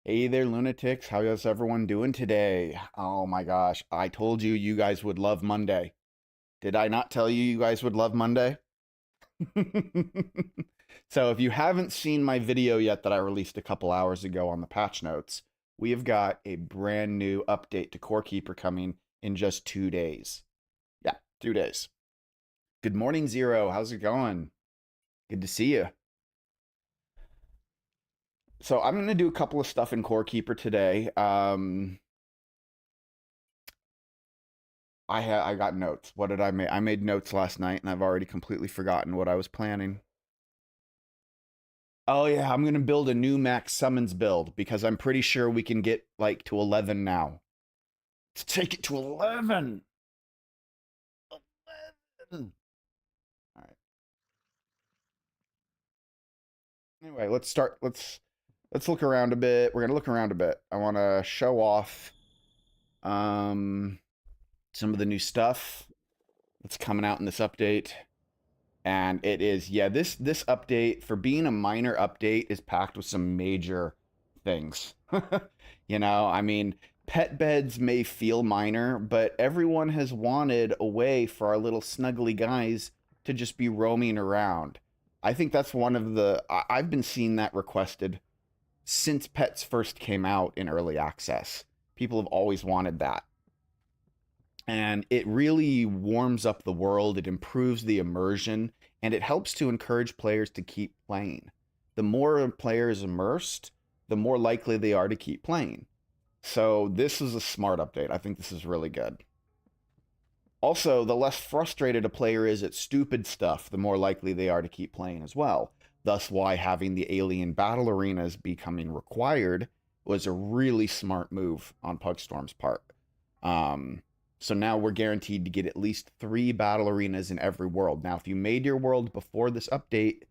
Hey there, lunatics. How is everyone doing today? Oh my gosh, I told you you guys would love Monday. Did I not tell you you guys would love Monday? So if you haven't seen my video yet that I released a couple hours ago on the patch notes, we have got a brand new update to Core Keeper coming in just 2 days. Yeah, 2 days. Good morning, Zero. How's it going? Good to see you. So I'm gonna do a couple of stuff in Core Keeper today. I got notes. What did I make? I made notes last night and I've already completely forgotten what I was planning. Oh yeah, I'm gonna build a new max summons build because I'm pretty sure we can get like to 11 now. Let's take it to 11. 11. All right. Anyway, let's start. Let's look around a bit. We're gonna look around a bit. I want to show off um some of the new stuff that's coming out in this update. And it is, yeah, this update, for being a minor update, is packed with some major things. I mean, pet beds may feel minor, but everyone has wanted a way for our little snuggly guys to just be roaming around. I think that's one of I've been seeing that requested since pets first came out in early access. People have always wanted that. And it really warms up the world, it improves the immersion, and it helps to encourage players to keep playing. The more a player is immersed, the more likely they are to keep playing. So this is a smart update. I think this is really good. Also, the less frustrated a player is at stupid stuff, the more likely they are to keep playing as well. Thus why having the alien battle arenas becoming required was a really smart move on Pugstorm's part. Um, so now we're guaranteed to get at least 3 battle arenas in every world. Now, if you made your world before this update,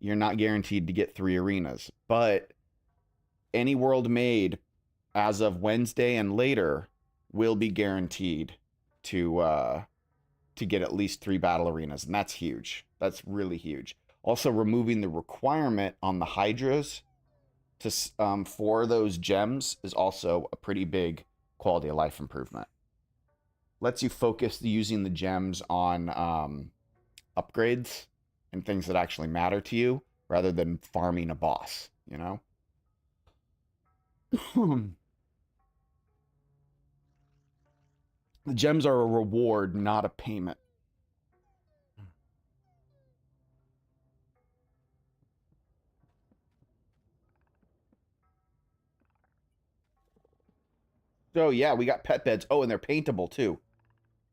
you're not guaranteed to get 3 arenas. But any world made as of Wednesday and later will be guaranteed to get at least 3 battle arenas, and that's huge. That's really huge. Also, removing the requirement on the hydras for those gems is also a pretty big quality of life improvement. Lets you focus using the gems on upgrades and things that actually matter to you rather than farming a boss, you know? The gems are a reward, not a payment. So yeah, we got pet beds. Oh, and they're paintable too.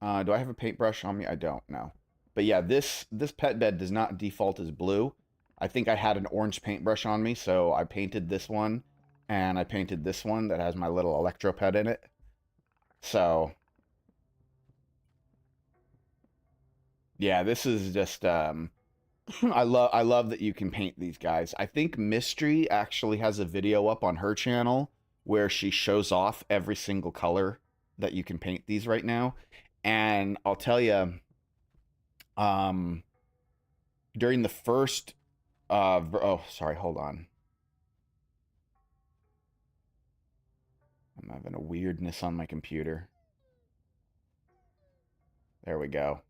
Do I have a paintbrush on me? I don't know. But yeah, this pet bed does not default as blue. I think I had an orange paintbrush on me, so I painted this one, and I painted this one that has my little electro pet in it. So yeah, this is just I love that you can paint these guys. I think Mystery actually has a video up on her channel where she shows off every single color that you can paint these right now. And I'll tell you, um, during the first, oh, sorry, hold on. I'm having a weirdness on my computer. There we go.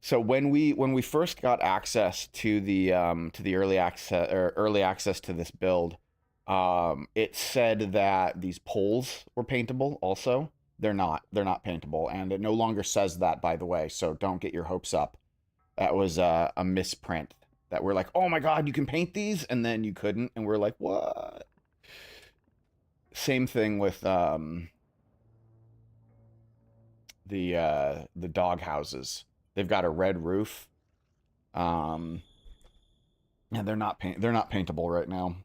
So when we first got access to the early access to this build, it said that these poles were paintable. Also, they're not paintable, and it no longer says that, by the way. So don't get your hopes up. That was a misprint. That we're like, oh my god, you can paint these, and then you couldn't, and we're like, what? Same thing with the dog houses. They've got a red roof. Um, and they're not paintable right now.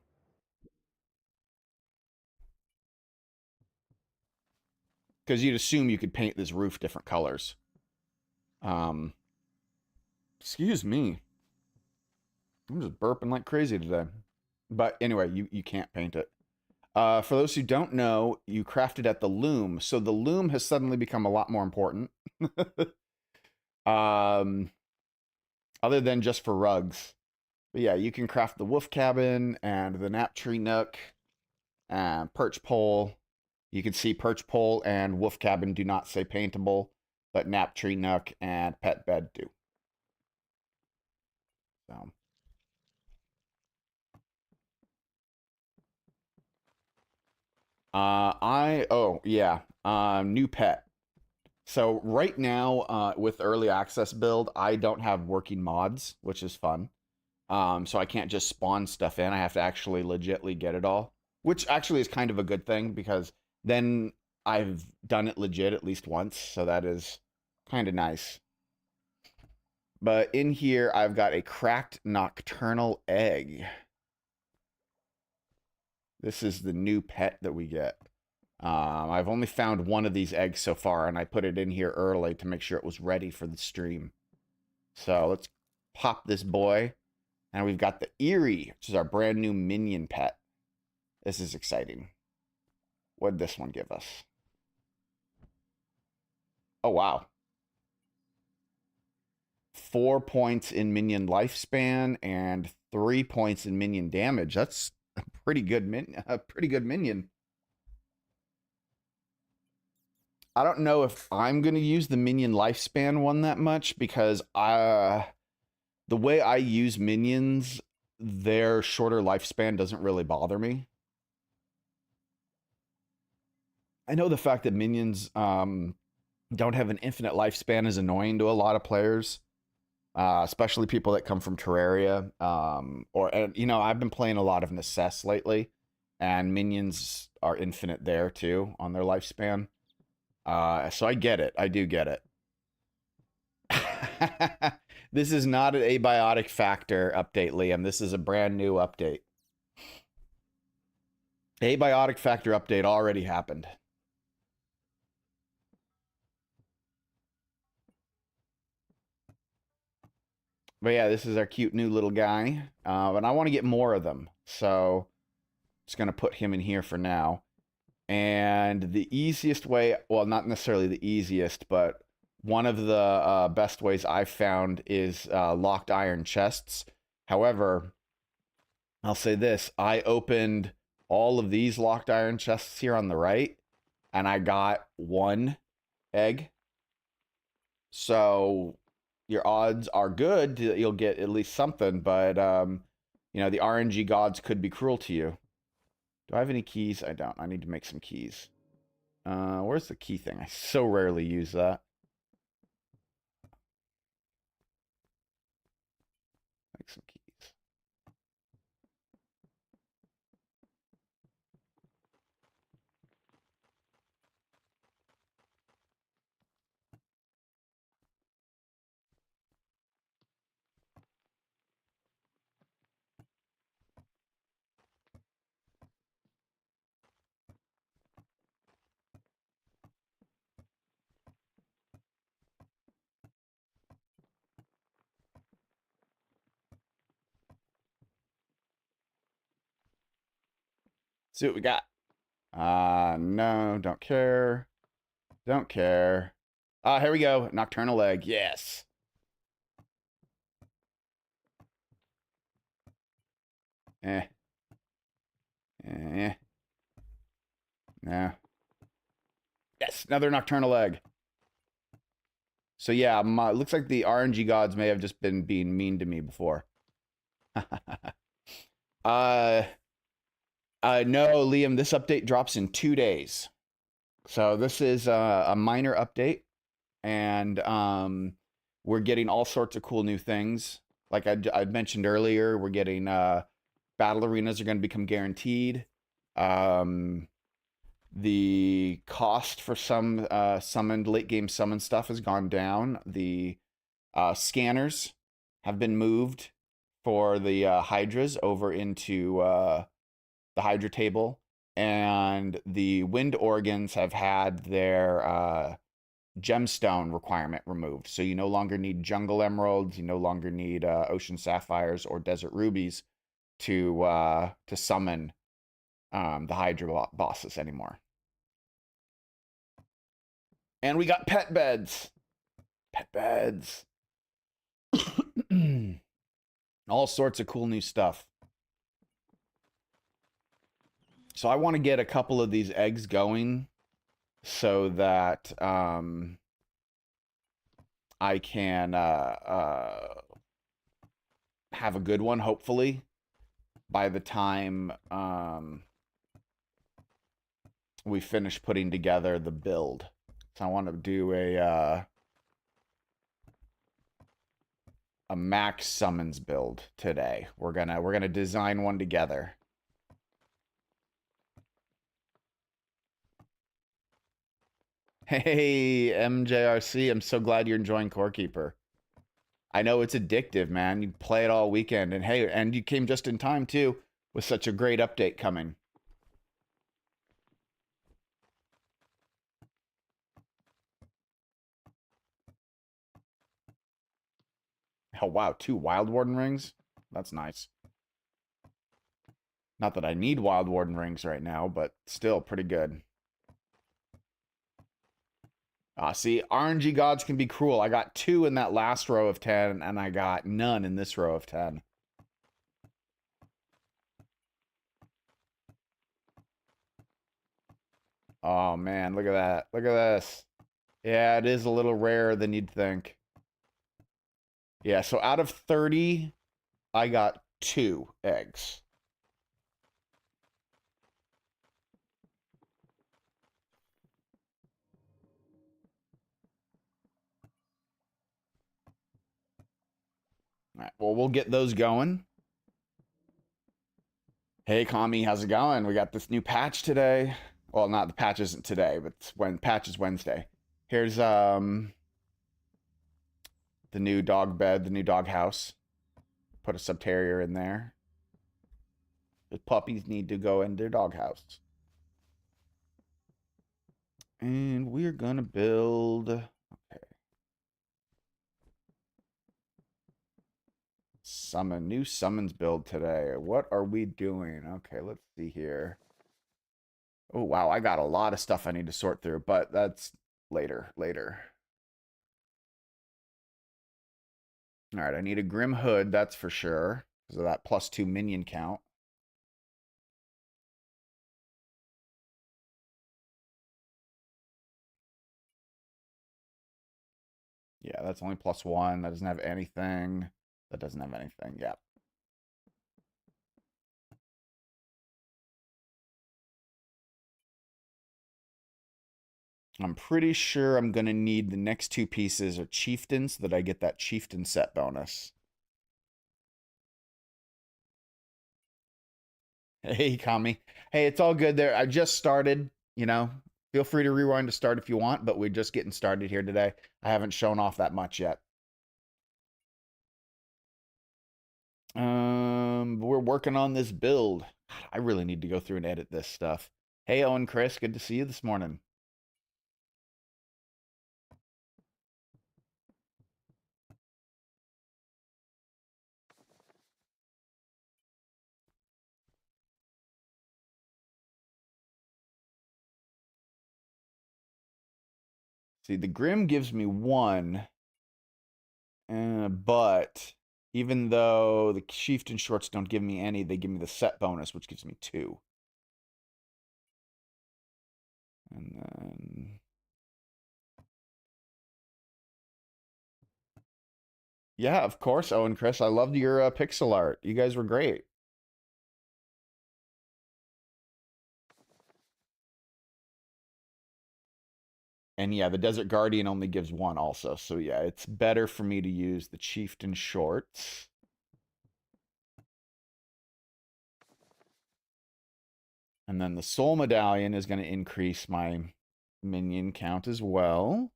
Because you'd assume you could paint this roof different colors. Um, excuse me. I'm just burping like crazy today. But anyway, you can't paint it. For those who don't know, you crafted at the loom. So the loom has suddenly become a lot more important. um, other than just for rugs. But yeah, you can craft the wolf cabin and the nap tree nook and perch pole. You can see perch pole and wolf cabin do not say paintable, but nap tree nook and pet bed do. So, oh yeah, new pet. So right now, with early access build, I don't have working mods, which is fun. So I can't just spawn stuff in. I have to actually legitly get it all, which actually is kind of a good thing because then I've done it legit at least once. So that is kind of nice. But in here, I've got a cracked nocturnal egg. This is the new pet that we get. I've only found one of these eggs so far, and I put it in here early to make sure it was ready for the stream. So let's pop this boy. And we've got the Eerie, which is our brand new Minion pet. This is exciting. What did this one give us? Oh, wow. 4 points in Minion lifespan and 3 points in Minion damage. That's a pretty good Minion. I don't know if I'm going to use the Minion lifespan one that much because the way I use Minions, their shorter lifespan doesn't really bother me. I know the fact that Minions don't have an infinite lifespan is annoying to a lot of players, especially people that come from Terraria. I've been playing a lot of Necess lately, and minions are infinite there too on their lifespan. So I get it. I do get it. This is not an abiotic factor update, Liam. This is a brand new update. Abiotic factor update already happened. But yeah, this is our cute new little guy. And I want to get more of them. So just going to put him in here for now. And the easiest way, well, not necessarily the easiest, but one of the best ways I've found is locked iron chests. However, I'll say this. I opened all of these locked iron chests here on the right, and I got one egg. So your odds are good that you'll get at least something, but the RNG gods could be cruel to you. Do I have any keys? I don't. I need to make some keys. Where's the key thing? I so rarely use that. Make some keys. See what we got. No, don't care. Don't care. Here we go. Nocturnal egg. Yes. Eh. Eh. Nah. Yes, another nocturnal egg. So yeah, looks like the RNG gods may have just been being mean to me before. uh, no, Liam, this update drops in 2 days. So this is a minor update, and we're getting all sorts of cool new things. Like I mentioned earlier, we're getting battle arenas are going to become guaranteed. The cost for some summoned late game summon stuff has gone down. The scanners have been moved for the hydras over into the hydra table, and the wind organs have had their gemstone requirement removed. So you no longer need jungle emeralds, you no longer need ocean sapphires or desert rubies to summon the hydra bosses anymore. And we got pet beds. Pet beds. All sorts of cool new stuff. So I want to get a couple of these eggs going so that I can have a good one, hopefully, by the time we finish putting together the build. So I want to do a max summons build today. We're gonna design one together. Hey, MJRC, I'm so glad you're enjoying Core Keeper. I know it's addictive, man. You play it all weekend, and hey, and you came just in time too, with such a great update coming. Oh wow, 2 Wild Warden rings? That's nice. Not that I need Wild Warden rings right now, but still pretty good. See, RNG gods can be cruel. I got 2 in that last row of 10, and I got none in this row of 10. Oh man, look at that. Look at this. Yeah, it is a little rarer than you'd think. Yeah, so out of 30, I got 2 eggs. All right, well, we'll get those going. Hey, Kami, how's it going? We got this new patch today. Well, not the patch isn't today, but it's when patch is Wednesday. Here's the new dog bed, the new dog house. Put a subterrier in there. The puppies need to go in their dog house. And we're gonna build. Okay. New summons build today. What are we doing? Okay, let's see here. Oh wow, I got a lot of stuff I need to sort through, but that's later. All right, I need a Grim Hood, that's for sure, because of that +2 minion count. Yeah, that's only +1. That doesn't have anything. That doesn't have anything. Yeah. I'm pretty sure I'm going to need the next 2 pieces of Chieftain so that I get that Chieftain set bonus. Hey, Kami. Hey, it's all good there. I just started, you know. Feel free to rewind to start if you want, but we're just getting started here today. I haven't shown off that much yet. We're working on this build. I really need to go through and edit this stuff. Hey, Owen, Chris, good to see you this morning. See, the Grim gives me 1, but even though the Chieftain shorts don't give me any, they give me the set bonus, which gives me 2. And then... Yeah, of course, Owen, Chris. I loved your pixel art. You guys were great. And yeah, the Desert Guardian only gives 1 also. So yeah, it's better for me to use the Chieftain shorts. And then the Soul Medallion is going to increase my minion count as well.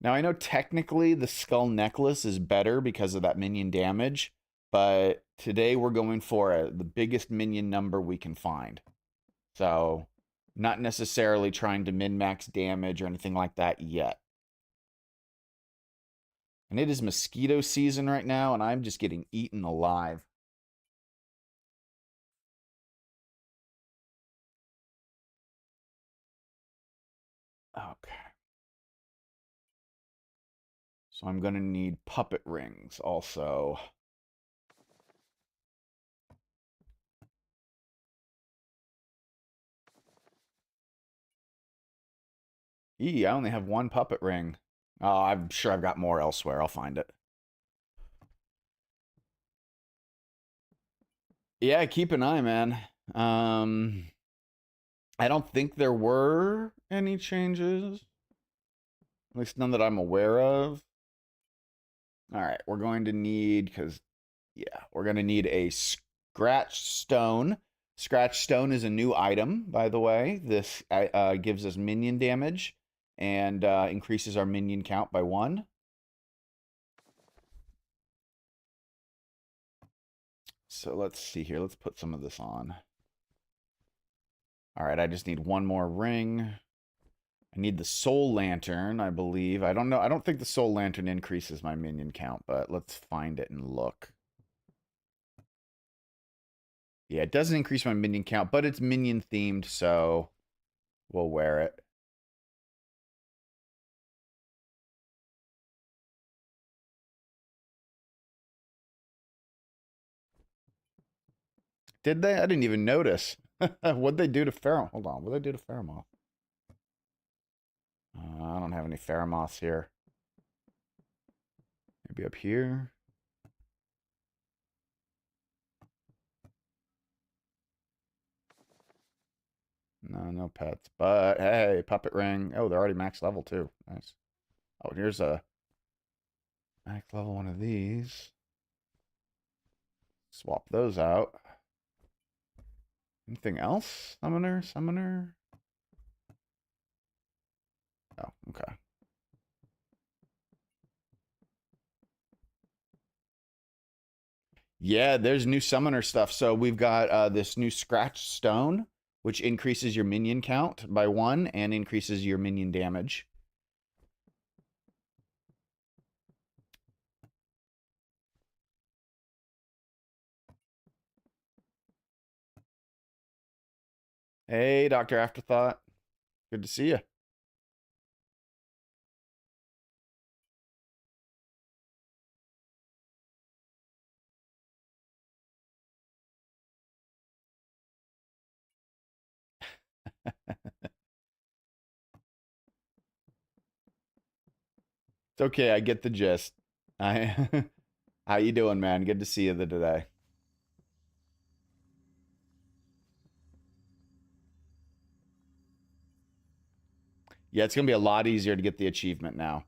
Now, I know technically the Skull Necklace is better because of that minion damage, but today we're going for the biggest minion number we can find. So, not necessarily trying to min-max damage or anything like that yet. And it is mosquito season right now, and I'm just getting eaten alive. Okay. So I'm going to need puppet rings also. I only have one puppet ring. Oh, I'm sure I've got more elsewhere. I'll find it. Yeah, keep an eye, man. I don't think there were any changes. At least none that I'm aware of. All right, we're going to need, because, yeah, we're going to need a scratch stone. Scratch stone is a new item, by the way. This gives us minion damage and increases our minion count by 1. So let's see here. Let's put some of this on. All right, I just need one more ring. I need the soul lantern, I believe. I don't know. I don't think the soul lantern increases my minion count, but let's find it and look. Yeah, it doesn't increase my minion count, but it's minion themed, so we'll wear it. Did they? I didn't even notice. What'd they do to Pheromoth? Hold on. What'd they do to Pheromoth? I don't have any Pheromoths here. Maybe up here. No, no pets. But hey, puppet ring. Oh, they're already max level too. Nice. Oh, here's a max level one of these. Swap those out. Anything else? Summoner? Summoner? Oh, okay. Yeah, there's new summoner stuff. So we've got this new scratch stone, which increases your minion count by 1 and increases your minion damage. Hey, Dr. Afterthought. Good to see you. It's okay. I get the gist. I How you doing, man? Good to see you today. Yeah, it's gonna be a lot easier to get the achievement now.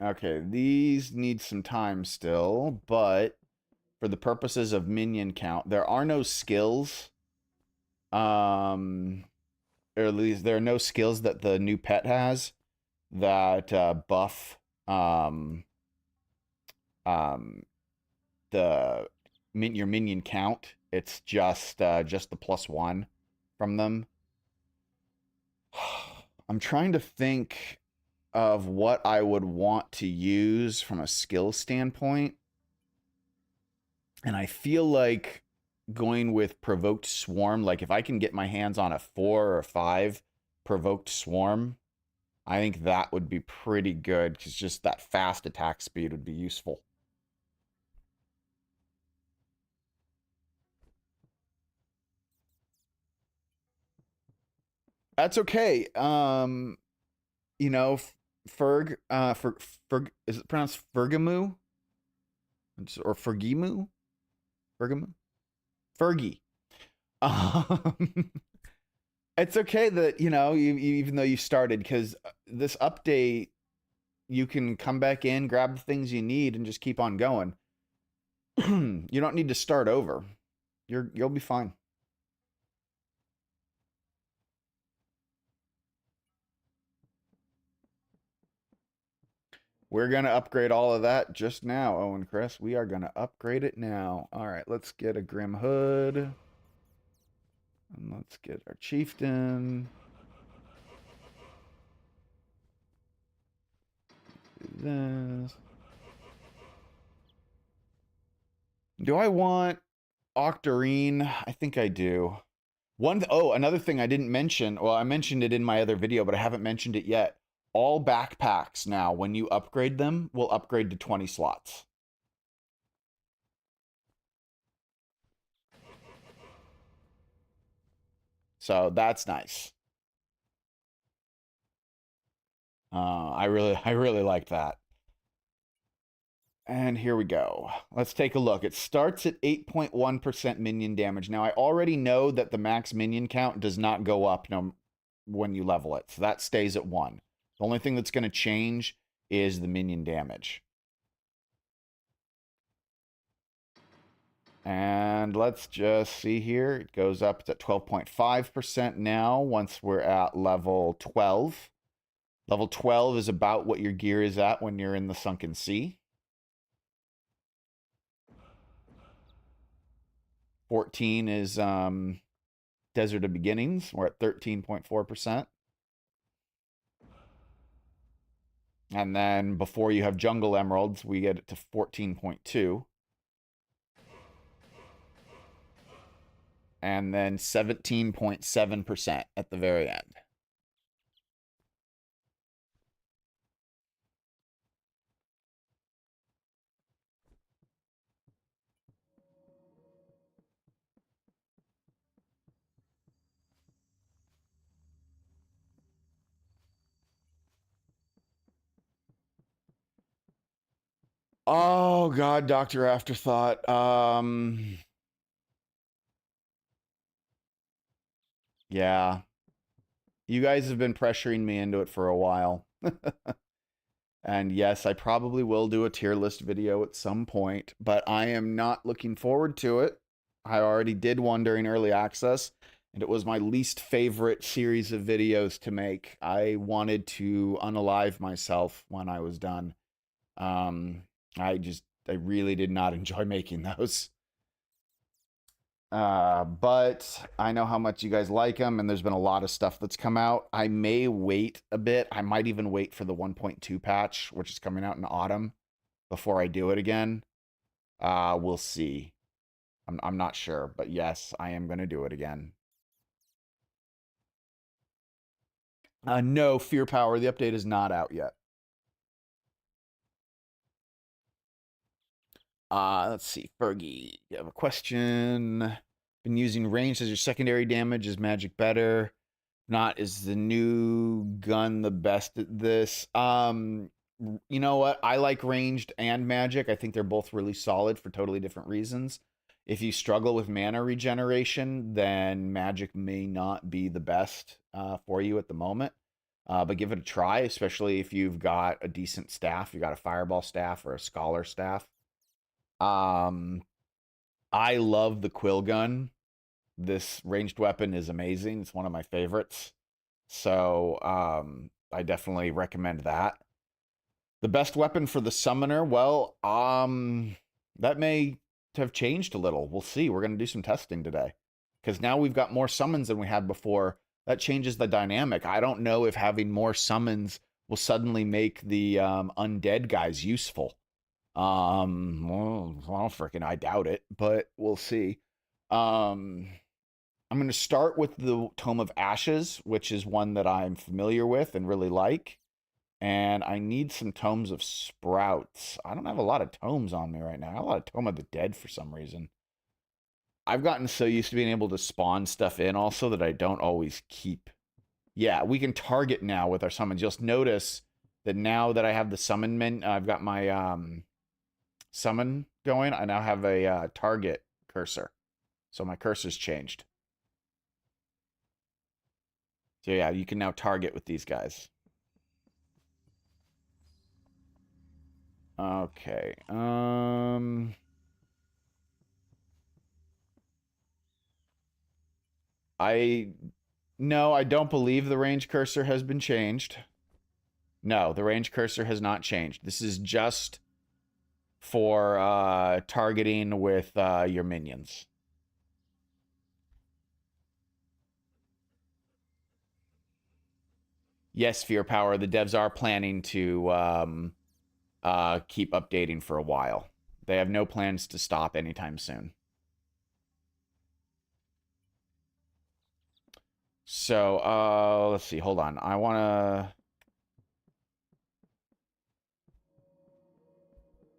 Okay, these need some time still, but for the purposes of minion count, there are no skills. Um, or at least there are no skills that the new pet has that buff um um the your minion count. It's just the +1 from them. I'm trying to think of what I would want to use from a skill standpoint. And I feel like going with provoked swarm, like if I can get my hands on a 4 or 5 provoked swarm, I think that would be pretty good because just that fast attack speed would be useful. That's okay. You know, Ferg, Ferg, is it pronounced Fergamu or Fergimu? Fergamu, Fergie. Um, it's okay that even though you started, because this update, you can come back in, grab the things you need, and just keep on going. You don't need to start over. You'll be fine. We're gonna upgrade all of that just now, Owen Chris. We are gonna upgrade it now. All right, let's get a Grim Hood. And let's get our Chieftain. Do this. Do I want Octarine, I think I do. Another thing I didn't mention, well, I mentioned it in my other video, but I haven't mentioned it yet. All backpacks now, when you upgrade them, will upgrade to 20 slots. So that's nice. I really like that. And here we go. Let's take a look. It starts at 8.1% minion damage. Now, I already know that the max minion count does not go up when you level it. So that stays at 1. The only thing that's going to change is the minion damage. And let's just see here. It goes up to 12.5% now once we're at level 12. Level 12 is about what your gear is at when you're in the Sunken Sea. 14 is Desert of Beginnings. We're at 13.4%. And then before you have Jungle Emeralds, we get it to 14.2. And then 17.7% at the very end. Oh God, Dr. Afterthought. Yeah. You guys have been pressuring me into it for a while. And yes, I probably will do a tier list video at some point, but I am not looking forward to it. I already did one during early access, and it was my least favorite series of videos to make. I wanted to unalive myself when I was done. Um, I really did not enjoy making those. But I know how much you guys like them, and there's been a lot of stuff that's come out. I may wait a bit. I might even wait for the 1.2 patch, which is coming out in autumn, before I do it again. We'll see. I'm not sure, but yes, I am gonna do it again. No, Fear Power. The update is not out yet. Let's see, Fergie. You have a question. Been using range as your secondary damage. Is magic better? Not is the new gun the best at this? You know what? I like ranged and magic. I think they're both really solid for totally different reasons. If you struggle with mana regeneration, then magic may not be the best for you at the moment. But give it a try, especially if you've got a decent staff. You got a fireball staff or a scholar staff. Um, I love the quill gun. This ranged weapon is amazing. It's one of my favorites. So I definitely recommend that. The best weapon for the summoner, well, that may have changed a little. We'll see. We're going to do some testing today. Because now we've got more summons than we had before. That changes the dynamic. I don't know if having more summons will suddenly make the undead guys useful. Well, freaking, I doubt it, but we'll see. I'm going to start with the Tome of Ashes, which is one that I'm familiar with and really like. And I need some Tomes of Sprouts. I don't have a lot of tomes on me right now. I have a lot of Tome of the Dead for some reason. I've gotten so used to being able to spawn stuff in also that I don't always keep. Yeah, we can target now with our summons. You'll notice that now that I have the summon I've got my summon going, I now have a target cursor. So my cursor's changed. So yeah, you can now target with these guys. Okay. I no, I don't believe the range cursor has been changed. No, the range cursor has not changed. This is just for targeting with your minions. Yes, Fear Power. The devs are planning to keep updating for a while. They have no plans to stop anytime soon. So, let's see. Hold on. I want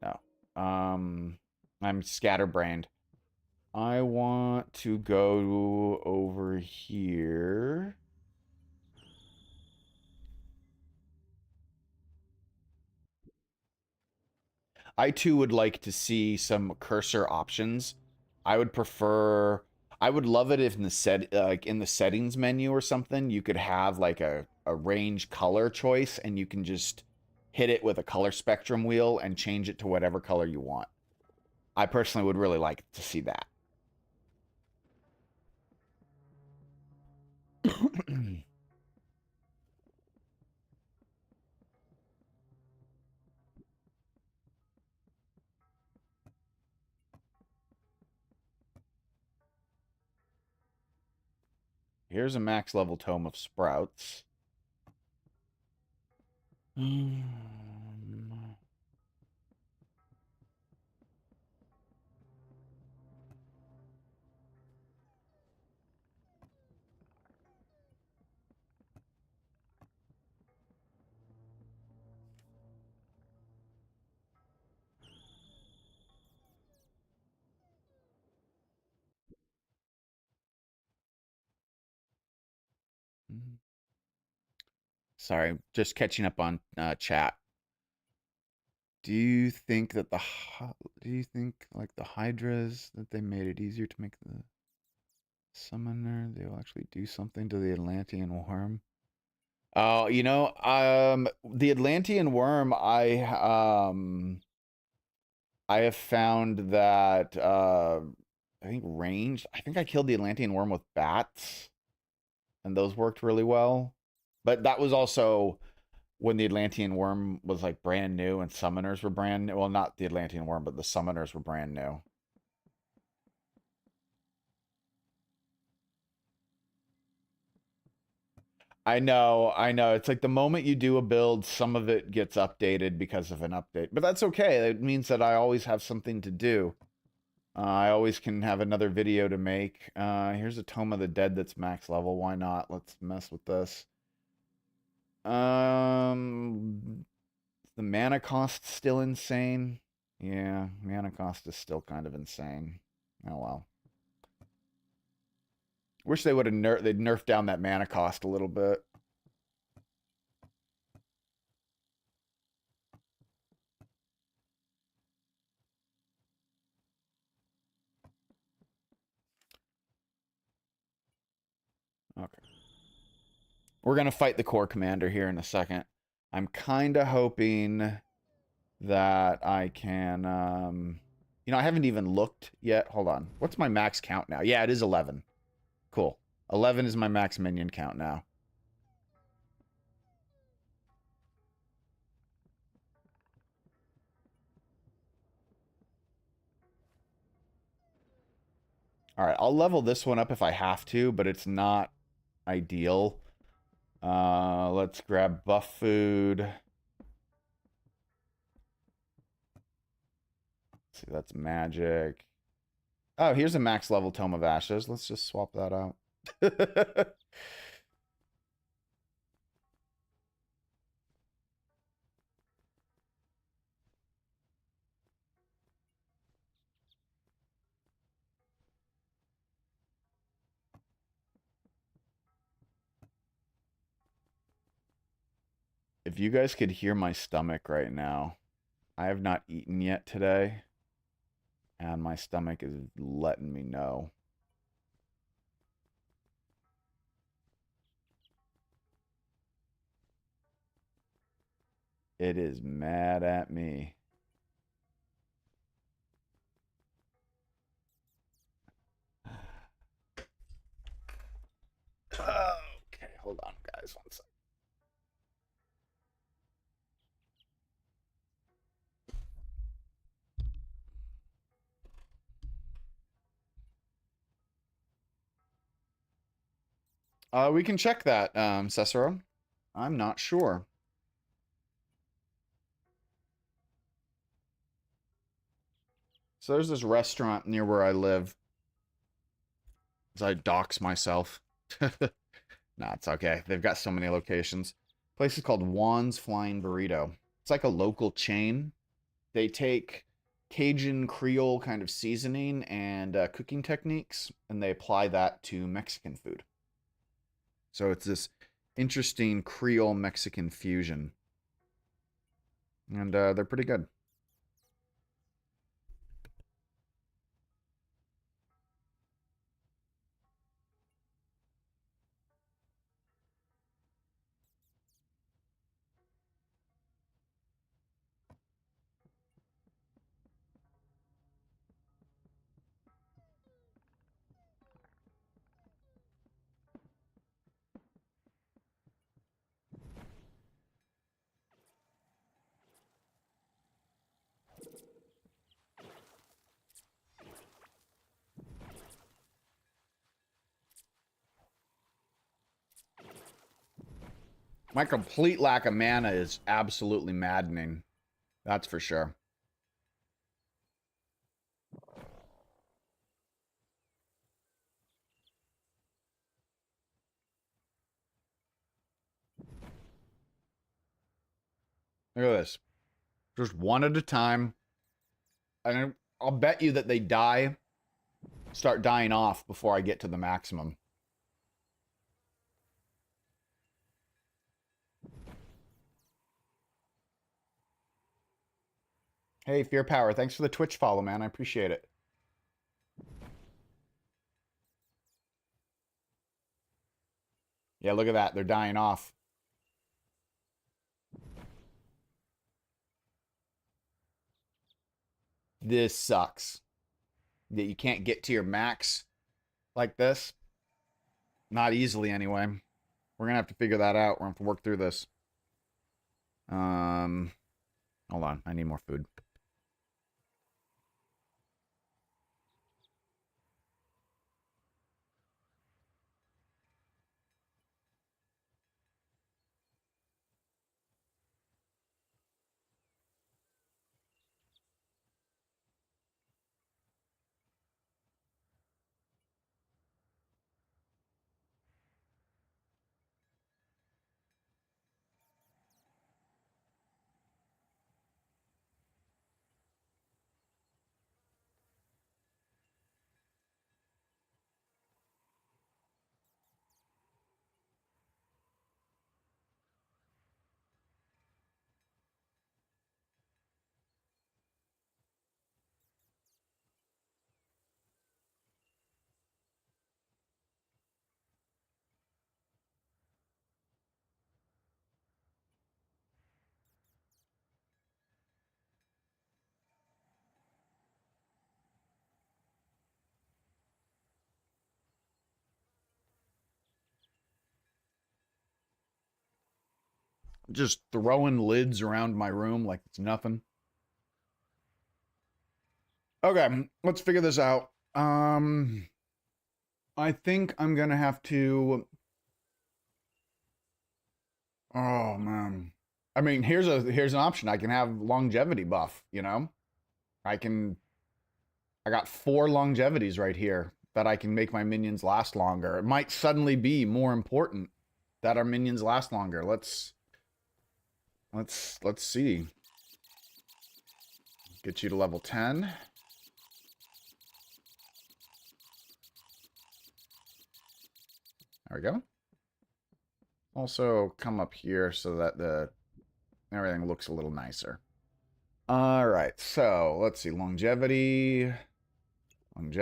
to... No. I'm scatterbrained. I want to go over here. I too would like to see some cursor options. I would prefer. I would love it if in the like in the settings menu or something, you could have like a range color choice, and you can just hit it with a color spectrum wheel and change it to whatever color you want. I personally would really like to see that. Here's a max level tome of sprouts. Um, Sorry, just catching up on chat. Do you think that do you think like the hydras that they made it easier to make the summoner, they'll actually do something to the Atlantean worm? Oh, the Atlantean worm, I have found that I think ranged. I think I killed the Atlantean worm with bats, and those worked really well. But that was also when the Atlantean worm was like brand new and summoners were brand new. Well, not the Atlantean worm, but the summoners were brand new. I know. It's like the moment you do a build, some of it gets updated because of an update. But that's okay. It means that I always have something to do. I always can have another video to make. Here's a Tome of the Dead that's max level. Why not? Let's mess with this. The mana cost still insane. Yeah, mana cost is still kind of insane. Oh well. Wish they would have they'd nerfed down that mana cost a little bit. Okay. We're gonna fight the core commander here in a second. I'm kinda hoping that I can I haven't even looked yet. Hold on. What's my max count now? Yeah, it is 11. Cool. 11 is my max minion count now. All right, I'll level this one up if I have to, but it's not ideal. Let's grab buff food. Let's see, that's magic. Oh, here's a max level Tome of Ashes. Let's just swap that out. If you guys could hear my stomach right now, I have not eaten yet today, and my stomach is letting me know. It is mad at me. Okay, hold on, guys. One second. We can check that, Cicero. I'm not sure. So there's this restaurant near where I live. As I dox myself. Nah, it's okay. They've got so many locations. Place is called Juan's Flying Burrito. It's like a local chain. They take Cajun Creole kind of seasoning and cooking techniques, and they apply that to Mexican food. So it's this interesting Creole Mexican fusion, and they're pretty good. My complete lack of mana is absolutely maddening. That's for sure. Look at this. Just one at a time. And I'll bet you that they start dying off before I get to the maximum. Hey, Fear Power, thanks for the Twitch follow, man. I appreciate it. Yeah, look at that. They're dying off. This sucks. That you can't get to your max like this. Not easily, anyway. We're gonna have to figure that out. We're gonna have to work through this. Hold on. I need more food. Just throwing lids around my room like it's nothing. Okay, let's figure this out. I think I'm gonna have to. Oh man. I mean, here's an option. I can have longevity buff, you know? I can I got 4 longevities right here that I can make my minions last longer. It might suddenly be more important that our minions last longer. Let's see. Get you to level 10. There we go. Also come up here so that everything looks a little nicer. All right, so let's see. Longevity. And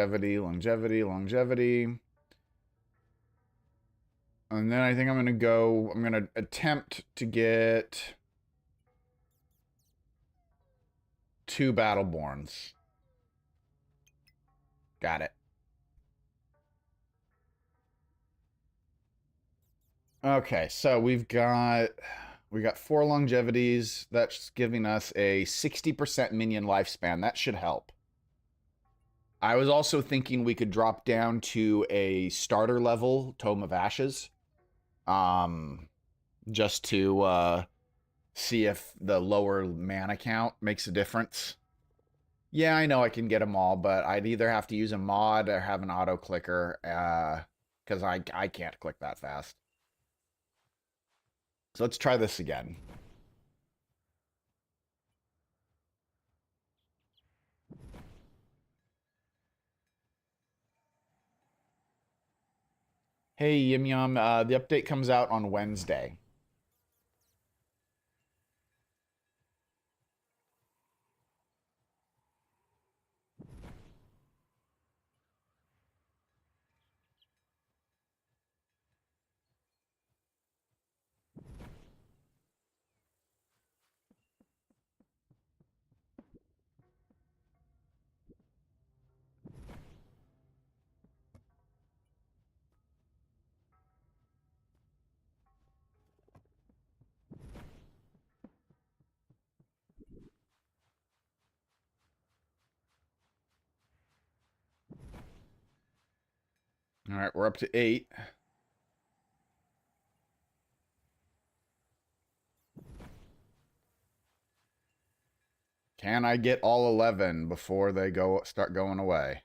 then I think I'm going to attempt to get 2 Battleborns. Got it. Okay, so we got 4 longevities. That's giving us a 60% minion lifespan. That should help. I was also thinking we could drop down to a starter level Tome of Ashes. Just to see if the lower mana count makes a difference. Yeah, I know I can get them all, but I'd either have to use a mod or have an auto clicker, because I can't click that fast. So let's try this again. Hey, Yim Yum, the update comes out on Wednesday. All right, we're up to 8. Can I get all 11 before they start going away?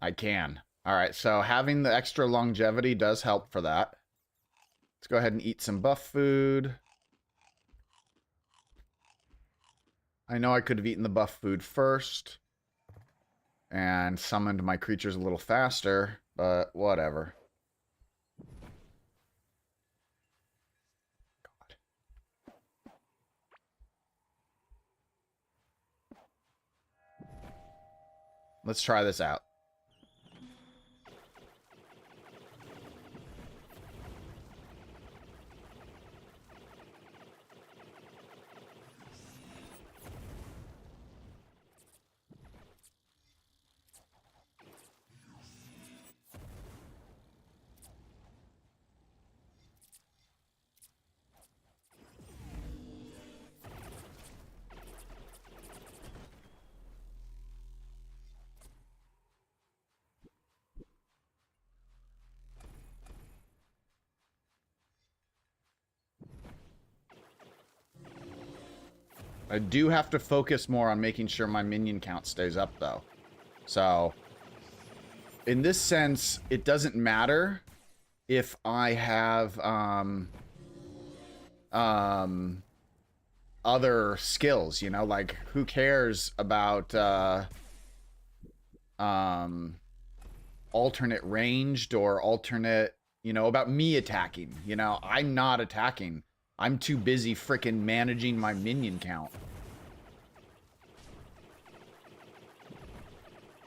I can. All right, so having the extra longevity does help for that. Let's go ahead and eat some buff food. I know I could have eaten the buff food first and summoned my creatures a little faster, but whatever. God. Let's try this out. I do have to focus more on making sure my minion count stays up, though. So, in this sense, it doesn't matter if I have other skills, you know, like who cares about alternate ranged or alternate, you know, about me attacking. You know, I'm not attacking. I'm too busy freaking managing my minion count.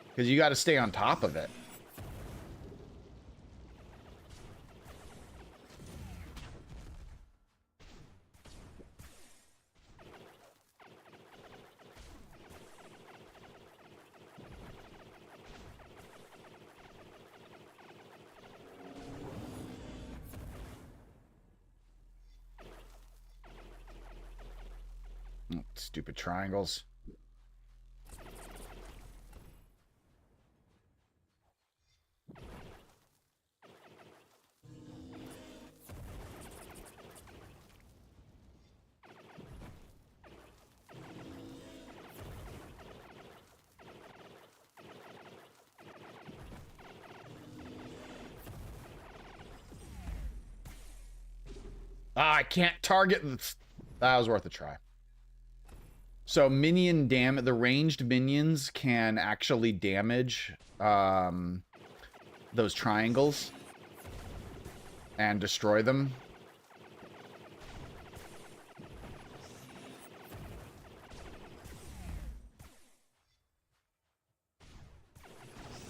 Because you got to stay on top of it. Stupid triangles. Ah, I can't target. That was worth a try. So minion the ranged minions can actually damage those triangles and destroy them.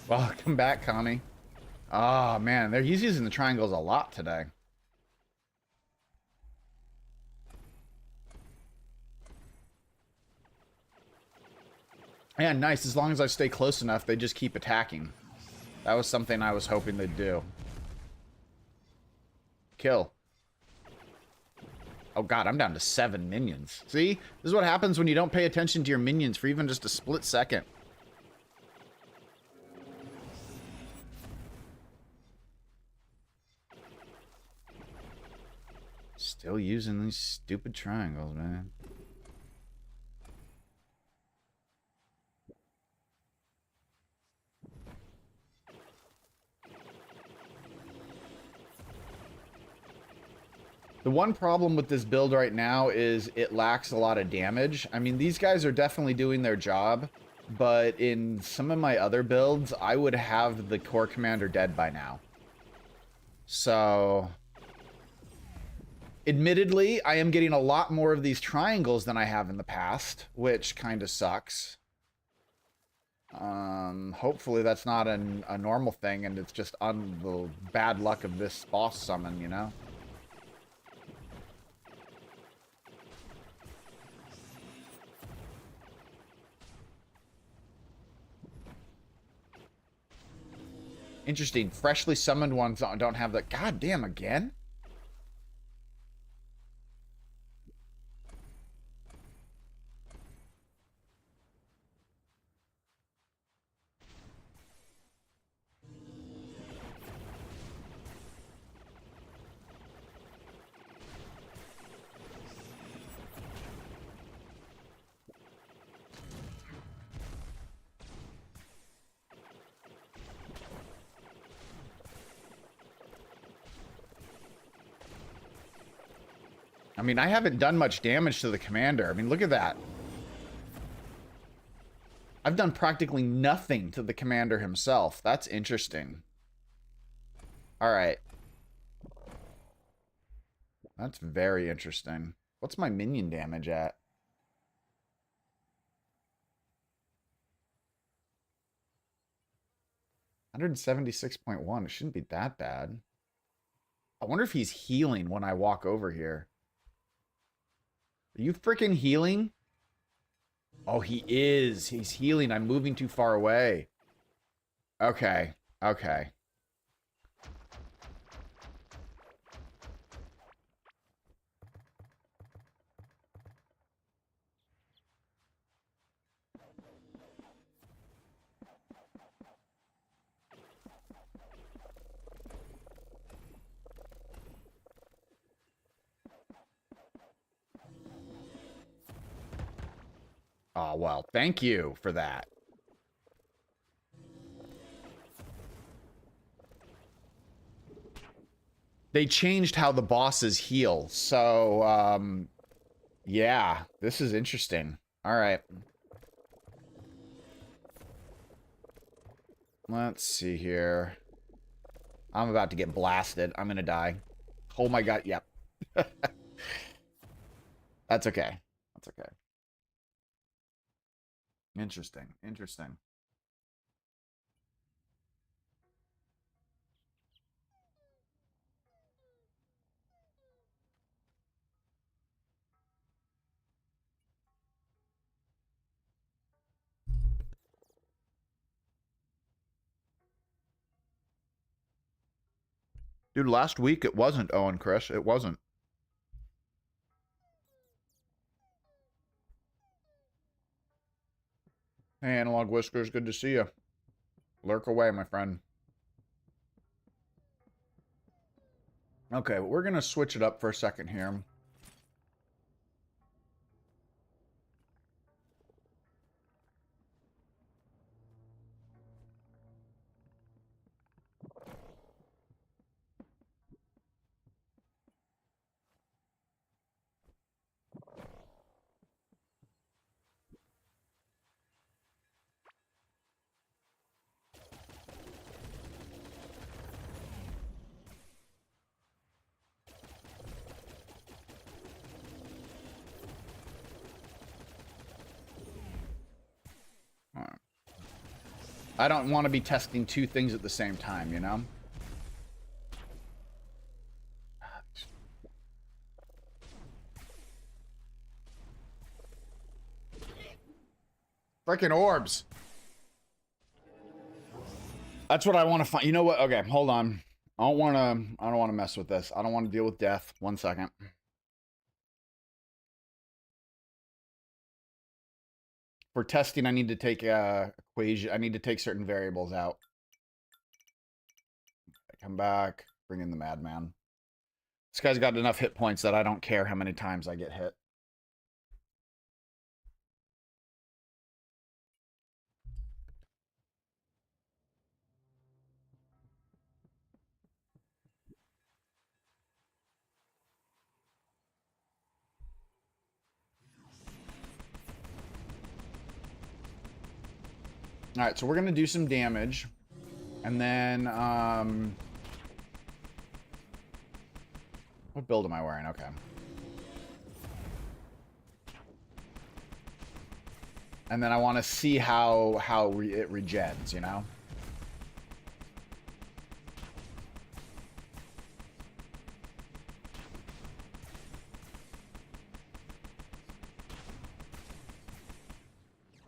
Welcome back, Connie. Oh man, he's using the triangles a lot today. Yeah, nice. As long as I stay close enough, they just keep attacking. That was something I was hoping they'd do. Kill. Oh god, I'm down to 7 minions. See? This is what happens when you don't pay attention to your minions for even just a split second. Still using these stupid triangles, man. The one problem with this build right now is it lacks a lot of damage. I mean, these guys are definitely doing their job, but in some of my other builds, I would have the core commander dead by now. So, admittedly, I am getting a lot more of these triangles than I have in the past, which kind of sucks. Hopefully that's not a normal thing and it's just on the bad luck of this boss summon, you know? Interesting. Freshly summoned ones don't have that. God damn, again? I mean, I haven't done much damage to the commander. I mean, look at that. I've done practically nothing to the commander himself. That's interesting. All right. That's very interesting. What's my minion damage at? 176.1. It shouldn't be that bad. I wonder if he's healing when I walk over here. Are you freaking healing? Oh, he is. He's healing. I'm moving too far away. Okay. Okay. Oh, well, thank you for that. They changed how the bosses heal. So, yeah, this is interesting. All right. Let's see here. I'm about to get blasted. I'm going to die. Oh my god, yep. That's okay. That's okay. Interesting. Interesting. Dude, last week it wasn't Owen, Chris. It wasn't. Hey, Analog Whiskers, good to see you. Lurk away, my friend. Okay, we're going to switch it up for a second here. I don't want to be testing two things at the same time, you know? Freaking orbs. That's what I want to find. You know what? Okay, hold on. I don't want to mess with this. I don't want to deal with death. 1 second. For testing, I need to take equation. I need to take certain variables out. Come back. Bring in the madman. This guy's got enough hit points that I don't care how many times I get hit. All right, so we're gonna do some damage, and then what build am I wearing? Okay. And then I want to see how it regens, you know?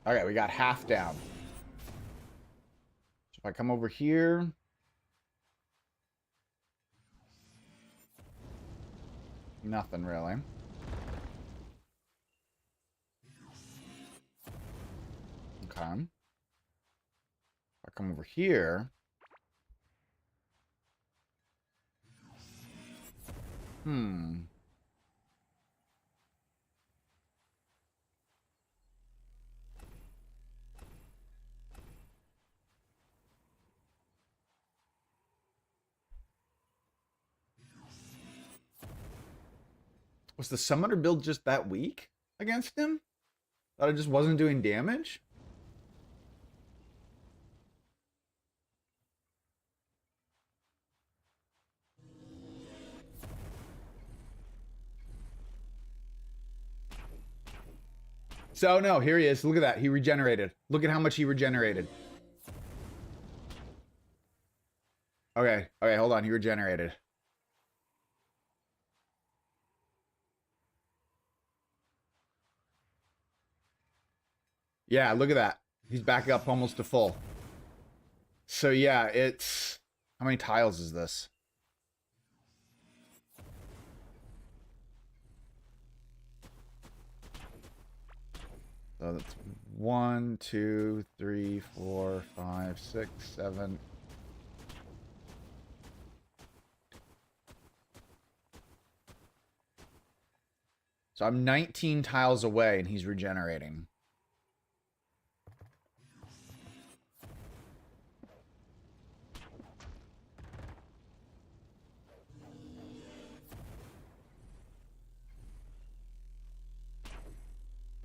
Okay, we got half down. So if I come over here... Nothing, really. Okay. If I come over here... Was the summoner build just that weak against him? Thought it just wasn't doing damage? So, no, here he is. Look at that. He regenerated. Look at how much he regenerated. Okay, okay, hold on. He regenerated. Yeah, look at that. He's back up almost to full. So, yeah, it's... How many tiles is this? So that's 1, 2, 3, 4, 5, 6, 7. So I'm 19 tiles away and he's regenerating.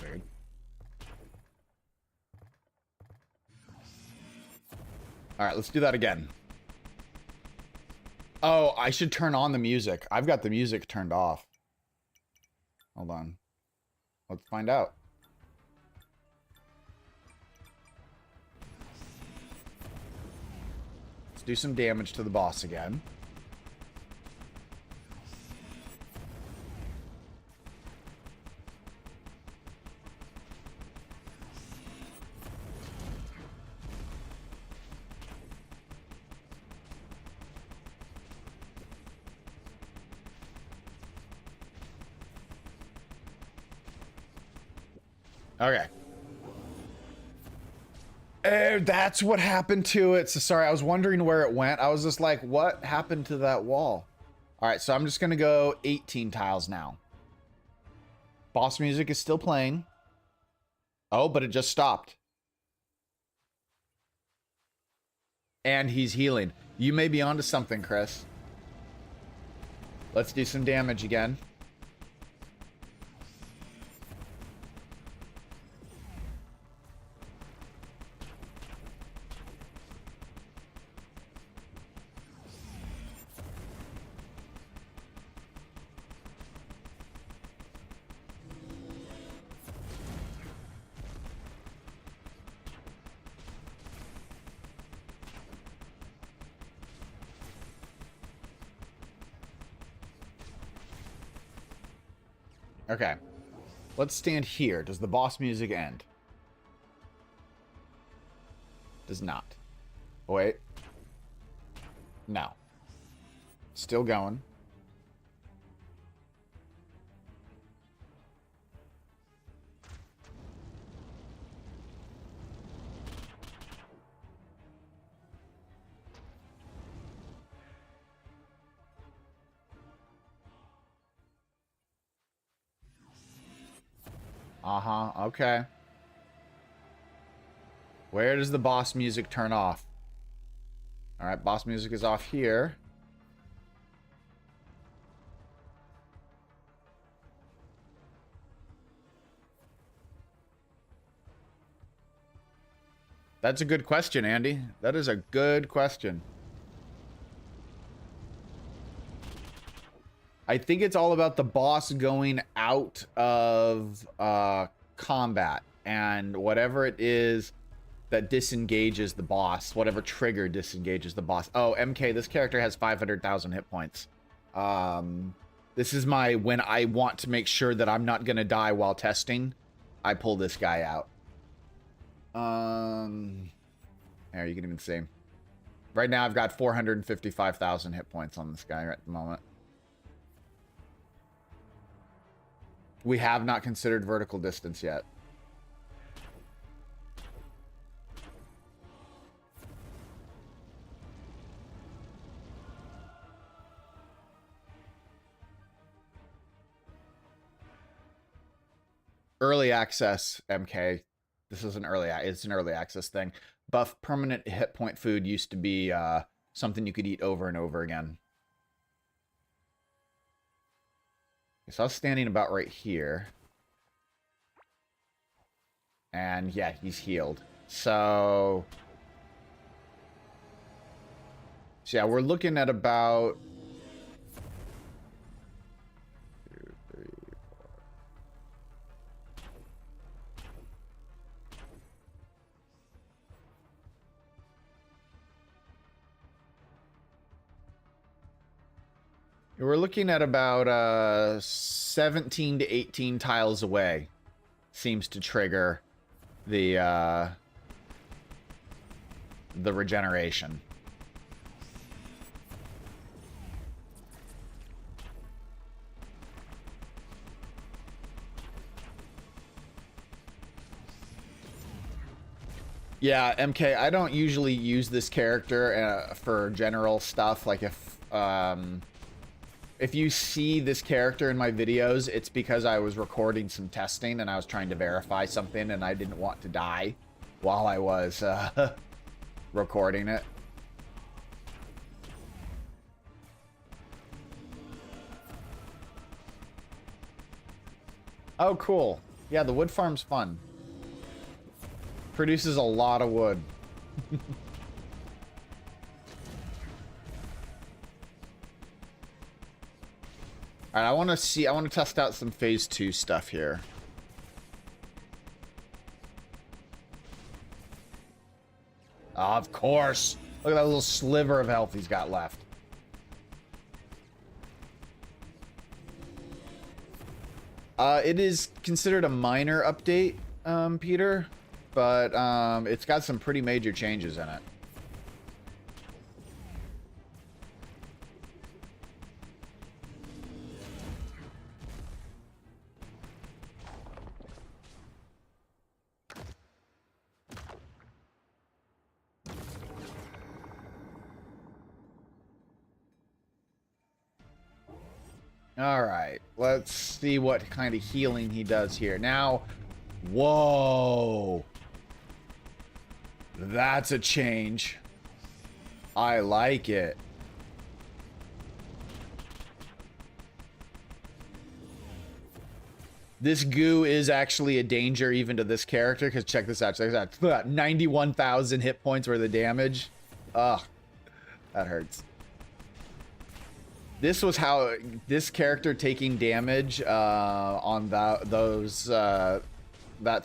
Weird. All right, let's do that again. Oh, I should turn on the music. I've got the music turned off. Hold on. Let's find out. Let's do some damage to the boss again. Okay. Oh, that's what happened to it. So sorry, I was wondering where it went. I was just like, what happened to that wall? All right, so I'm just going to go 18 tiles now. Boss music is still playing. Oh, but it just stopped. And he's healing. You may be onto something, Chris. Let's do some damage again. Okay. Let's stand here. Does the boss music end? Does not. Wait. No. Still going. Uh-huh. Okay. Where does the boss music turn off? All right, boss music is off here. That's a good question, Andy. That is a good question. I think it's all about the boss going out of combat, and whatever it is that disengages the boss, whatever trigger disengages the boss. Oh, MK, this character has 500,000 hit points. This is my, when I want to make sure that I'm not gonna die while testing, I pull this guy out. There, you can even see. Right now I've got 455,000 hit points on this guy right at the moment. We have not considered vertical distance yet. Early access, MK. This is an it's an early access thing. Buff permanent hit point food used to be something you could eat over and over again. So I was standing about right here. And yeah, he's healed. So yeah, we're looking at about 2, 3, 4. We're looking at about 17 to 18 tiles away. Seems to trigger the regeneration. Yeah, MK, I don't usually use this character for general stuff. Like if you see this character in my videos, it's because I was recording some testing and I was trying to verify something and I didn't want to die while I was recording it. Oh, cool. Yeah, the wood farm's fun. Produces a lot of wood. Alright, I want to test out some phase 2 stuff here. Of course. Look at that little sliver of health he's got left. It is considered a minor update, Peter, but it's got some pretty major changes in it. All right, let's see what kind of healing he does here. Now, whoa. That's a change. I like it. This goo is actually a danger even to this character, because check this out. Check this out. 91,000 hit points worth of damage. Ugh. That hurts. This was how this character taking damage on that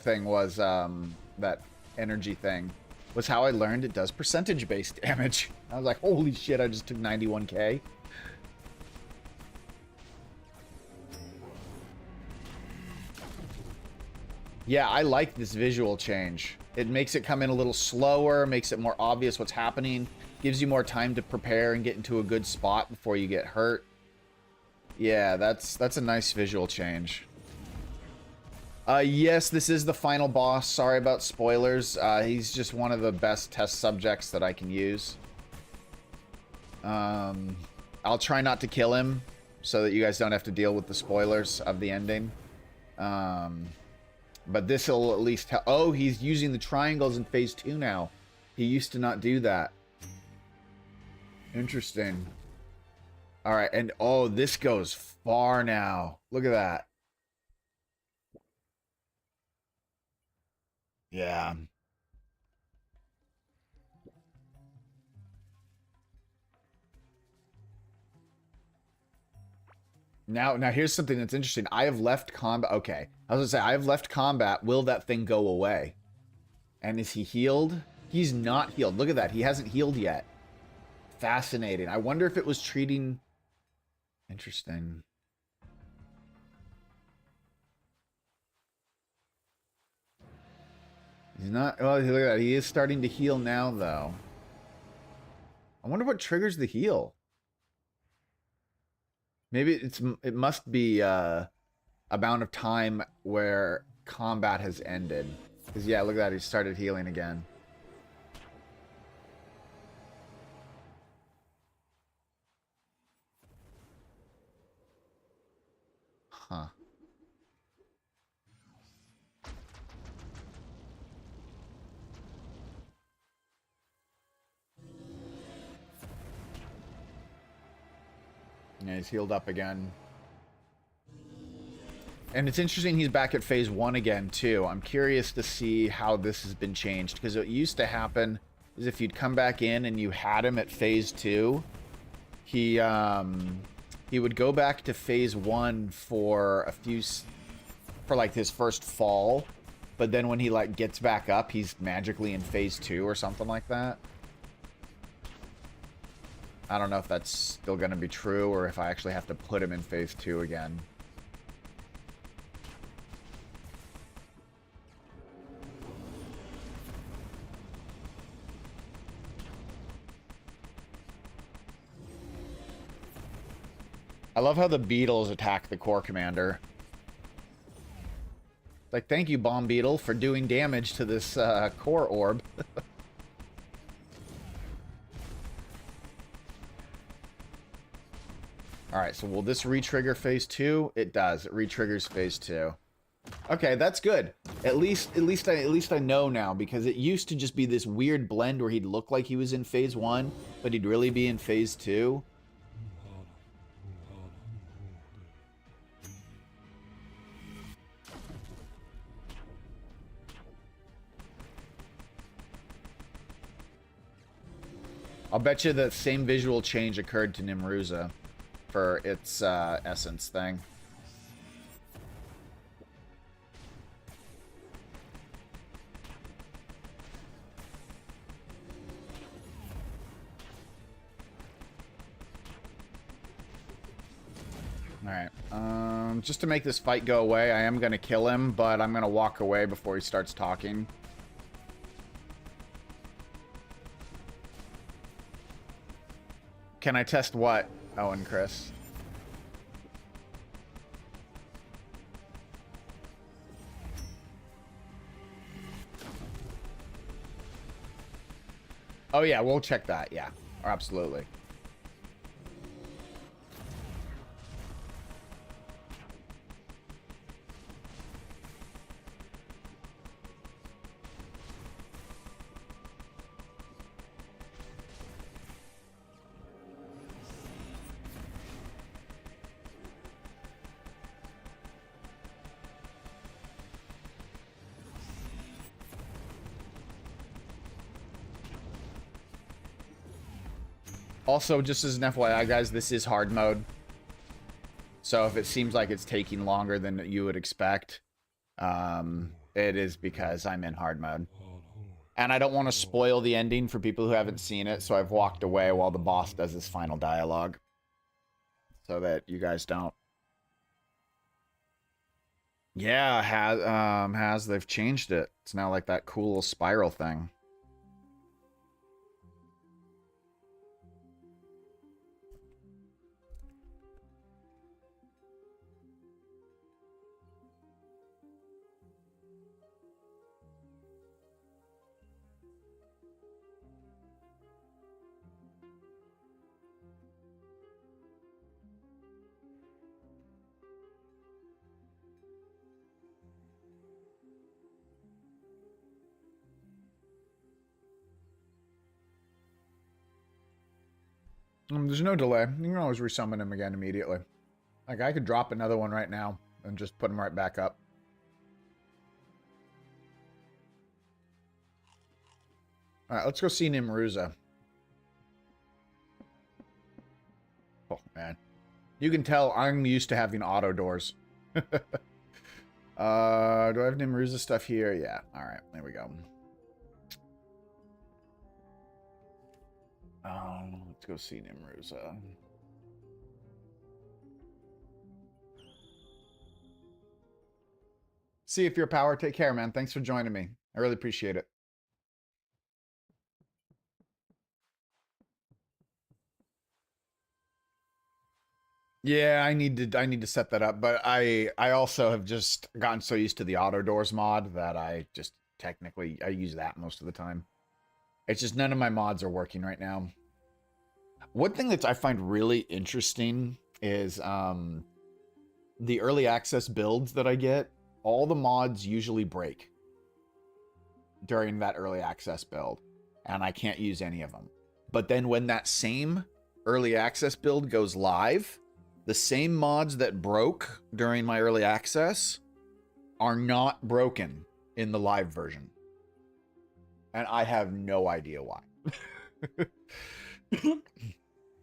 thing was that energy thing was how I learned it does percentage-based damage. I was like, holy shit, I just took 91k. Yeah, I like this visual change. It makes it come in a little slower, makes it more obvious what's happening. Gives you more time to prepare and get into a good spot before you get hurt. Yeah, that's a nice visual change. Yes, this is the final boss. Sorry about spoilers. He's just one of the best test subjects that I can use. I'll try not to kill him so that you guys don't have to deal with the spoilers of the ending. But this will at least help. Oh, he's using the triangles in phase 2 now. He used to not do that. Interesting. All right, and oh, this goes far now. Look at that. Yeah. Now here's something that's interesting. I have left combat. Okay. I was gonna say, I have left combat. Will that thing go away? And is he healed? He's not healed. Look at that. He hasn't healed yet. Fascinating. I wonder if it was treating... Interesting. He's not... Oh, look at that. He is starting to heal now, though. I wonder what triggers the heal. Maybe it must be amount of time where combat has ended. Because, yeah, look at that. He started healing again. Huh. Yeah, he's healed up again. And it's interesting he's back at phase 1 again, too. I'm curious to see how this has been changed. Because what used to happen is if you'd come back in and you had him at phase 2, he would go back to phase 1 for a few... for, like, his first fall. But then when he, like, gets back up, he's magically in phase 2 or something like that. I don't know if that's still going to be true or if I actually have to put him in phase 2 again. I love how the beetles attack the core commander. Like, thank you, Bomb Beetle, for doing damage to this core orb. Alright, so will this re-trigger phase 2? It does. It re-triggers phase 2. Okay, that's good. At least I know now, because it used to just be this weird blend where he'd look like he was in phase 1, but he'd really be in phase 2. I'll bet you the same visual change occurred to Nimruza for its essence thing. Alright, just to make this fight go away, I am going to kill him, but I'm going to walk away before he starts talking. Can I test what, Owen Chris? Oh yeah, we'll check that, yeah. Absolutely. Also, just as an FYI, guys, this is hard mode. So if it seems like it's taking longer than you would expect, it is because I'm in hard mode. And I don't want to spoil the ending for people who haven't seen it, so I've walked away while the boss does his final dialogue. So that you guys don't. Yeah, they've changed it. It's now like that cool spiral thing. There's no delay. You can always resummon him again immediately. Like, I could drop another one right now and just put him right back up. Alright, let's go see Nimruza. Oh, man. You can tell I'm used to having auto doors. Do I have Nimruza stuff here? Yeah. All right. There we go. Let's go see Nimruza. See if your power. Take care, man. Thanks for joining me. I really appreciate it. Yeah, I need to set that up, but I also have just gotten so used to the auto doors mod that I just technically I use that most of the time. It's just none of my mods are working right now. One thing that I find really interesting is the early access builds that I get, all the mods usually break during that early access build, and I can't use any of them. But then when that same early access build goes live, the same mods that broke during my early access are not broken in the live version. And I have no idea why.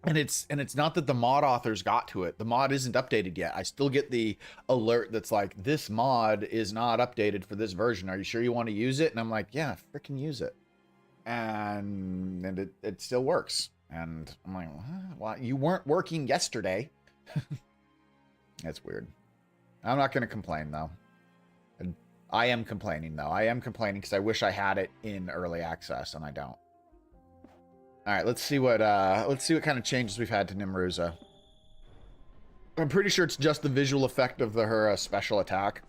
And it's not that the mod authors got to it. The mod isn't updated yet. I still get the alert that's like, this mod is not updated for this version. Are you sure you want to use it? And I'm like, yeah, freaking use it. And it still works. And I'm like, what? Well, you weren't working yesterday. That's weird. I'm not going to complain, though. I am complaining, though. I am complaining because I wish I had it in early access, and I don't. All right, let's see what kind of changes we've had to Nimruza. I'm pretty sure it's just the visual effect of her special attack.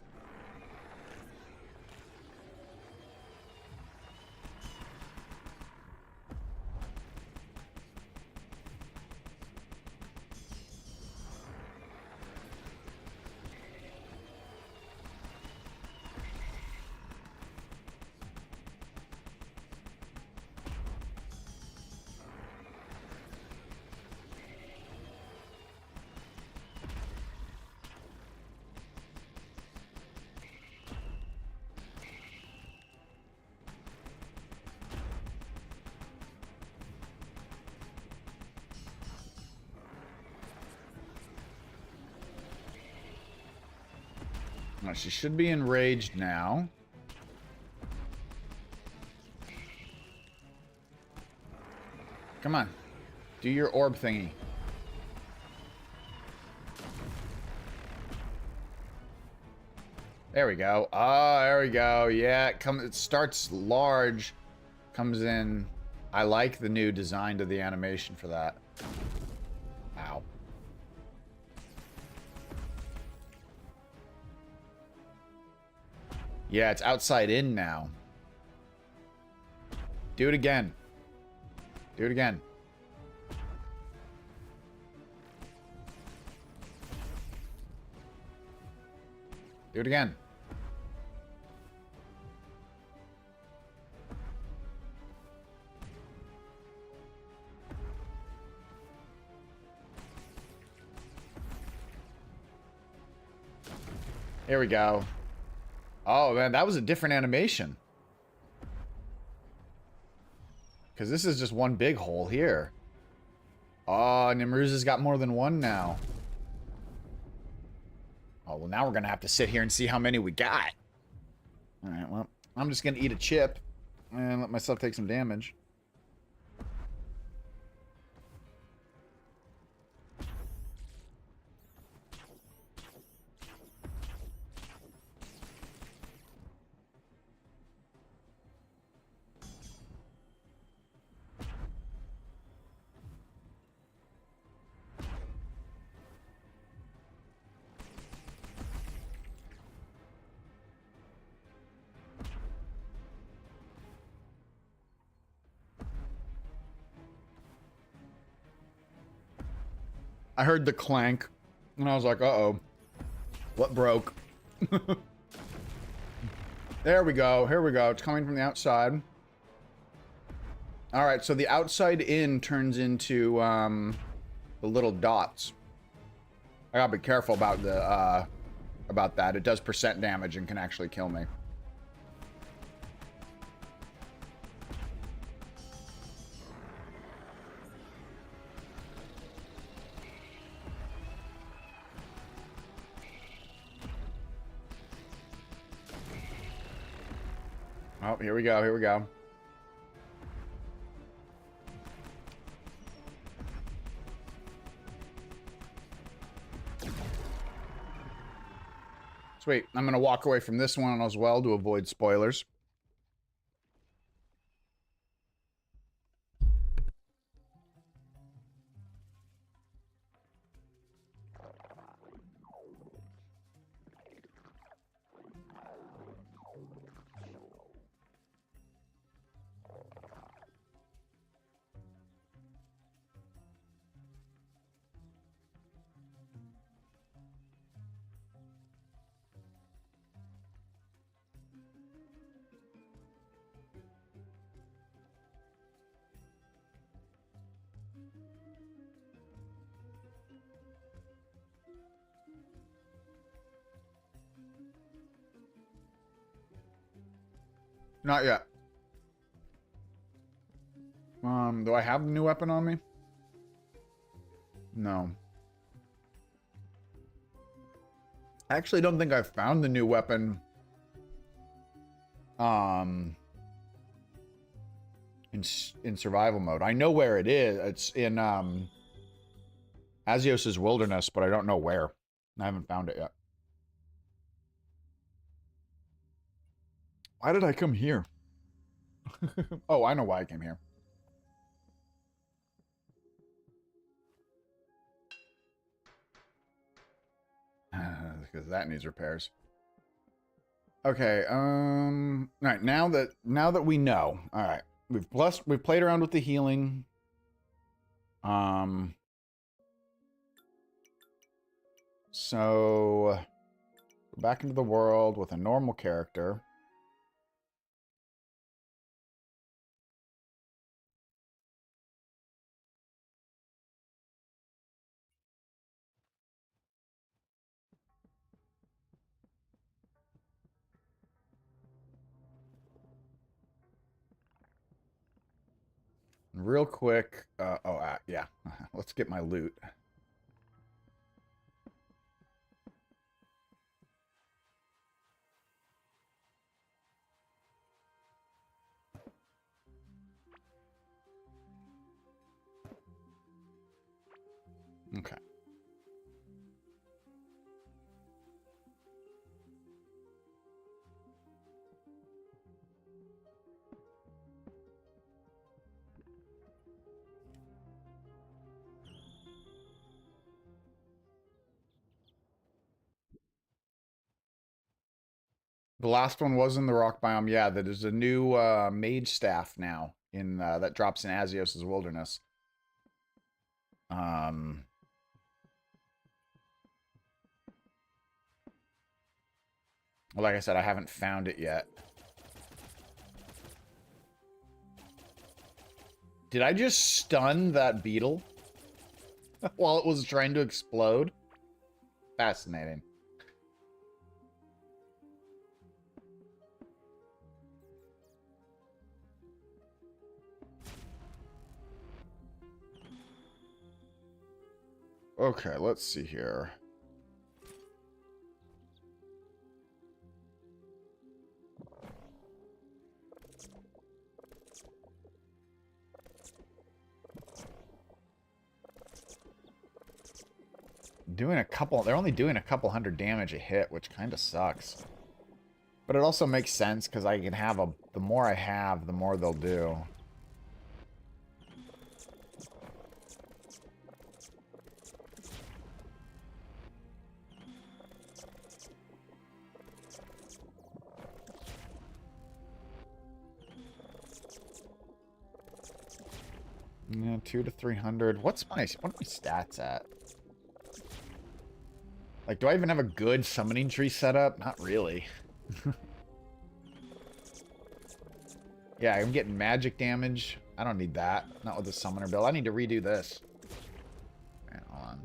She should be enraged now. Come on. Do your orb thingy. There we go. Oh, there we go. Yeah, it starts large, comes in. I like the new design to the animation for that. Ow. Yeah, it's outside in now. Do it again. Do it again. Do it again. Here we go. Oh, man, that was a different animation. Because this is just one big hole here. Oh, Nimruza's got more than one now. Oh, well, now we're going to have to sit here and see how many we got. Alright, well, I'm just going to eat a chip and let myself take some damage. I heard the clank, and I was like, uh-oh. What broke? There we go. Here we go. It's coming from the outside. All right, so the outside in turns into the little dots. I gotta be careful about the about that. It does percent damage and can actually kill me. Oh, here we go. Here we go. Sweet. I'm going to walk away from this one as well to avoid spoilers. Not yet. Do I have a new weapon on me? No. I actually don't think I've found the new weapon. In survival mode. I know where it is. It's in Azios's wilderness, but I don't know where. I haven't found it yet. Why did I come here? Oh, I know why I came here. Because that needs repairs. Okay, all right, now that we know. All right. We've played around with the healing. So go back into the world with a normal character. Real quick, yeah. Let's get my loot. Okay. The last one was in the rock biome. Yeah, that is a new mage staff now in that drops in Azios's wilderness. Well, like I said, I haven't found it yet. Did I just stun that beetle while it was trying to explode? Fascinating. Okay, let's see here. They're only doing a couple hundred damage a hit, which kind of sucks. But it also makes sense because I can have the more I have, the more they'll do. Yeah, 2 to 300. What are my stats at? Like, do I even have a good summoning tree set up? Not really. Yeah, I'm getting magic damage. I don't need that. Not with the summoner build. I need to redo this. Hang on.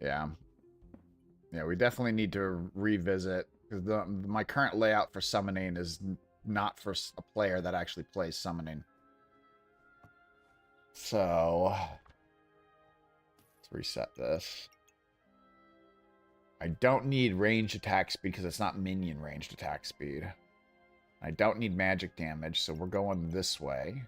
Yeah. Yeah, we definitely need to revisit, because my current layout for summoning is not for a player that actually plays summoning. So, let's reset this. I don't need ranged attack speed because it's not minion ranged attack speed. I don't need magic damage, so we're going this way.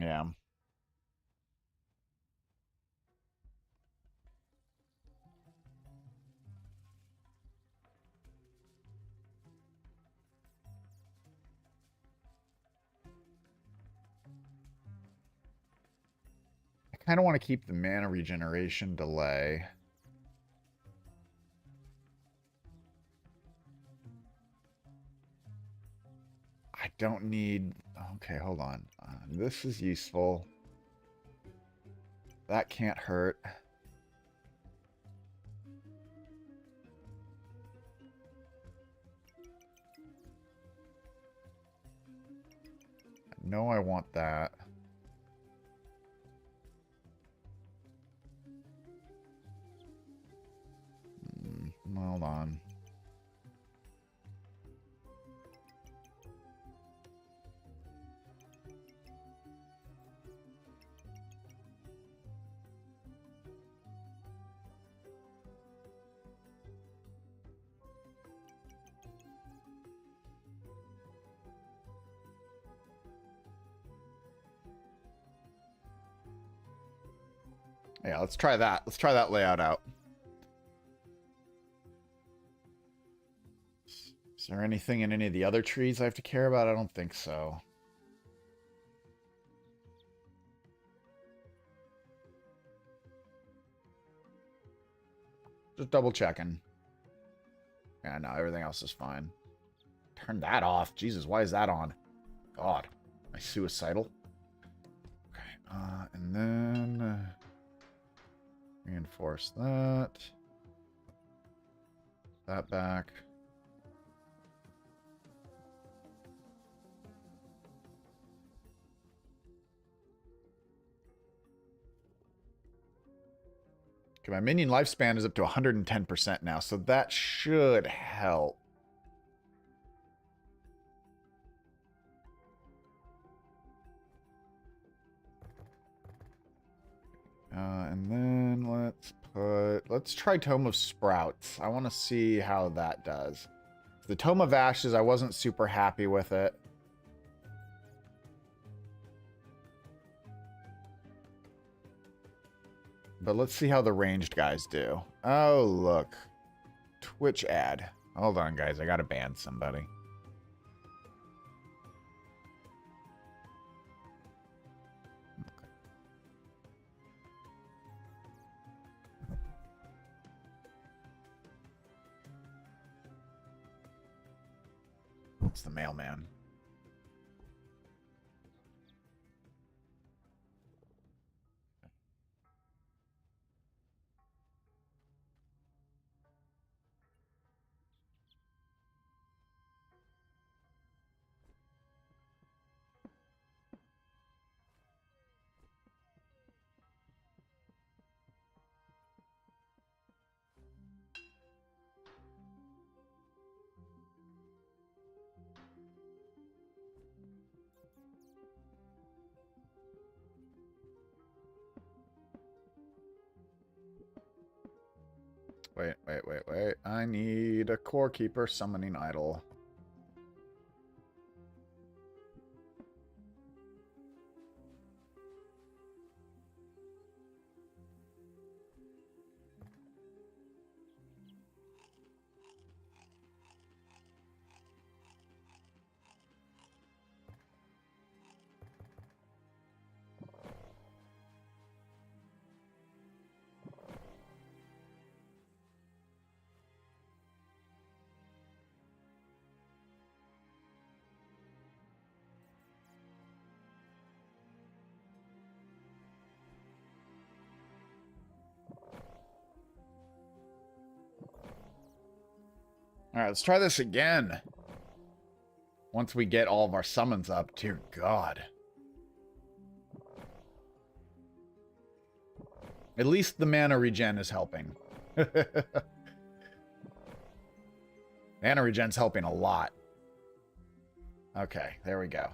Yeah. I kind of want to keep the mana regeneration delay. I don't need... Okay, hold on. This is useful. That can't hurt. No, I want that. Hold on. Yeah, let's try that. Let's try that layout out. Is there anything in any of the other trees I have to care about? I don't think so. Just double checking. Yeah, no, everything else is fine. Turn that off. Jesus, why is that on? God, am I suicidal? Okay, and then reinforce that. That back. Okay, my minion lifespan is up to 110% now, so that should help. And then let's try Tome of Sprouts. I want to see how that does. The Tome of Ashes, I wasn't super happy with it. But let's see how the ranged guys do. Oh, look. Twitch ad. Hold on, guys. I gotta ban somebody. It's the mailman. Wait. I need a core keeper summoning idol. All right, let's try this again. Once we get all of our summons up, dear God. At least the mana regen is helping. Mana regen's helping a lot. Okay, there we go.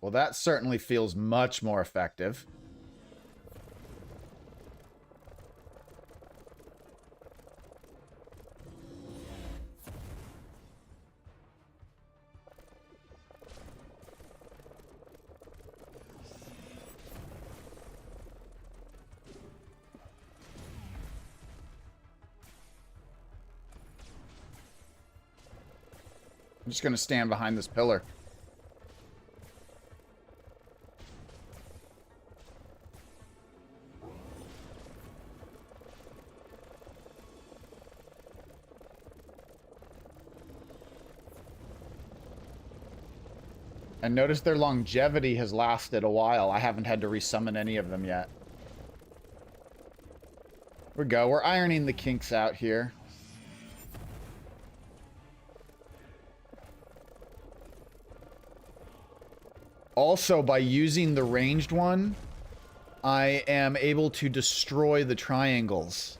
Well, that certainly feels much more effective. I'm just going to stand behind this pillar. And notice their longevity has lasted a while. I haven't had to resummon any of them yet. Here we go. We're ironing the kinks out here. Also, by using the ranged one, I am able to destroy the triangles.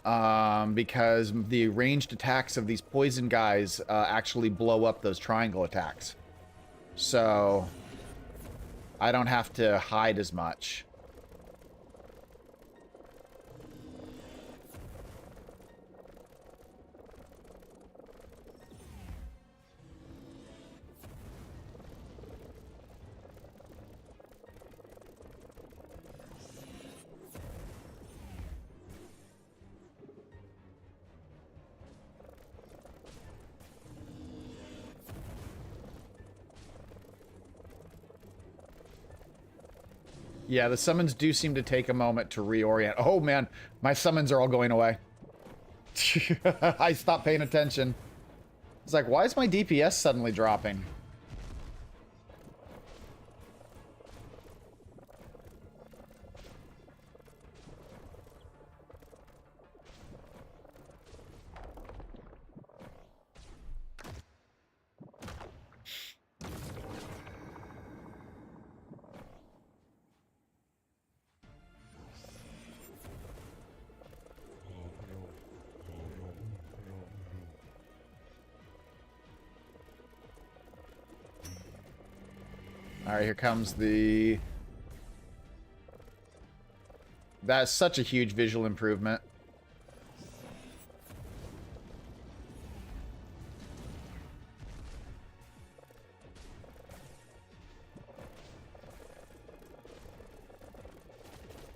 Because the ranged attacks of these poison guys actually blow up those triangle attacks. So, I don't have to hide as much. Yeah, the summons do seem to take a moment to reorient. Oh, man. My summons are all going away. I stopped paying attention. It's like, why is my DPS suddenly dropping? Alright, here comes the... That's such a huge visual improvement.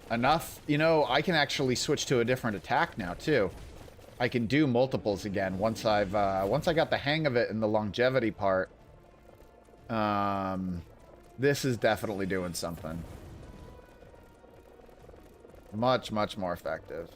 Enough? You know, I can actually switch to a different attack now, too. I can do multiples again once I got the hang of it in the longevity part. This is definitely doing something. Much, much more effective.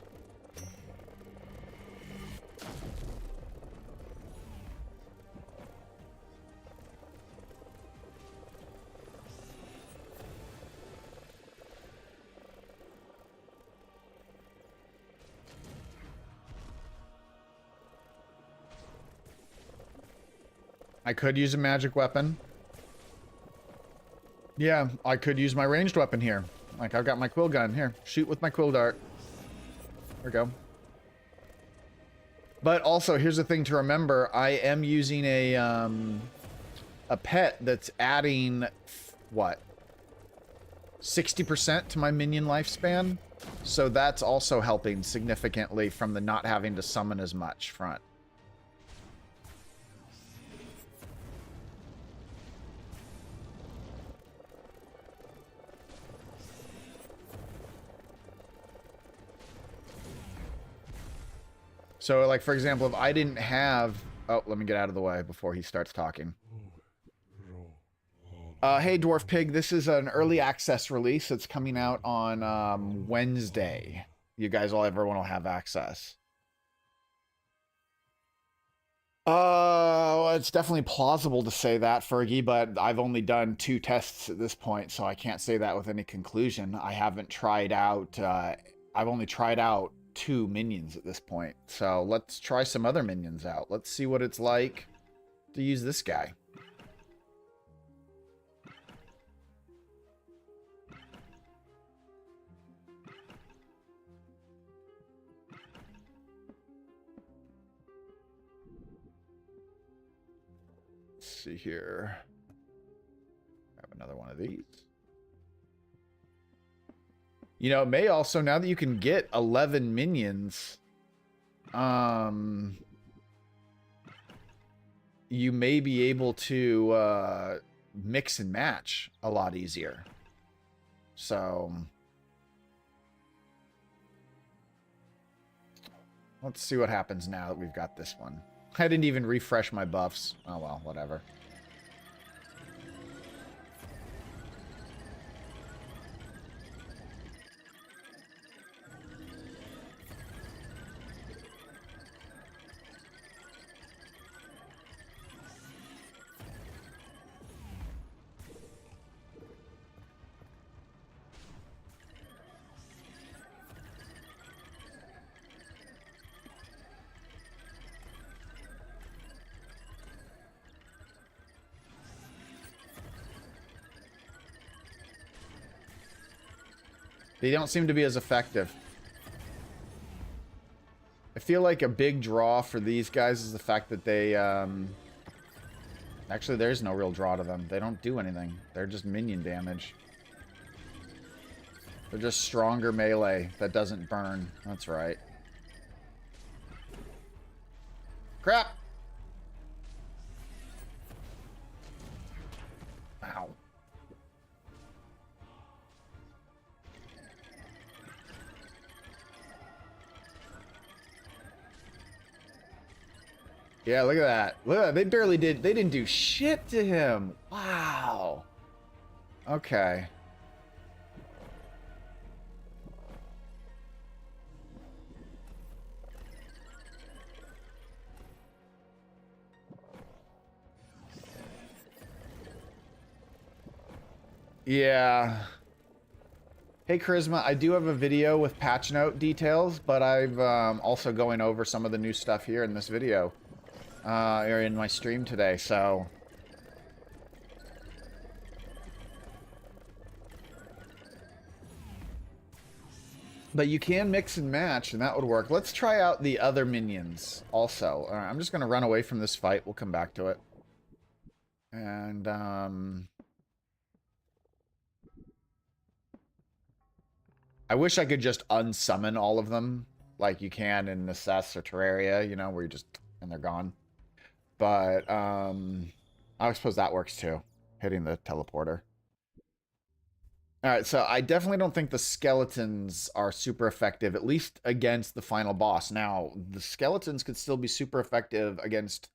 I could use a magic weapon. Yeah, I could use my ranged weapon here. Like, I've got my quill gun. Here, shoot with my quill dart. There we go. But also, here's the thing to remember. I am using a pet that's adding, what? 60% to my minion lifespan? So that's also helping significantly from the not having to summon as much front. So, like, for example, if I didn't have... Oh, let me get out of the way before he starts talking. Hey, Dwarf Pig, this is an early access release. It's coming out on Wednesday. You guys, everyone will have access. It's definitely plausible to say that, Fergie, but I've only done 2 tests at this point, so I can't say that with any conclusion. I haven't tried out, I've only tried out 2 minions at this point. So let's try some other minions out. Let's see what it's like to use this guy. See here. Have another one of these. You know, it may also, now that you can get 11 minions, you may be able to mix and match a lot easier. So let's see what happens now that we've got this one. I didn't even refresh my buffs. Oh well, whatever. They don't seem to be as effective. I feel like a big draw for these guys is the fact that they, actually, there's no real draw to them. They don't do anything. They're just minion damage. They're just stronger melee that doesn't burn. That's right. Crap! Ow. Yeah, look at that. Look at that. They barely did. They didn't do shit to him. Wow. Okay. Yeah. Hey, Charisma, I do have a video with patch note details, but I've also going over some of the new stuff here in this video. Or in my stream today, so... But you can mix and match, and that would work. Let's try out the other minions also. I'm just going to run away from this fight. We'll come back to it. And, I wish I could just unsummon all of them, like you can in Necess or Terraria, you know, where you just... and they're gone. But, I suppose that works too. Hitting the teleporter. Alright, so I definitely don't think the skeletons are super effective, at least against the final boss. Now, the skeletons could still be super effective against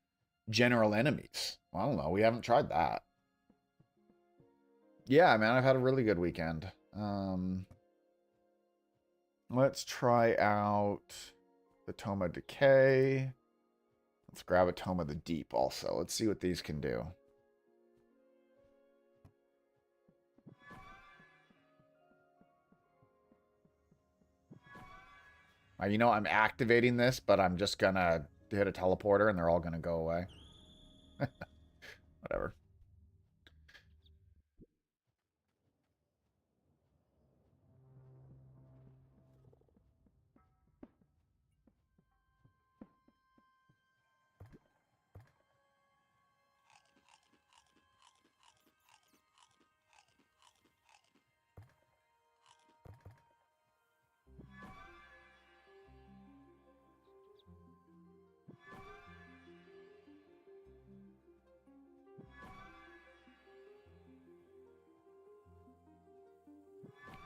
general enemies. Well, I don't know, we haven't tried that. Yeah, man, I've had a really good weekend. Let's try out the Tome of Decay. Let's grab a Tome of the Deep also. Let's see what these can do. You know, I'm activating this, but I'm just gonna hit a teleporter and they're all gonna go away. Whatever.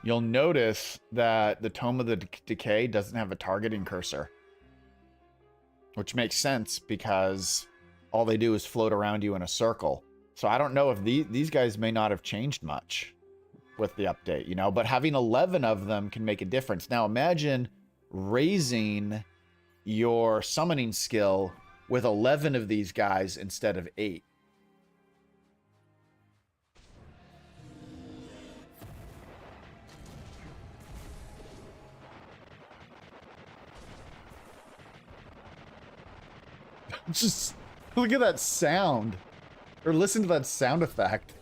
You'll notice that the Tome of the Decay doesn't have a targeting cursor. Which makes sense because all they do is float around you in a circle. So I don't know if these guys may not have changed much with the update, you know, but having 11 of them can make a difference. Now imagine raising your summoning skill with 11 of these guys instead of 8. Just look at that sound. Or listen to that sound effect.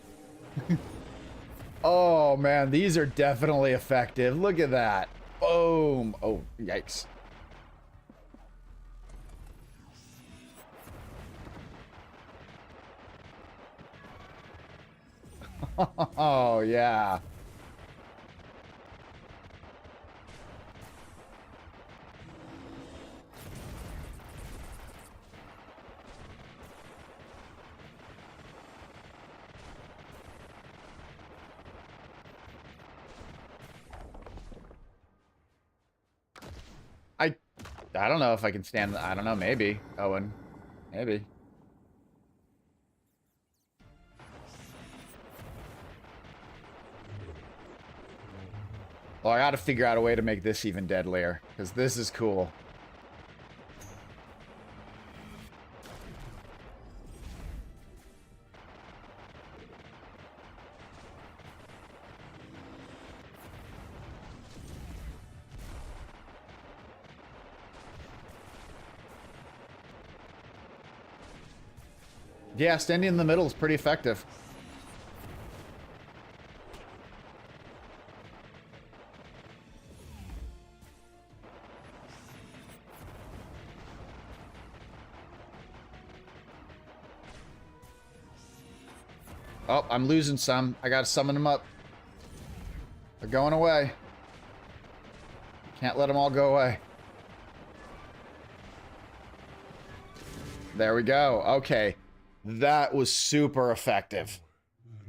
Oh man, these are definitely effective. Look at that. Boom. Oh, yikes. Oh, yeah. I don't know if I can stand. I don't know. Maybe. Owen. Maybe. Well, I gotta figure out a way to make this even deadlier, because this is cool. Yeah, standing in the middle is pretty effective. Oh, I'm losing some. I gotta summon them up. They're going away. Can't let them all go away. There we go. Okay. That was super effective.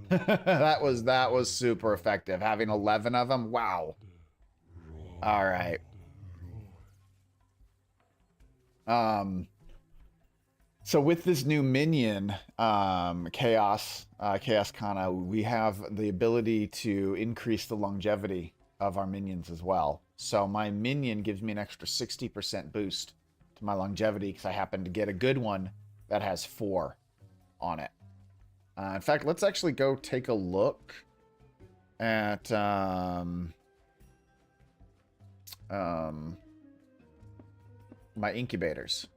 that was super effective. Having 11 of them. Wow. All right. So with this new minion, Chaos Kana, we have the ability to increase the longevity of our minions as well. So my minion gives me an extra 60% boost to my longevity because I happen to get a good one that has 4 on it. In fact, let's actually go take a look at my incubators.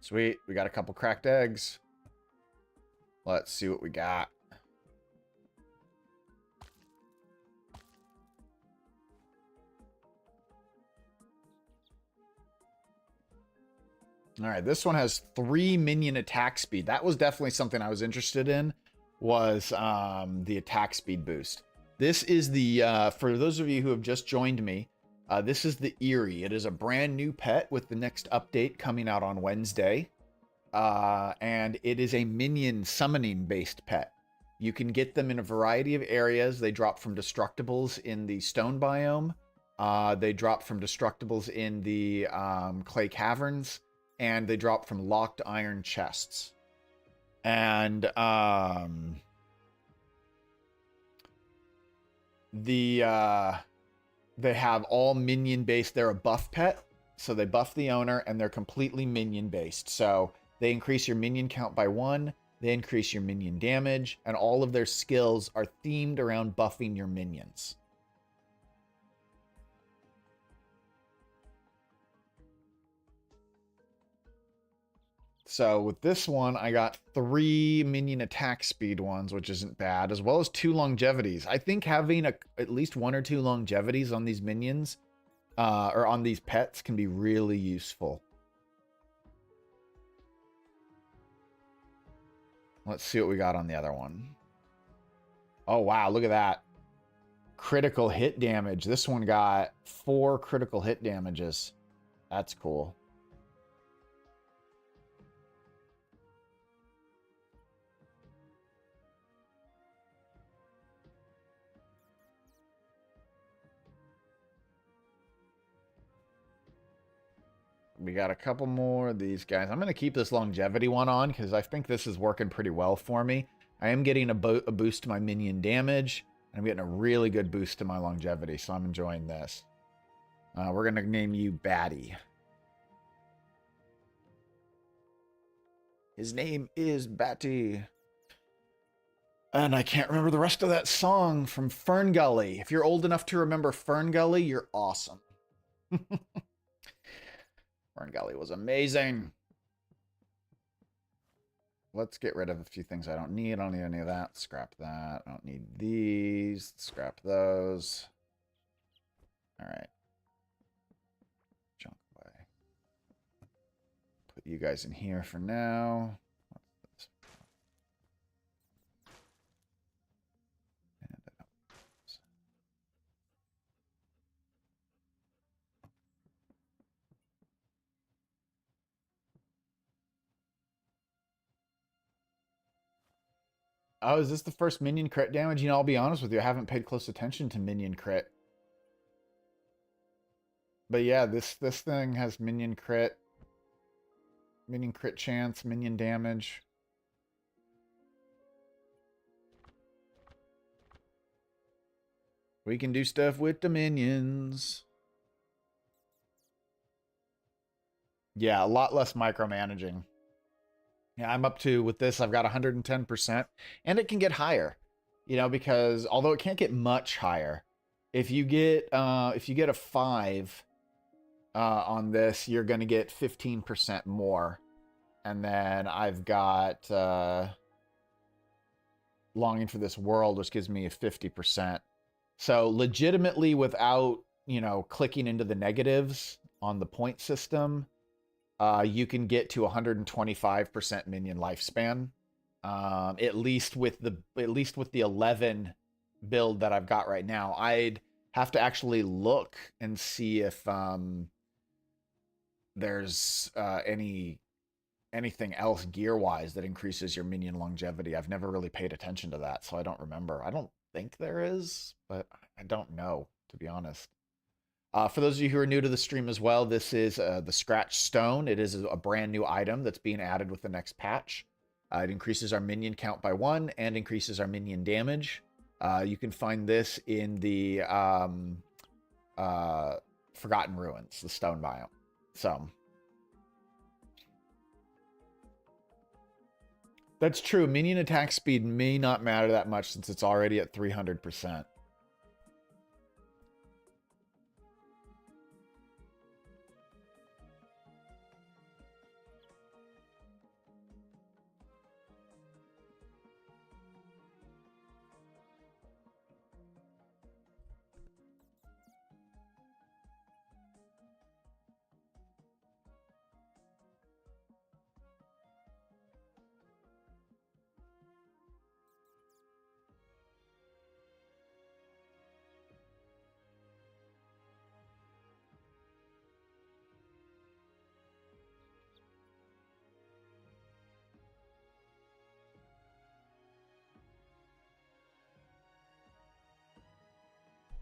Sweet, we got a couple cracked eggs. Let's see what we got. All right, this one has 3 minion attack speed. That was definitely something I was interested in, was the attack speed boost. This is the, for those of you who have just joined me, this is the Eerie. It is a brand new pet with the next update coming out on Wednesday. And it is a minion summoning based pet. You can get them in a variety of areas. They drop from destructibles in the stone biome. They drop from destructibles in the clay caverns. And they drop from locked iron chests. And they have all minion based. They're a buff pet, so they buff the owner, and they're completely minion based. So they increase your minion count by 1. They increase your minion damage, and all of their skills are themed around buffing your minions. So with this one, I got 3 minion attack speed ones, which isn't bad, as well as 2 longevities. I think having at least 1 or 2 longevities on these minions, or on these pets, can be really useful. Let's see what we got on the other one. Oh, wow, look at that. Critical hit damage. This one got 4 critical hit damages. That's cool. We got a couple more of these guys. I'm going to keep this longevity one on because I think this is working pretty well for me. I am getting a boost to my minion damage, and I'm getting a really good boost to my longevity, so I'm enjoying this. We're going to name you Batty. His name is Batty. And I can't remember the rest of that song from Fern Gully. If you're old enough to remember Fern Gully, you're awesome. Fern Gully was amazing. Let's get rid of a few things I don't need. I don't need any of that. Scrap that. I don't need these. Scrap those. All right. Junk away. Put you guys in here for now. What's this? Oh, is this the first minion crit damage? You know, I'll be honest with you, I haven't paid close attention to minion crit. But yeah, this thing has minion crit chance, minion damage. We can do stuff with the minions. Yeah, a lot less micromanaging. Yeah, I'm up to, with this, I've got 110%, and it can get higher, you know, because although it can't get much higher, if you get a 5 on this, you're going to get 15% more. And then I've got Longing for This World, which gives me a 50%. So legitimately, without, you know, clicking into the negatives on the point system, you can get to 125% minion lifespan. At least with the 11 build that I've got right now. I'd have to actually look and see if there's anything else gear-wise that increases your minion longevity. I've never really paid attention to that, so I don't remember. I don't think there is, but I don't know, to be honest. For those of you who are new to the stream as well, this is the Scratch Stone. It is a brand new item that's being added with the next patch. It increases our minion count by 1 and increases our minion damage. You can find this in the Forgotten Ruins, the stone biome. So that's true. Minion attack speed may not matter that much since it's already at 300%.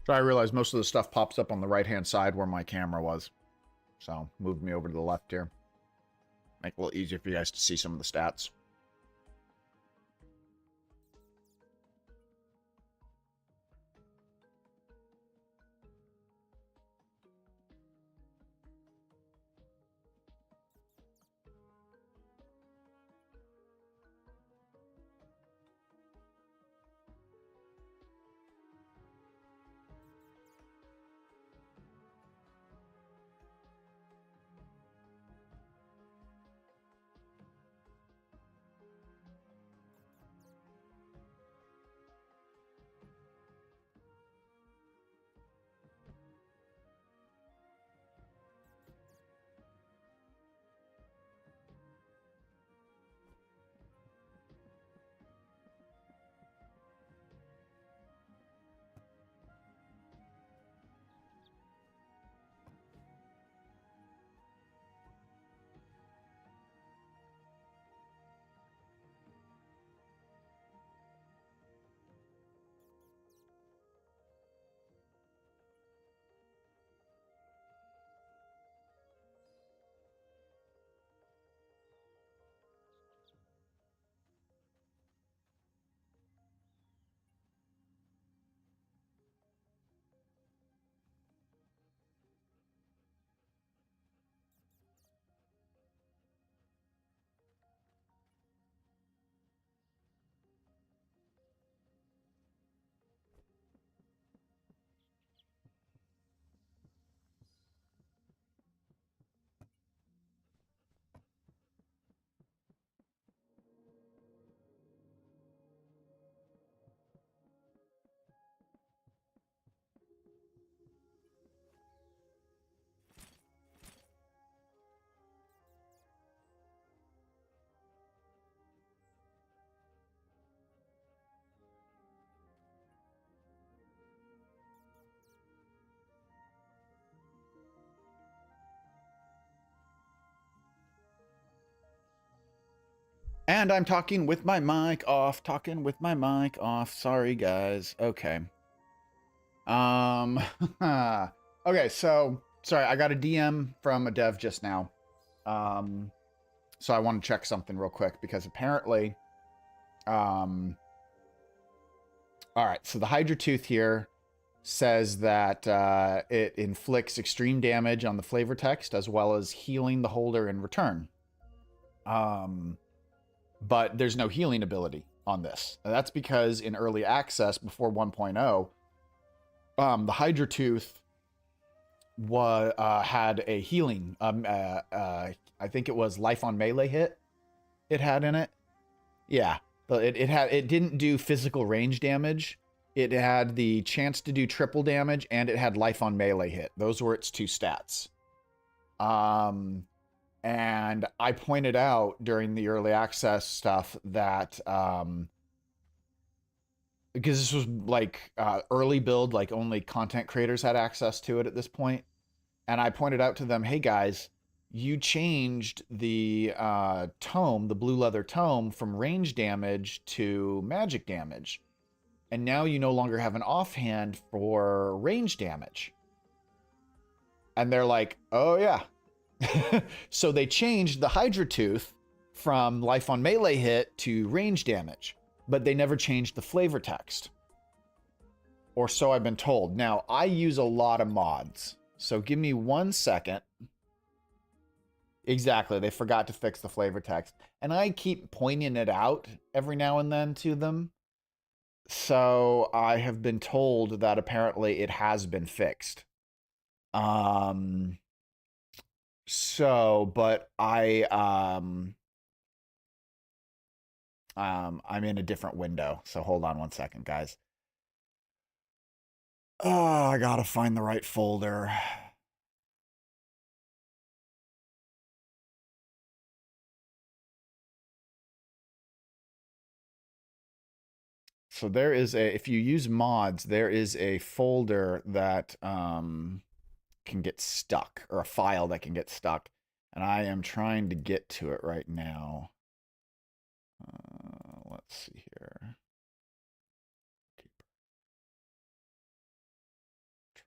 So I realized most of the stuff pops up on the right-hand side where my camera was. So moved me over to the left here. Make it a little easier for you guys to see some of the stats. And I'm talking with my mic off, Sorry, guys. Okay. Okay, so sorry, I got a DM from a dev just now. So I want to check something real quick because apparently, all right, so the Hydra Tooth here says that it inflicts extreme damage on the flavor text as well as healing the holder in return. But there's no healing ability on this. And that's because in early access before 1.0, the Hydra Tooth had a healing. I think it was life on melee hit. It had in it. Yeah, but it didn't do physical range damage. It had the chance to do triple damage, and it had life on melee hit. Those were its two stats. And I pointed out during the early access stuff that because this was like early build, like only content creators had access to it at this point. And I pointed out to them, hey guys, you changed the tome, the blue leather tome, from range damage to magic damage. And now you no longer have an offhand for range damage. And they're like, oh yeah. So they changed the Hydra Tooth from life on melee hit to range damage, but they never changed the flavor text. Or so I've been told. Now, I use a lot of mods, so give me 1 second. Exactly, they forgot to fix the flavor text. And I keep pointing it out every now and then to them. So I have been told that apparently it has been fixed. But I'm in a different window. So hold on 1 second, guys. Oh, I gotta find the right folder. So there is if you use mods, there is a folder that can get stuck, or a file that can get stuck. And I am trying to get to it right now. Let's see here.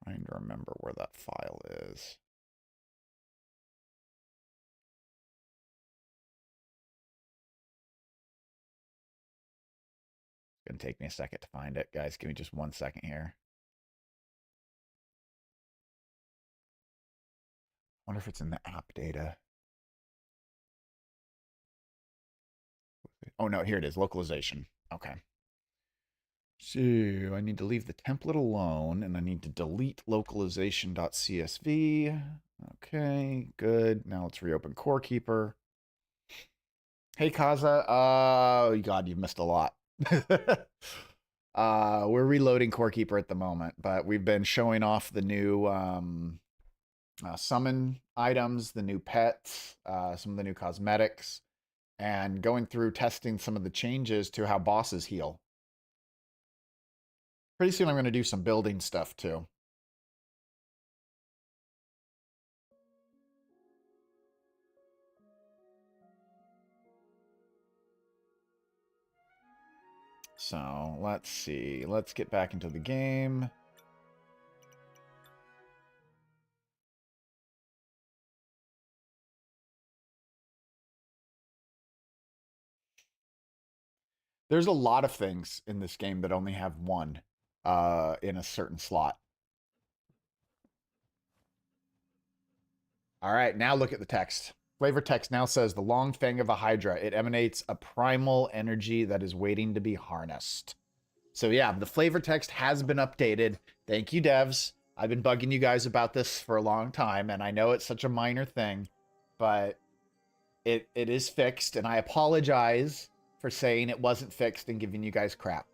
Trying to remember where that file is. It's going to take me a second to find it. Guys, give me just 1 second here. I wonder if it's in the app data. Oh, no, here it is. Localization. Okay. So I need to leave the template alone, and I need to delete localization.csv. Okay, good. Now let's reopen Core Keeper. Hey, Kaza. Oh, God, you've missed a lot. We're reloading Core Keeper at the moment, but we've been showing off the new summon items, the new pets, some of the new cosmetics, and going through testing some of the changes to how bosses heal. Pretty soon I'm going to do some building stuff too. So let's see. Let's get back into the game. There's a lot of things in this game that only have one in a certain slot. All right, now look at the text. Flavor text now says the long fang of a hydra. It emanates a primal energy that is waiting to be harnessed. So yeah, the flavor text has been updated. Thank you, devs. I've been bugging you guys about this for a long time, and I know it's such a minor thing, but it is fixed, and I apologize for saying it wasn't fixed and giving you guys crap.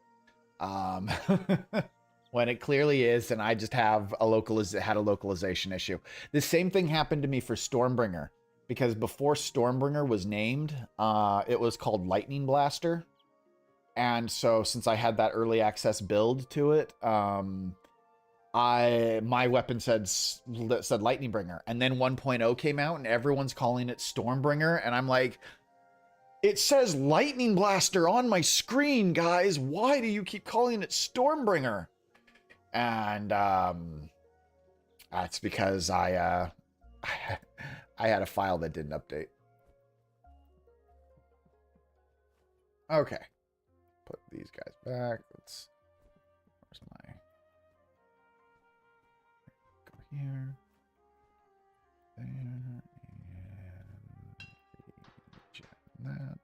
When it clearly is, and I just have had a localization issue. The same thing happened to me for Stormbringer, because before Stormbringer was named, it was called Lightning Blaster. And so since I had that early access build to it, my weapon said Lightning Bringer, and then 1.0 came out and everyone's calling it Stormbringer, and I'm like, It says Lightning Blaster on my screen, guys. Why do you keep calling it Stormbringer? And that's because I had a file that didn't update. Okay. Put these guys back. Where's my... Go here. There. And that.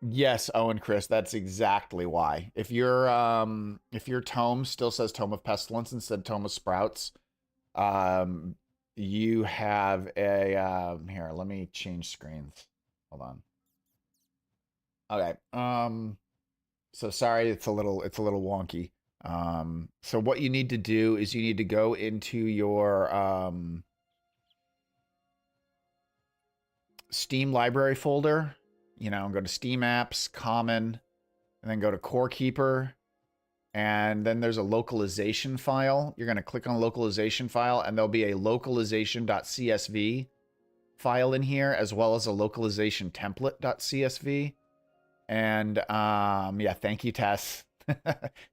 Yes, Owen Chris, that's exactly why. If your tome still says Tome of Pestilence instead of Tome of Sprouts, you have a here, let me change screens. Hold on. Okay. So sorry, it's a little wonky. So what you need to do is you need to go into your Steam library folder, you know, go to Steam Apps, Common, and then go to Core Keeper. And then there's a localization file. You're going to click on localization file, and there'll be a localization.csv file in here, as well as a localization template.csv. And yeah, thank you, Tess.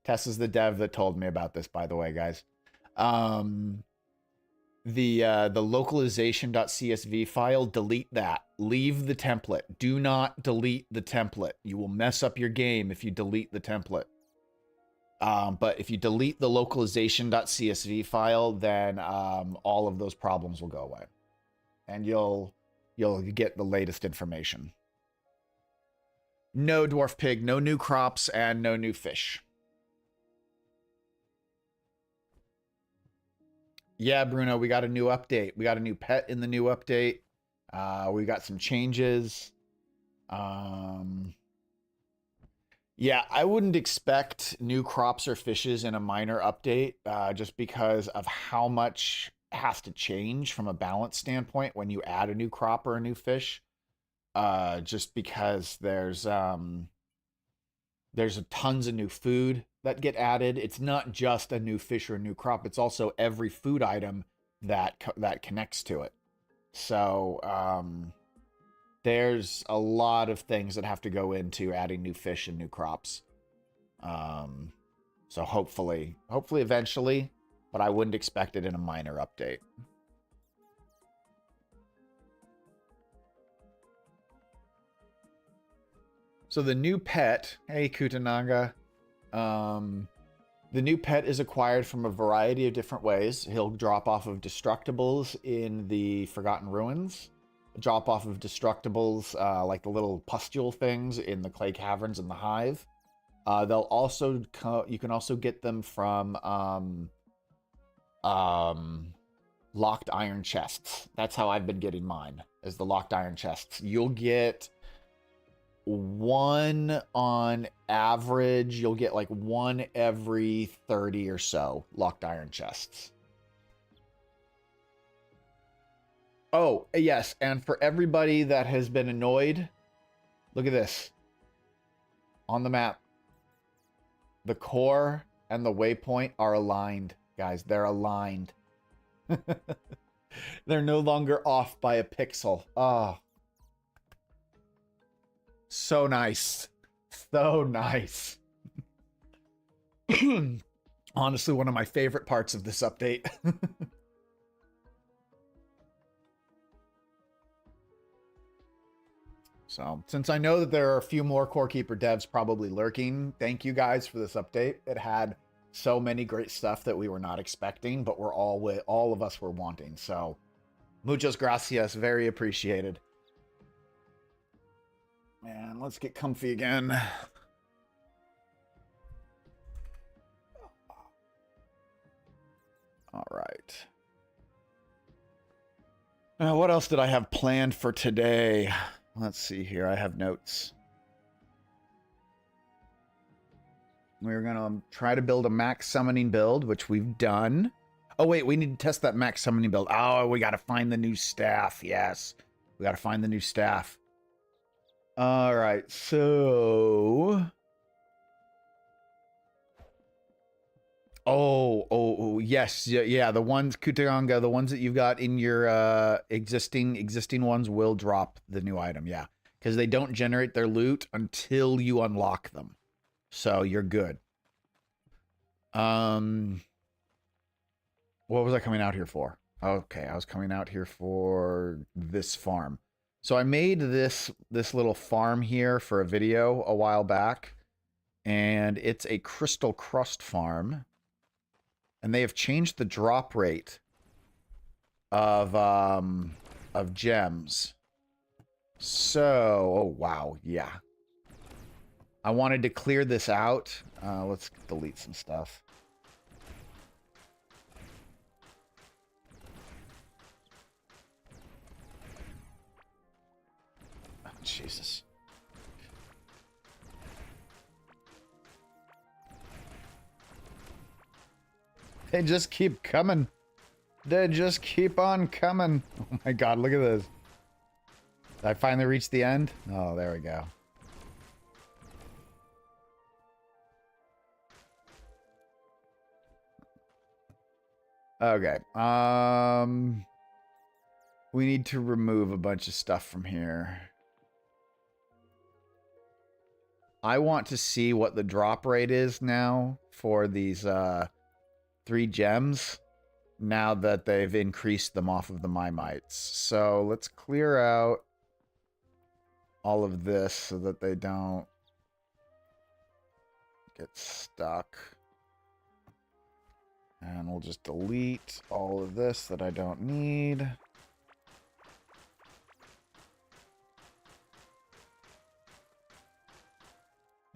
Tess is the dev that told me about this, by the way, guys. The localization.csv file, delete that. Leave the template. Do not delete the template. You will mess up your game if you delete the template. But if you delete the localization.csv file, then all of those problems will go away, and you'll get the latest information. No dwarf pig, no new crops, and no new fish. Yeah, Bruno, we got a new update. We got a new pet in the new update. We got some changes. Yeah, I wouldn't expect new crops or fishes in a minor update, just because of how much has to change from a balance standpoint when you add a new crop or a new fish. Just because there's tons of new food that get added. It's not just a new fish or a new crop. It's also every food item that connects to it. So there's a lot of things that have to go into adding new fish and new crops. So hopefully eventually, but I wouldn't expect it in a minor update. So the new pet, hey Kutanaga, the new pet is acquired from a variety of different ways. He'll drop off of destructibles in the Forgotten Ruins, drop off of destructibles like the little pustule things in the clay caverns and the hive. They'll also you can also get them from locked iron chests. That's how I've been getting mine, is the locked iron chests. You'll get one on average. You'll get like one every 30 or so locked iron chests. Oh, yes, and for everybody that has been annoyed, look at this. On the map, the core and the waypoint are aligned, guys. They're aligned. They're no longer off by a pixel. Oh. So nice. So nice. Honestly, one of my favorite parts of this update. So, since I know that there are a few more Core Keeper devs probably lurking, thank you guys for this update. It had so many great stuff that we were not expecting, but all of us were wanting. So, muchas gracias. Very appreciated. Man, let's get comfy again. All right. What else did I have planned for today? Let's see here. I have notes. We're going to try to build a max summoning build, which we've done. Oh, wait. We need to test that max summoning build. Oh, we got to find the new staff. Yes. We got to find the new staff. All right. So Oh, yes, yeah. The ones Kutaganga, the ones that you've got in your existing ones will drop the new item. Yeah, because they don't generate their loot until you unlock them. So you're good. Um, what was I coming out here for? Okay, I was coming out here for this farm. So I made this little farm here for a video a while back, and it's a crystal crust farm. And they have changed the drop rate of gems. So, oh wow, yeah. I wanted to clear this out. Let's delete some stuff. Oh, Jesus. They just keep coming. They just keep on coming. Oh my god, look at this. Did I finally reach the end? Oh, there we go. Okay. We need to remove a bunch of stuff from here. I want to see what the drop rate is now for these 3 gems now that they've increased them off of the Mimites. So let's clear out all of this so that they don't get stuck. And we'll just delete all of this that I don't need.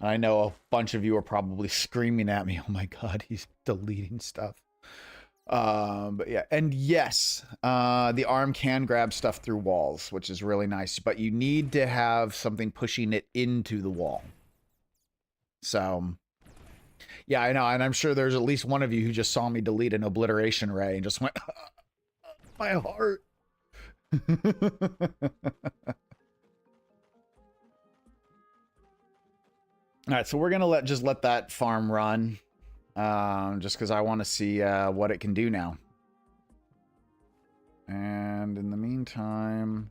I know a bunch of you are probably screaming at me, oh my god, he's deleting stuff. But yeah, and yes, the arm can grab stuff through walls, which is really nice, but you need to have something pushing it into the wall. So, yeah, I know, and I'm sure there's at least one of you who just saw me delete an obliteration ray and just went, my heart. All right, so we're gonna just let that farm run, just because I want to see what it can do now. And in the meantime,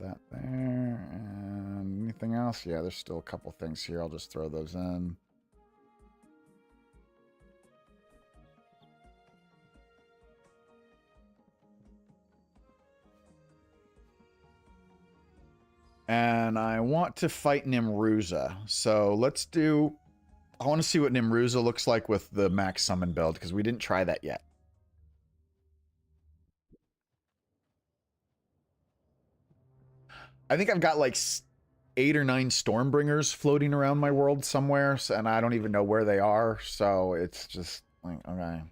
that there, and anything else? Yeah, there's still a couple things here. I'll just throw those in. And I want to fight Nimruza. So let's do... I want to see what Nimruza looks like with the max summon build, because we didn't try that yet. I think I've got like 8 or 9 Stormbringers floating around my world somewhere, and I don't even know where they are, so it's just like, okay.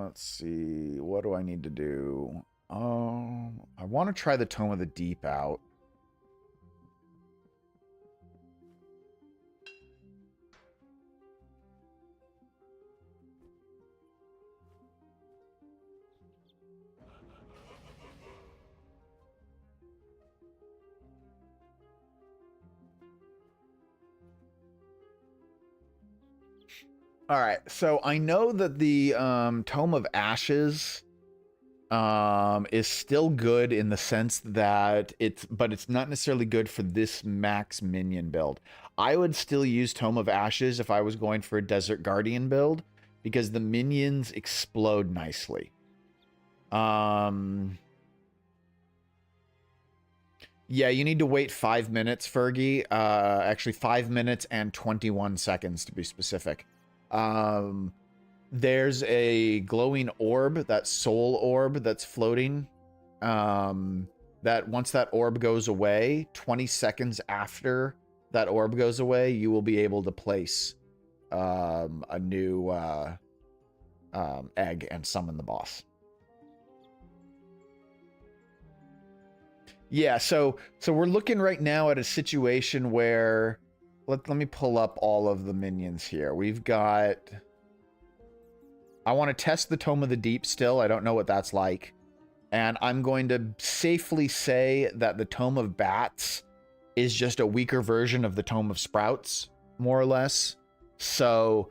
Let's see. What do I need to do? I want to try the Tome of the Deep out. All right, so I know that the Tome of Ashes is still good in the sense that but it's not necessarily good for this max minion build. I would still use Tome of Ashes if I was going for a Desert Guardian build, because the minions explode nicely. Yeah, you need to wait 5 minutes, Fergie. Actually 5 minutes and 21 seconds to be specific. There's a glowing orb, that soul orb that's floating. That once that orb goes away, 20 seconds after that orb goes away, you will be able to place a new egg and summon the boss. Yeah, so we're looking right now at a situation where let me pull up all of the minions here. We've got... I want to test the Tome of the Deep still. I don't know what that's like. And I'm going to safely say that the Tome of Bats is just a weaker version of the Tome of Sprouts, more or less. So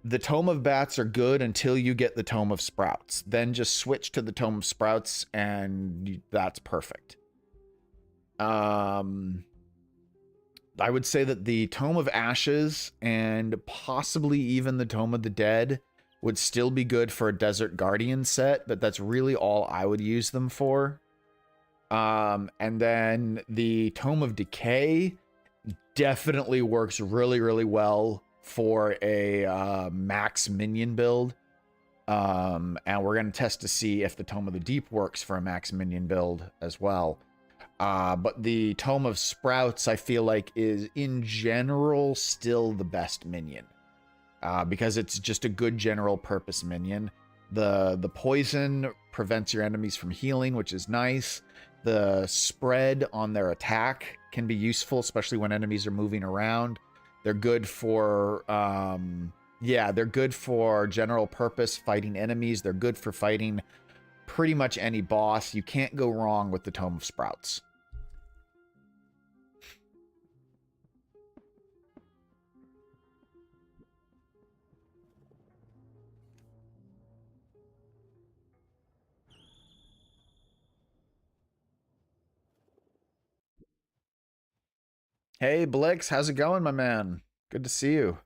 the Tome of Bats are good until you get the Tome of Sprouts. Then just switch to the Tome of Sprouts and that's perfect. I would say that the Tome of Ashes and possibly even the Tome of the Dead would still be good for a Desert Guardian set, but that's really all I would use them for. And then the Tome of Decay definitely works really, really well for a max minion build. And we're going to test to see if the Tome of the Deep works for a max minion build as well. But the Tome of Sprouts, I feel like, is in general still the best minion. Because it's just a good general purpose minion. The poison prevents your enemies from healing, which is nice. The spread on their attack can be useful, especially when enemies are moving around. They're good for, they're good for general purpose fighting enemies. They're good for fighting pretty much any boss. You can't go wrong with the Tome of Sprouts. Hey, Blix, how's it going, my man? Good to see you.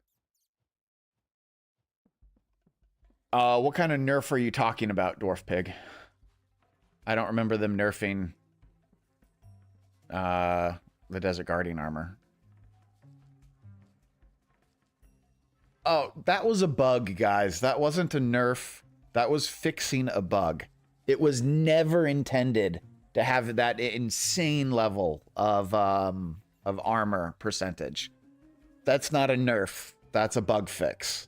What kind of nerf are you talking about, Dwarf Pig? I don't remember them nerfing the Desert Guardian armor. Oh, that was a bug, guys. That wasn't a nerf. That was fixing a bug. It was never intended to have that insane level of armor percentage. That's not a nerf. That's a bug fix.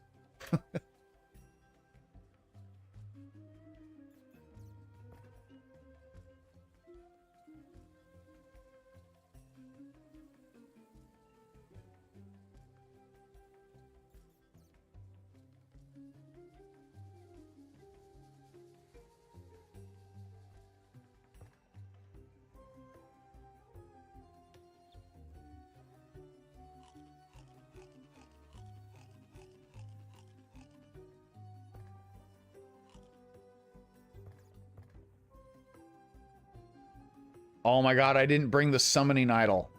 Oh my god, I didn't bring the summoning idol.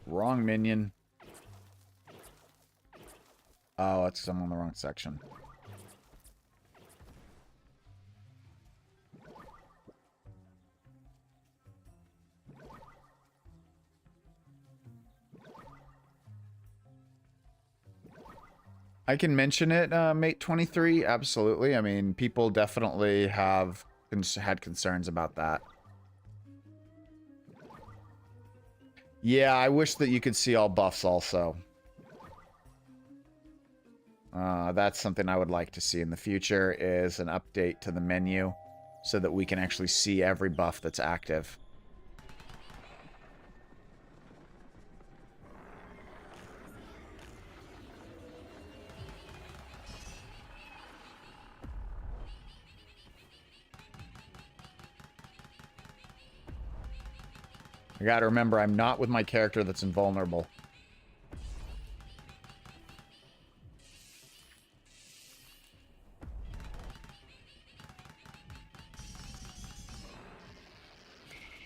Wrong minion. Oh, it's I'm on the wrong section. I can mention it, Mate 23. Absolutely. I mean, people definitely have had concerns about that. Yeah, I wish that you could see all buffs also. That's something I would like to see in the future, is an update to the menu so that we can actually see every buff that's active. I gotta remember, I'm not with my character that's invulnerable.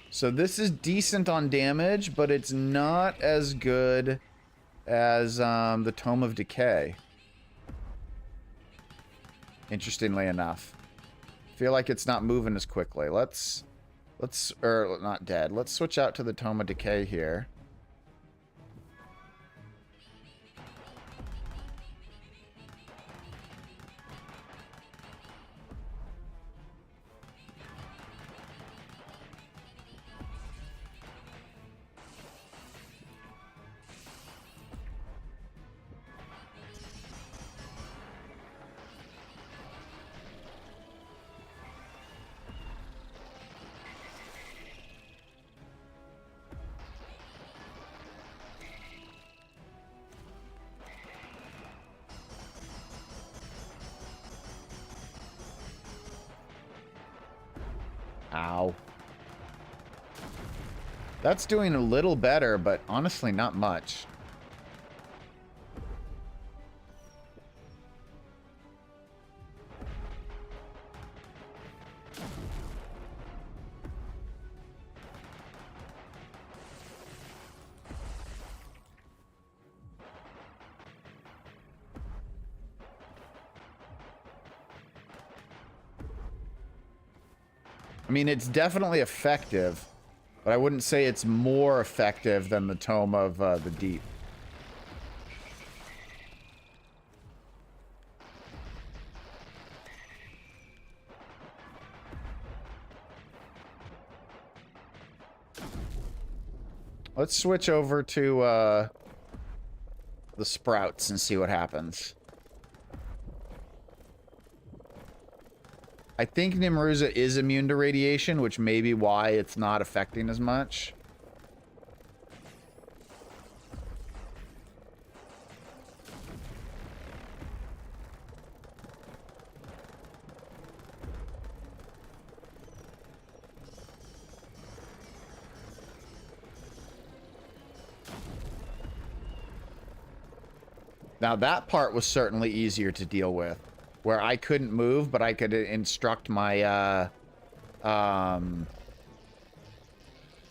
So this is decent on damage, but it's not as good as the Tome of Decay. Interestingly enough. Feel like it's not moving as quickly. Let's not dead. Let's switch out to the Tome of Decay here. Ow. That's doing a little better, but honestly not much. I mean, it's definitely effective, but I wouldn't say it's more effective than the Tome of the Deep. Let's switch over to the sprouts and see what happens. I think Nimruza is immune to radiation, which may be why it's not affecting as much. Now that part was certainly easier to deal with, where I couldn't move, but I could instruct my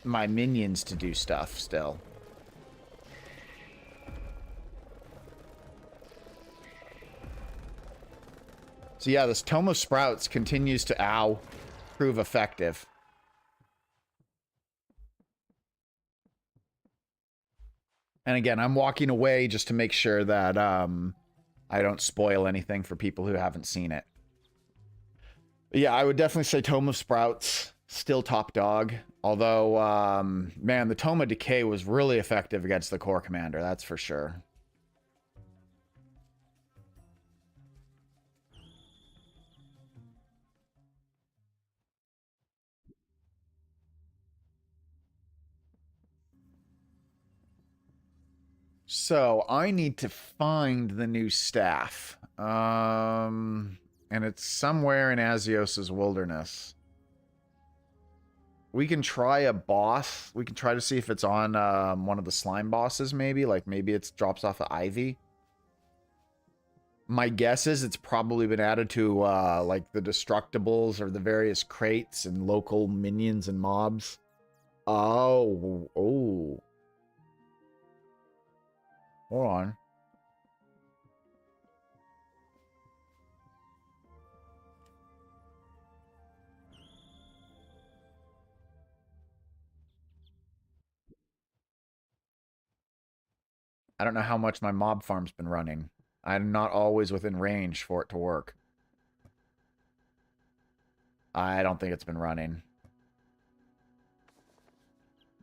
my minions to do stuff still. So yeah, this Tome of Sprouts continues to prove effective. And again, I'm walking away just to make sure that I don't spoil anything for people who haven't seen it. But yeah, I would definitely say Tome of Sprouts, still top dog. Although, man, the Tome of Decay was really effective against the Core Commander, that's for sure. So, I need to find the new staff. And it's somewhere in Azios's wilderness. We can try a boss. We can try to see if it's on one of the slime bosses, maybe. Like, maybe it drops off of Ivy. My guess is it's probably been added to, like, the Destructibles or the various crates and local minions and mobs. Oh. Hold on. I don't know how much my mob farm's been running. I'm not always within range for it to work. I don't think it's been running.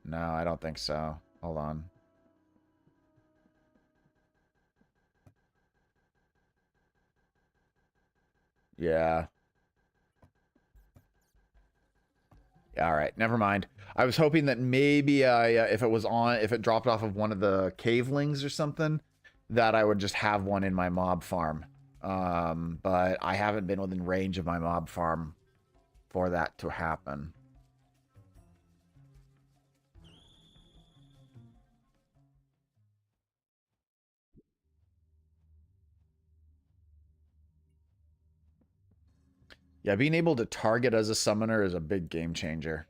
No, I don't think so. Hold on. Yeah. All right, never mind. I was hoping that maybe if it dropped off of one of the cavelings or something, that I would just have one in my mob farm. But I haven't been within range of my mob farm for that to happen. Yeah, being able to target as a summoner is a big game changer.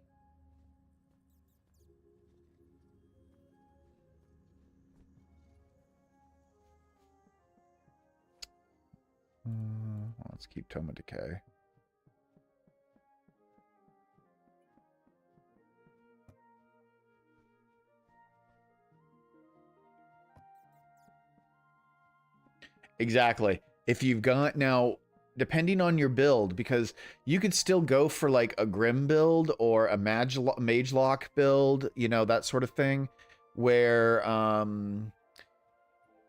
Let's keep Tome of Decay. Exactly. If you've got now, depending on your build, because you could still go for like a Grim build or a Mage Lock build, you know, that sort of thing, where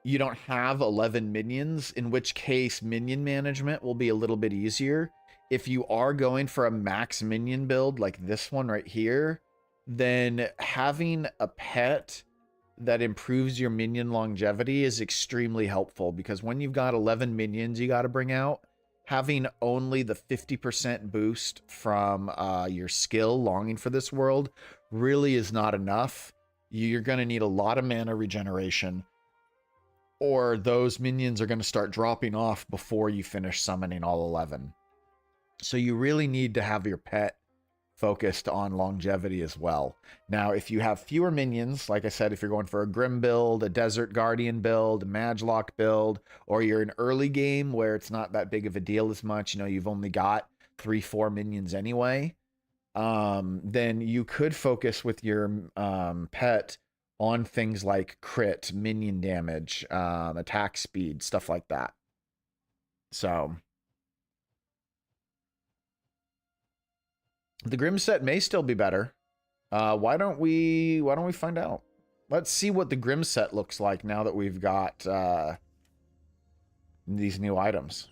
you don't have 11 minions, in which case minion management will be a little bit easier. If you are going for a max minion build like this one right here, then having a pet that improves your minion longevity is extremely helpful, because when you've got 11 minions you got to bring out, having only the 50% boost from your skill longing for this world really is not enough. You're going to need a lot of mana regeneration, or those minions are going to start dropping off before you finish summoning all 11. So you really need to have your pet focused on longevity as well. Now, if you have fewer minions, like I said, if you're going for a Grim build, a Desert Guardian build, a Maglock build, or you're in early game where it's not that big of a deal as much, you know, you've only got 3-4 minions anyway, then you could focus with your pet on things like crit, minion damage, attack speed, stuff like that. So the Grim set may still be better. Why don't we find out? Let's see what the Grim set looks like now that we've got these new items.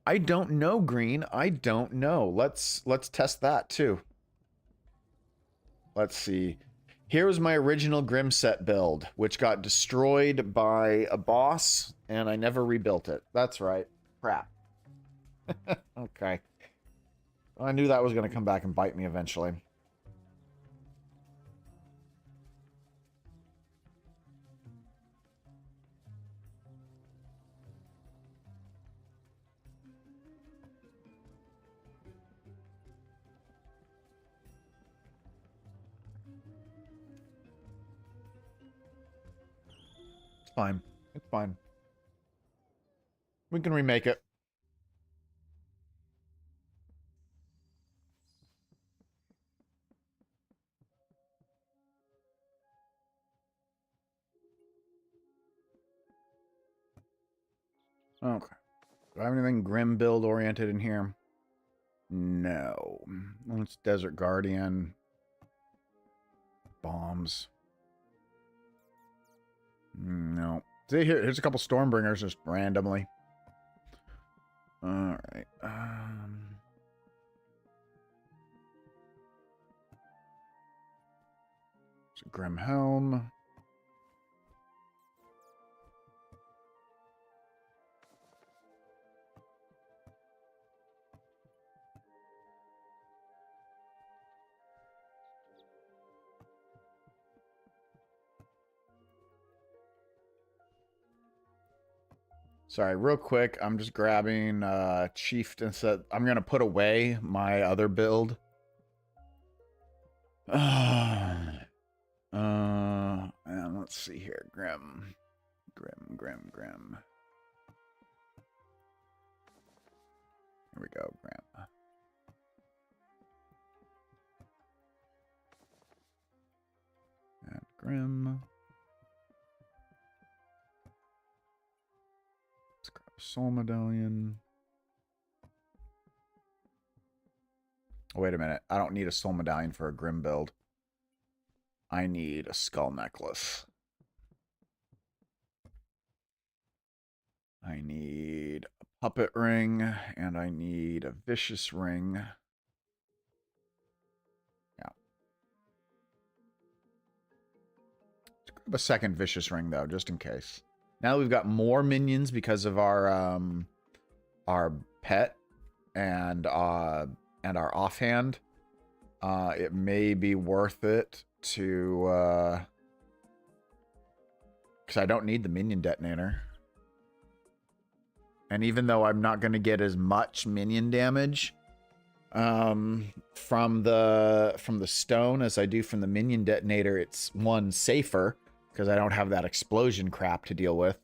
I don't know, Green. I don't know. Let's test that too. Let's see. Here's my original Grim set build, which got destroyed by a boss, and I never rebuilt it. That's right. Crap. Okay. I knew that was going to come back and bite me eventually. It's fine. It's fine. We can remake it. Okay. Do I have anything Grim build oriented in here? No. It's Desert Guardian. Bombs. No. See, here's a couple Stormbringers just randomly. Alright. So Grim Helm. Sorry, real quick, I'm just grabbing Chieftain set. I'm gonna put away my other build. And let's see here. Grim. Here we go, Grim. And Grim. Soul Medallion. Oh, wait a minute. I don't need a Soul Medallion for a Grim build. I need a Skull Necklace. I need a Puppet Ring, and I need a Vicious Ring. Yeah. Let's grab a second Vicious Ring, though, just in case. Now we've got more minions because of our pet and our offhand. It may be worth it to because I don't need the minion detonator. And even though I'm not going to get as much minion damage from the stone as I do from the minion detonator, it's one, safer because I don't have that explosion crap to deal with.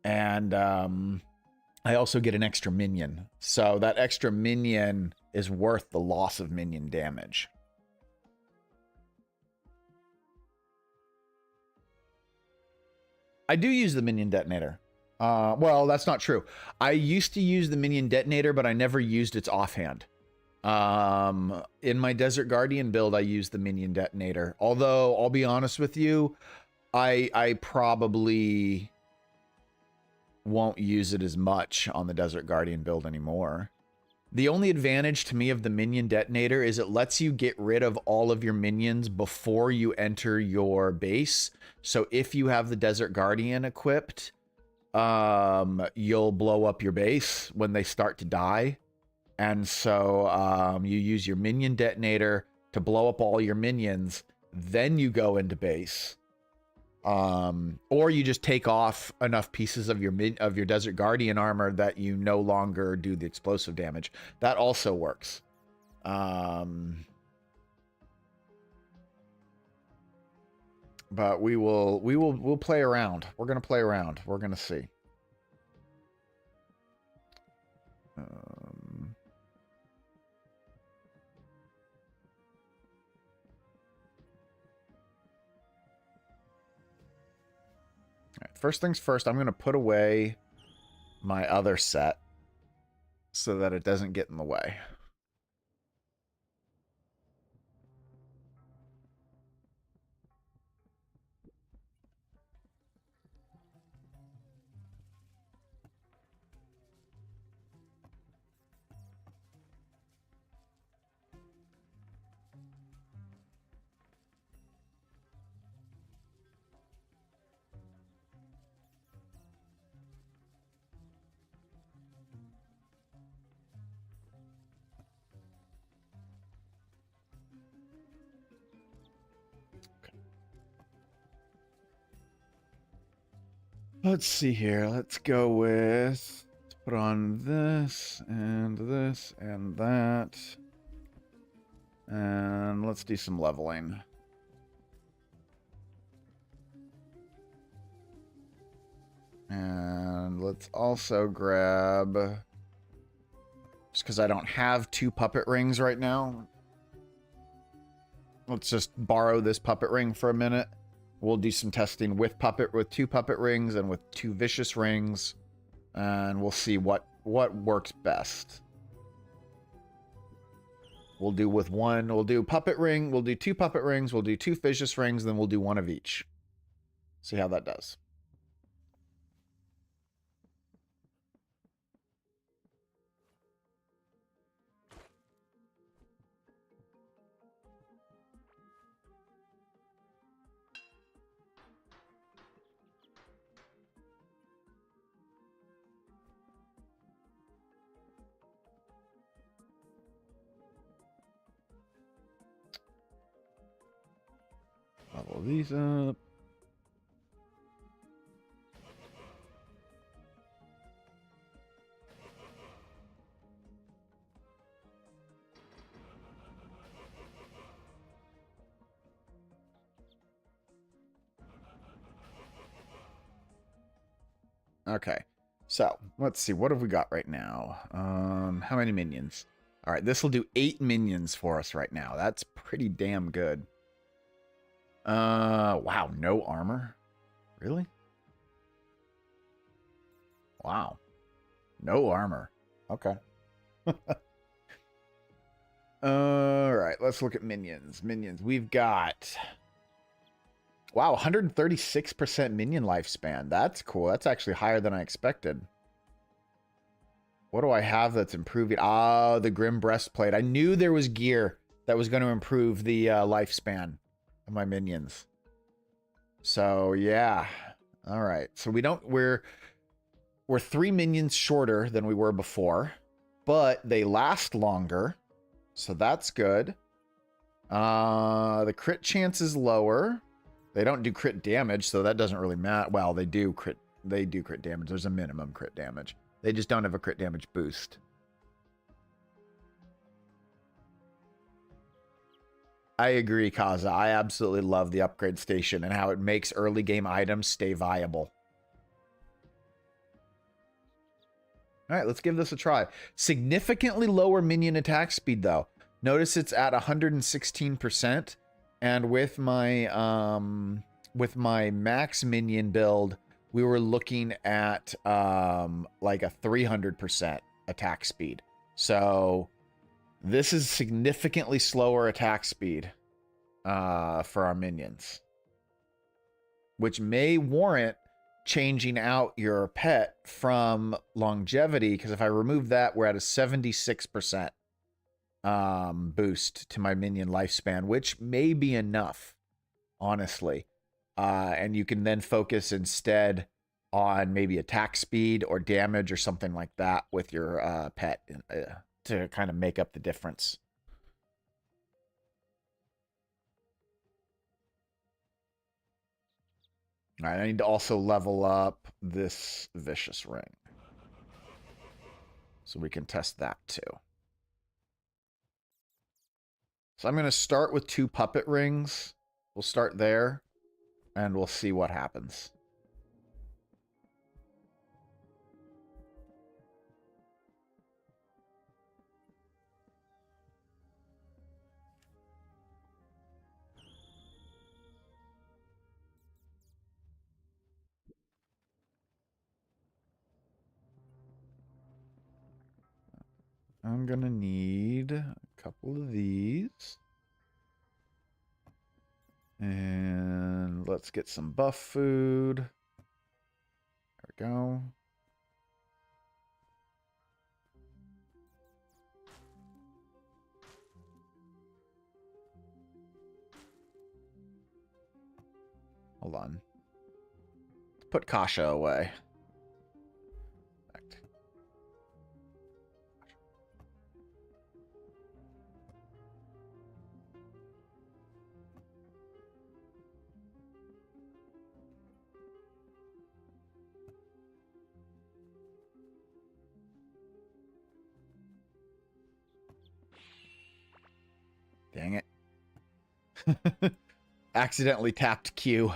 And I also get an extra minion. So that extra minion is worth the loss of minion damage. I do use the minion detonator. Well, that's not true. I used to use the minion detonator, but I never used its offhand. In my Desert Guardian build, I used the minion detonator. Although, I'll be honest with you, I probably won't use it as much on the Desert Guardian build anymore. The only advantage to me of the minion detonator is it lets you get rid of all of your minions before you enter your base. So if you have the Desert Guardian equipped, you'll blow up your base when they start to die. And so you use your minion detonator to blow up all your minions, then you go into base. Or you just take off enough pieces of your Desert Guardian armor that you no longer do the explosive damage. That also works. But we'll play around. We're gonna play around. We're gonna see. First things first, I'm going to put away my other set so that it doesn't get in the way. Let's see here. Let's go with... Let's put on this and this and that. And let's do some leveling. And let's also grab... Just because I don't have 2 puppet rings right now. Let's just borrow this puppet ring for a minute. We'll do some testing with 2 puppet rings and with 2 vicious rings, and we'll see what works best. We'll do with 1. We'll do puppet ring. We'll do 2 puppet rings. We'll do 2 vicious rings. Then we'll do 1 of each. See how that does. Level these up. Okay, so let's see. What have we got right now? How many minions? All right, this will do 8 minions for us right now. That's pretty damn good. Wow, no armor? Really? Wow. No armor. Okay. Alright, let's look at minions. Minions. We've got... Wow, 136% minion lifespan. That's cool. That's actually higher than I expected. What do I have that's improving? Ah, the Grim Breastplate. I knew there was gear that was going to improve the lifespan of my minions. So, yeah. All right. So we're 3 minions shorter than we were before, but they last longer. So that's good. The crit chance is lower. They don't do crit damage, so that doesn't really matter. Well, they do crit damage. There's a minimum crit damage. They just don't have a crit damage boost. I agree, Kaza. I absolutely love the upgrade station and how it makes early game items stay viable. All right, let's give this a try. Significantly lower minion attack speed, though. Notice it's at 116%, and with my max minion build, we were looking at like a 300% attack speed. So this is significantly slower attack speed for our minions, which may warrant changing out your pet from longevity, because if I remove that, we're at a 76% boost to my minion lifespan, which may be enough, honestly. And you can then focus instead on maybe attack speed or damage or something like that with your pet to kind of make up the difference. All right, I need to also level up this vicious ring, so we can test that too. So I'm going to start with 2 puppet rings. We'll start there, and we'll see what happens. I'm going to need a couple of these. And let's get some buff food. There we go. Hold on. Let's put Kasha away. Dang it. Accidentally tapped Q.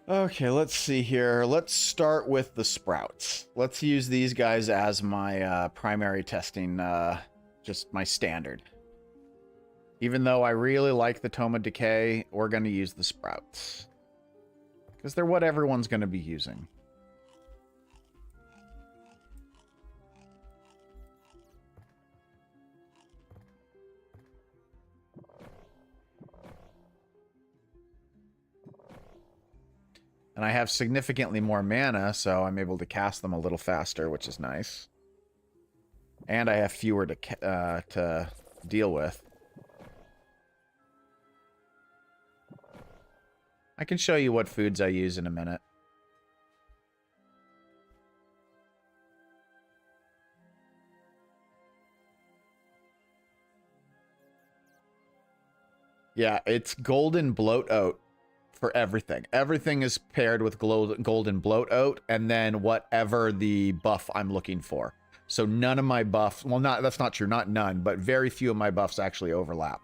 Okay, let's see here. Let's start with the sprouts. Let's use these guys as my primary testing, just my standard. Even though I really like the Tome of Decay, we're going to use the sprouts. Because they're what everyone's going to be using. And I have significantly more mana, so I'm able to cast them a little faster, which is nice. And I have fewer to deal with. I can show you what foods I use in a minute. Yeah, it's golden bloat oat for everything. Everything is paired with golden bloat oat, and then whatever the buff I'm looking for. So none of my buffs, well, that's not true, not none, but very few of my buffs actually overlap.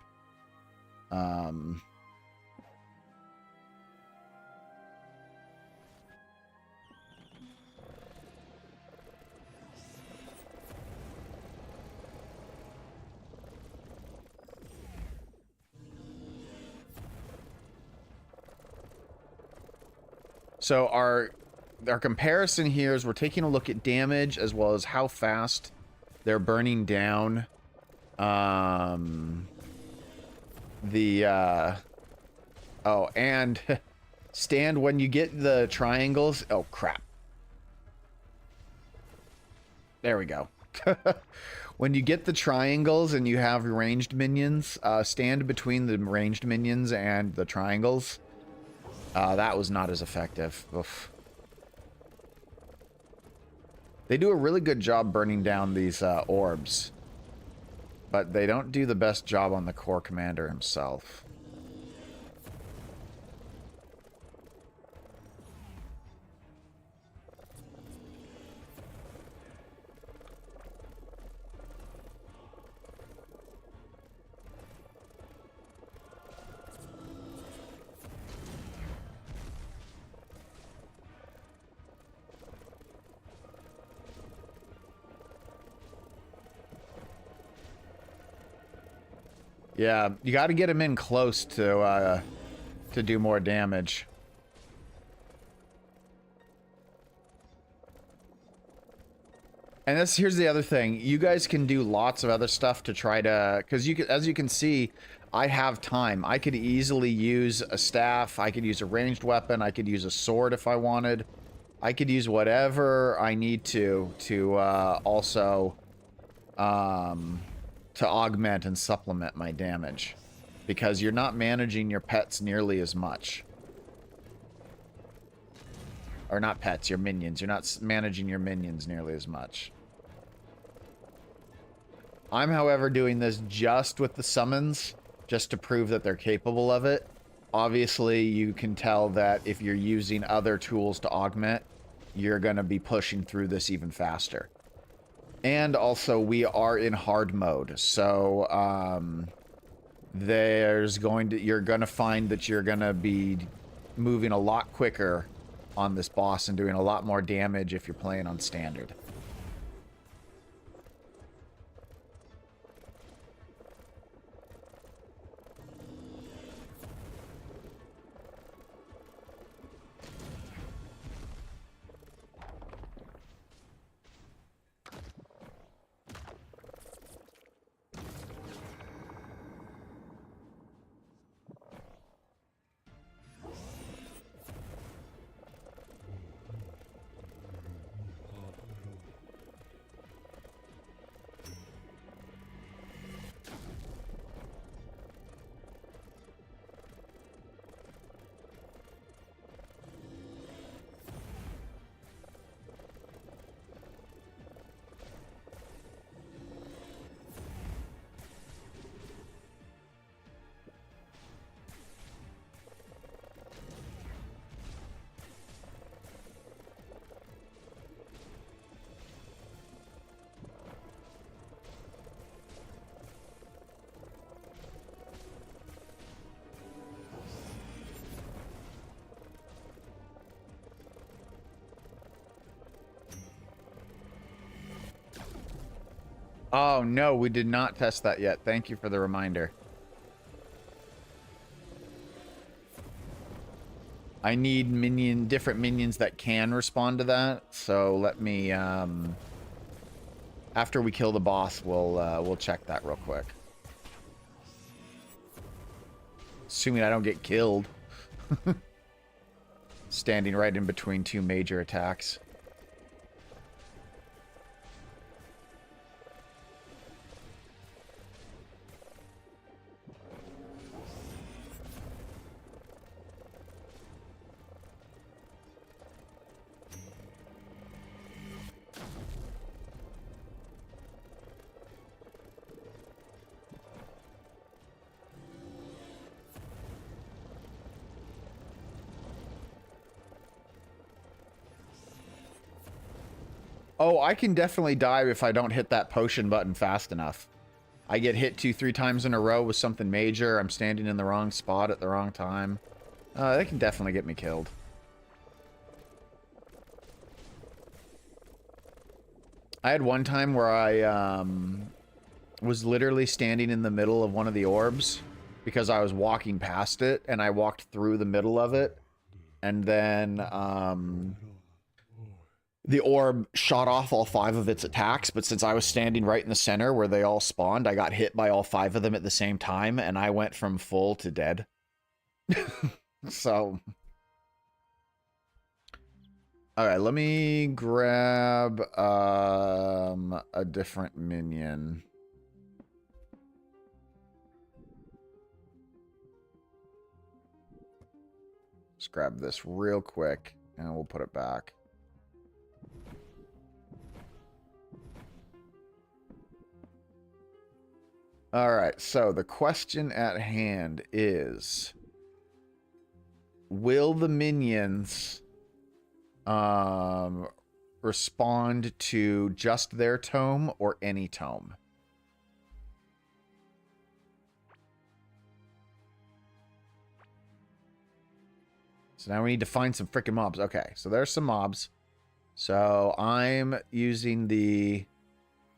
So our comparison here is we're taking a look at damage as well as how fast they're burning down oh, and stand when you get the triangles. Oh, crap. There we go. When you get the triangles and you have ranged minions, stand between the ranged minions and the triangles. That was not as effective. Oof. They do a really good job burning down these orbs, but they don't do the best job on the core commander himself. Yeah, you got to get him in close to do more damage. And here's the other thing. You guys can do lots of other stuff to try to, because as you can see, I have time. I could easily use a staff. I could use a ranged weapon. I could use a sword if I wanted. I could use whatever I need to also to augment and supplement my damage, because you're not managing your pets nearly as much. Or not pets, your minions. You're not managing your minions nearly as much. I'm, however, doing this just with the summons, just to prove that they're capable of it. Obviously, you can tell that if you're using other tools to augment, you're going to be pushing through this even faster. And also, we are in hard mode, so you're going to find that you're going to be moving a lot quicker on this boss and doing a lot more damage if you're playing on standard. Oh, no, we did not test that yet. Thank you for the reminder. I need different minions that can respond to that. So let me, after we kill the boss, we'll check that real quick. Assuming I don't get killed. Standing right in between two major attacks. Oh, I can definitely die if I don't hit that potion button fast enough. I get hit 2-3 times in a row with something major. I'm standing in the wrong spot at the wrong time. That can definitely get me killed. I had one time where I was literally standing in the middle of one of the orbs because I was walking past it, and I walked through the middle of it, and then the orb shot off all 5 of its attacks, but since I was standing right in the center where they all spawned, I got hit by all 5 of them at the same time, and I went from full to dead. So... Alright, let me grab a different minion. Just grab this real quick, and we'll put it back. Alright, so the question at hand is... Will the minions respond to just their tome or any tome? So now we need to find some freaking mobs. Okay, so there's some mobs. So I'm using the...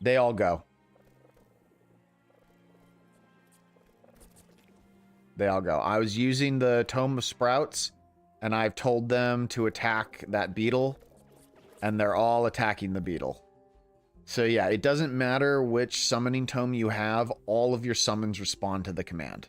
They all go. They all go. I was using the Tome of Sprouts, and I've told them to attack that beetle, and they're all attacking the beetle. So yeah, it doesn't matter which summoning tome you have, all of your summons respond to the command.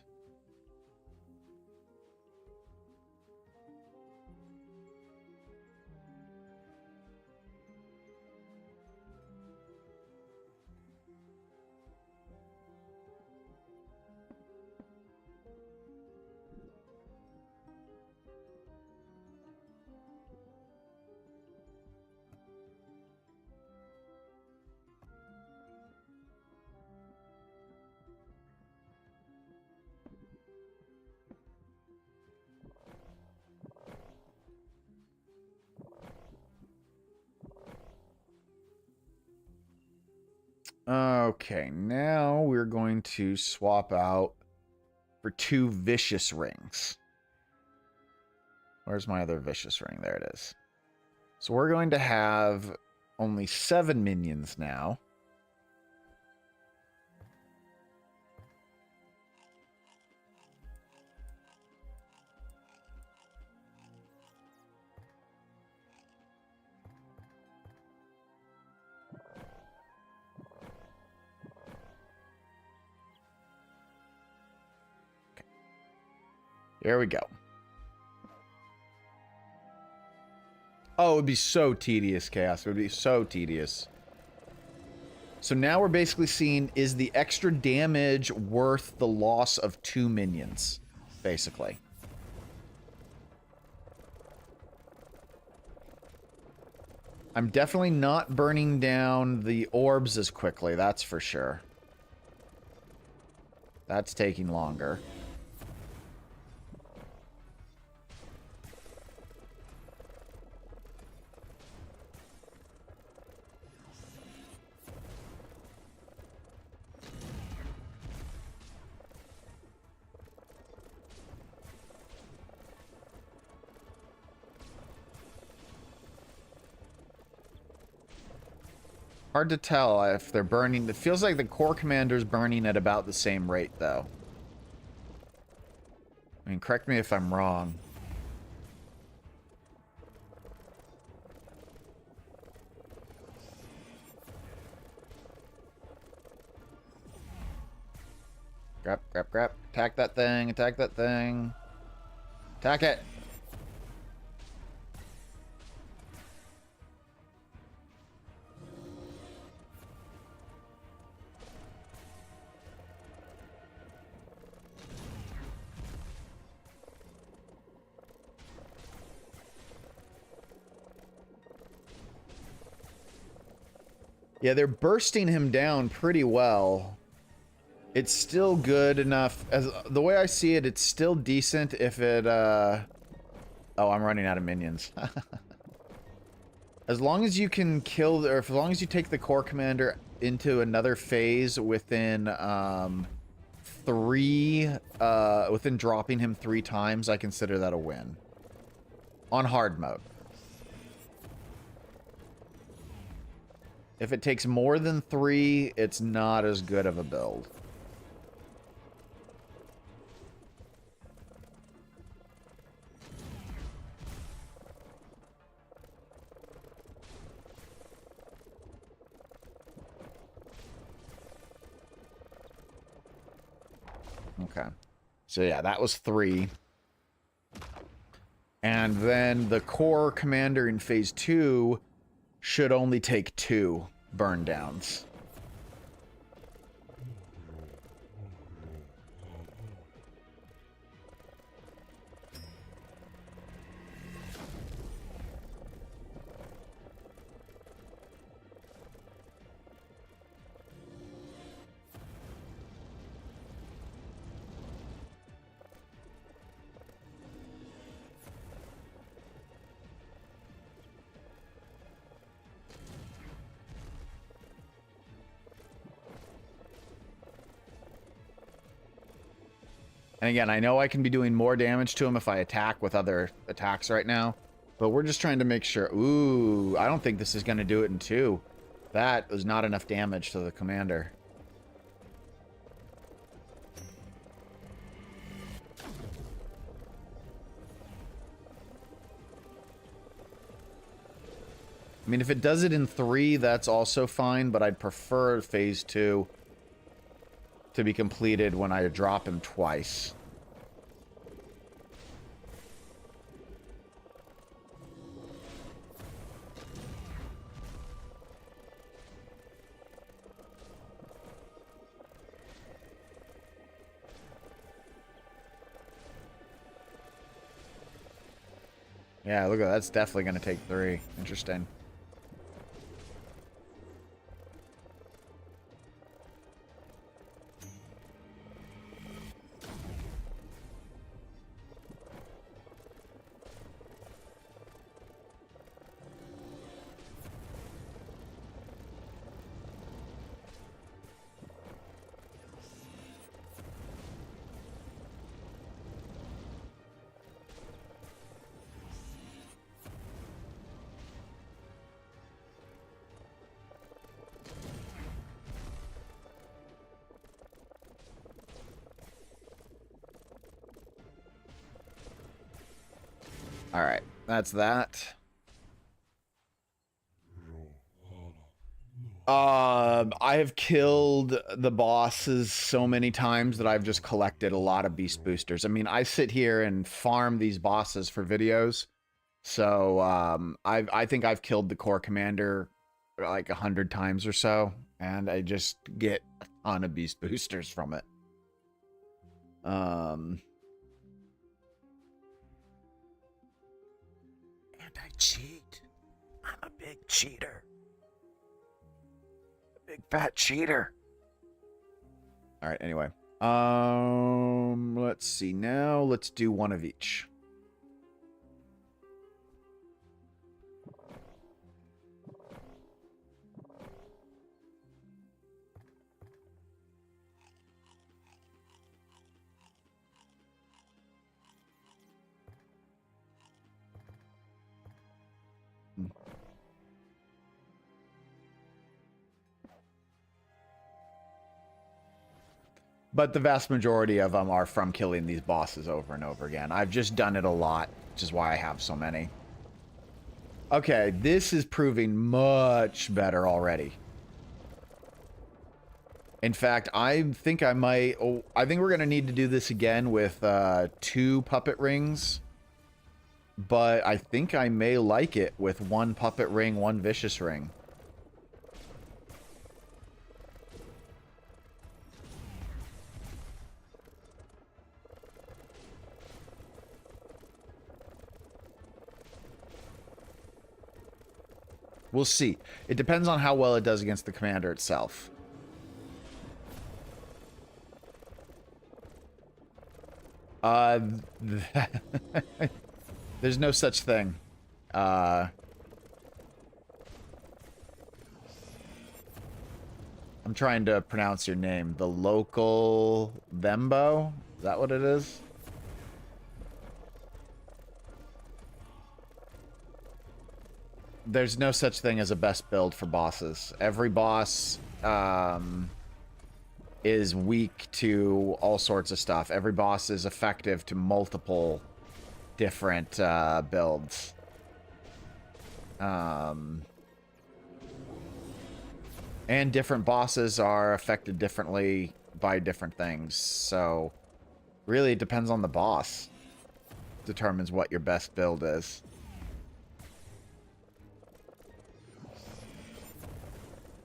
Okay, now we're going to swap out for 2 vicious rings. Where's my other vicious ring? There it is. So we're going to have only 7 minions now. Here we go. Oh, it would be so tedious, Chaos. It would be so tedious. So now we're basically seeing, is the extra damage worth the loss of 2 minions? Basically. I'm definitely not burning down the orbs as quickly, that's for sure. That's taking longer. Hard to tell if they're burning. It feels like the core commander's burning at about the same rate, though. I mean, correct me if I'm wrong. Grab, grab, grab. Attack that thing, attack that thing. Attack it! Yeah, they're bursting him down pretty well. It's still good enough. As the way I see it, it's still decent if it, Oh, I'm running out of minions. As long as you can kill, or as long as you take the core commander into another phase within, within dropping him 3 times, I consider that a win. On hard mode. If it takes more than 3, it's not as good of a build. Okay. So yeah, that was 3. And then the core commander in phase 2 should only take 2 burn downs. And again, I know I can be doing more damage to him if I attack with other attacks right now. But we're just trying to make sure... Ooh, I don't think this is going to do it in 2. That was not enough damage to the commander. I mean, if it does it in 3, that's also fine, but I'd prefer phase 2 to be completed when I drop him twice. Yeah, look at that. That's definitely going to take 3. Interesting. All right, that's that. I have killed the bosses so many times that I've just collected a lot of beast boosters. I mean, I sit here and farm these bosses for videos. So, I think I've killed the core commander like 100 times or so, and I just get a ton of beast boosters from it. And I cheat. I'm a big cheater. Big fat cheater. All right, anyway. Let's see now. Let's do one of each. But the vast majority of them are from killing these bosses over and over again. I've just done it a lot, which is why I have so many. Okay, this is proving much better already. In fact, I think I might... Oh, I think we're going to need to do this again with 2 puppet rings. But I think I may like it with 1 puppet ring, 1 vicious ring. We'll see. It depends on how well it does against the commander itself. There's no such thing. I'm trying to pronounce your name. The local Thembo? Is that what it is? There's no such thing as a best build for bosses. Every boss is weak to all sorts of stuff. Every boss is effective to multiple different builds. And different bosses are affected differently by different things. So really it depends on the boss. Determines what your best build is.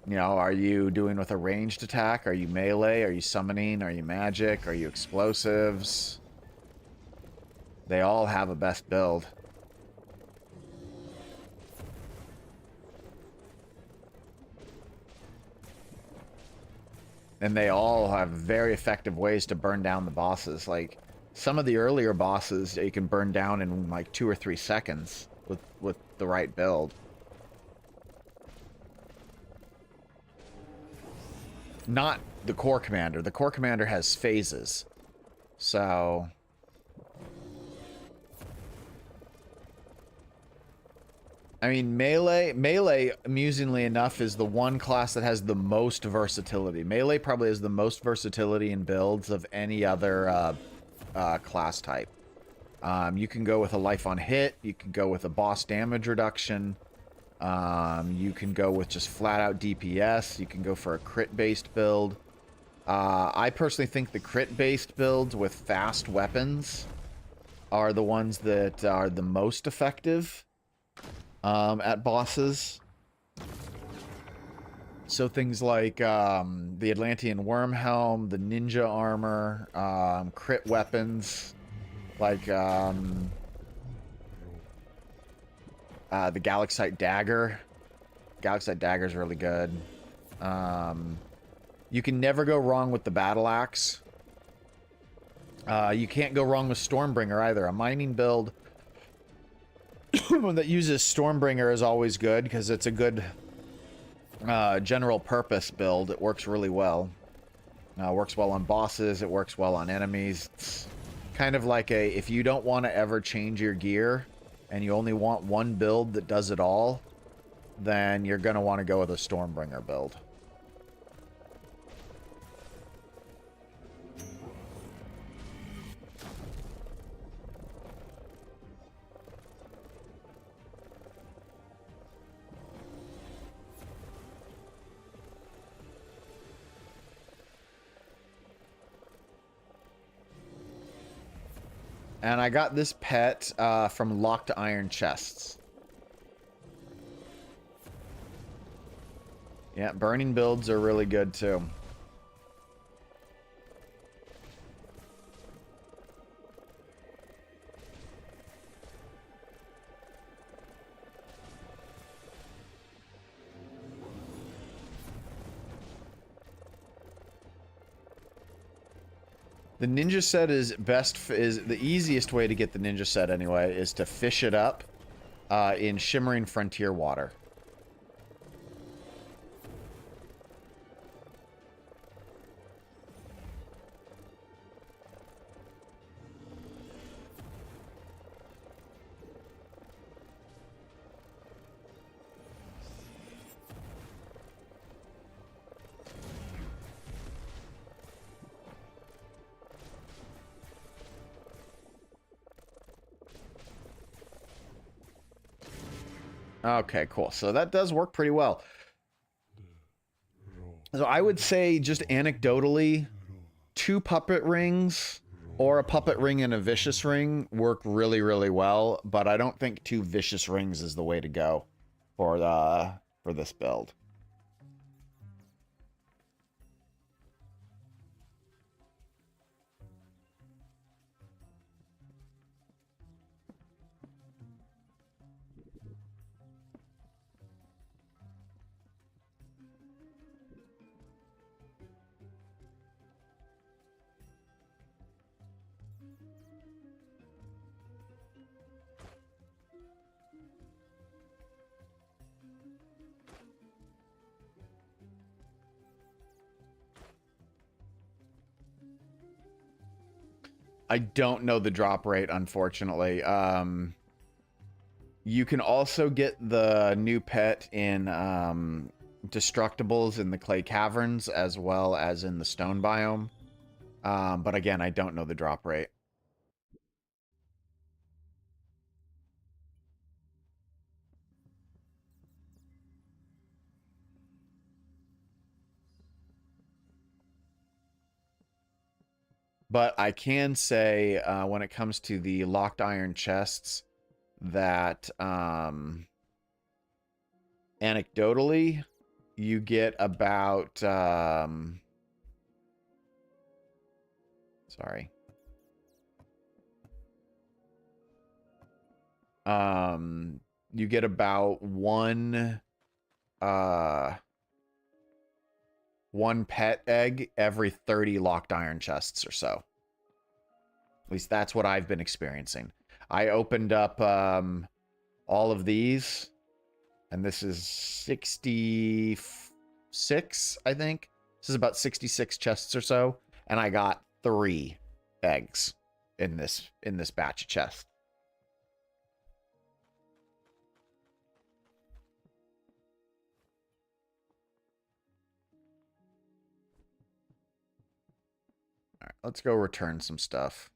You know, are you doing with a ranged attack? Are you melee? Are you summoning? Are you magic? Are you explosives? They all have a best build. And they all have very effective ways to burn down the bosses. Like, some of the earlier bosses you can burn down in like 2 or 3 seconds with the right build. Not the core commander. The core commander has phases. So... I mean, melee, amusingly enough, is the one class that has the most versatility. Melee probably has the most versatility in builds of any other class type. You can go with a life on hit. You can go with a boss damage reduction. You can go with just flat out DPS. You can go for a crit based build. I personally think the crit based builds with fast weapons are the ones that are the most effective at bosses. So things like the Atlantean Wormhelm, the Ninja Armor, crit weapons, like the Galaxite Dagger. Galaxite Dagger is really good. You can never go wrong with the Battle Axe. You can't go wrong with Stormbringer either. A mining build that uses Stormbringer is always good because it's a good general purpose build. It works really well. Works well on bosses. It works well on enemies. It's kind of like a, if you don't want to ever change your gear and you only want one build that does it all, then you're going to want to go with a Stormbringer build. And I got this pet from Locked Iron Chests. Yeah, burning builds are really good too. The ninja set is the easiest way to get the ninja set anyway, is to fish it up in Shimmering Frontier water. Okay, cool. So that does work pretty well. So I would say, just anecdotally, 2 puppet rings or a puppet ring and a vicious ring work really, really well, but I don't think 2 vicious rings is the way to go for this build. I don't know the drop rate, unfortunately. You can also get the new pet in Destructibles in the Clay Caverns, as well as in the Stone Biome. But again, I don't know the drop rate. But I can say, when it comes to the Locked Iron Chests, that anecdotally, you get about... sorry. You get about one pet egg every 30 Locked Iron Chests or so. At least that's what I've been experiencing. I opened up all of these, and this is 66, I think. This is about 66 chests or so, and I got 3 eggs in this batch of chests. All right, let's go return some stuff.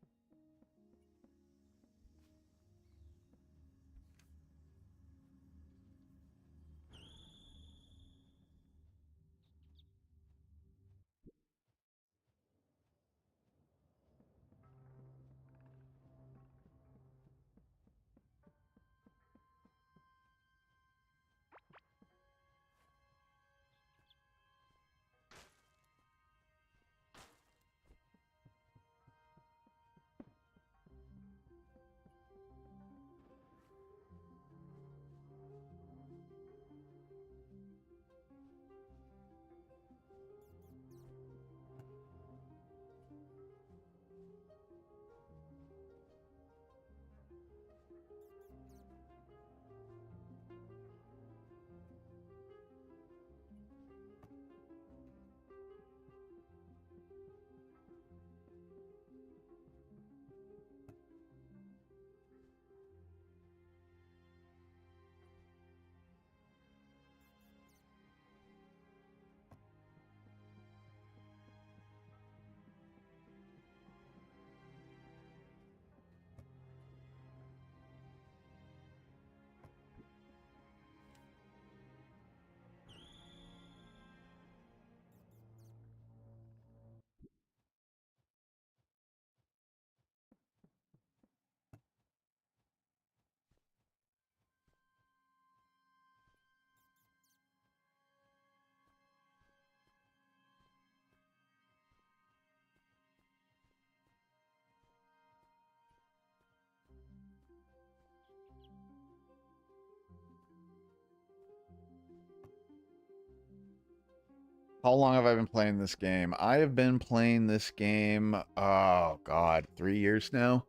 How long have I been playing this game? I have been playing this game, oh god, 3 years now.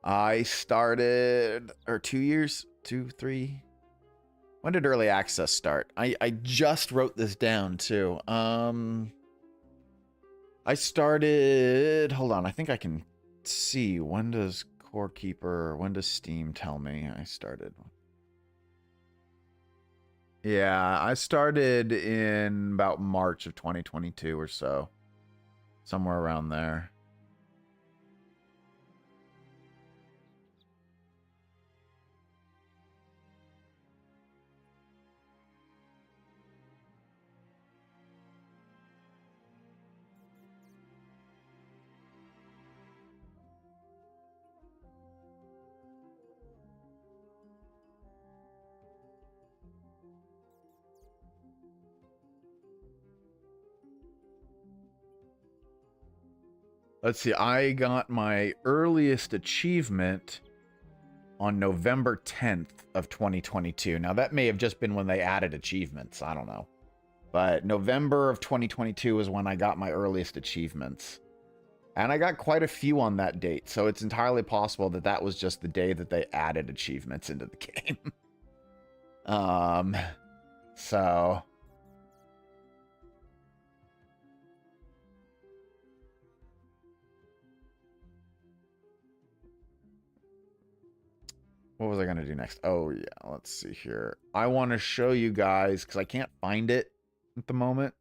I started, or 2 years, 2, 3. When did early access start? I just wrote this down too. I started, hold on, I think I can see, when does Core Keeper, when does Steam tell me I started? Yeah, I started in about March of 2022 or so. Somewhere around there. Let's see, I got my earliest achievement on November 10th of 2022. Now, that may have just been when they added achievements. I don't know. But November of 2022 is when I got my earliest achievements. And I got quite a few on that date, so it's entirely possible that that was just the day that they added achievements into the game. So... What was I going to do next? Oh, yeah, let's see here. I want to show you guys, because I can't find it at the moment.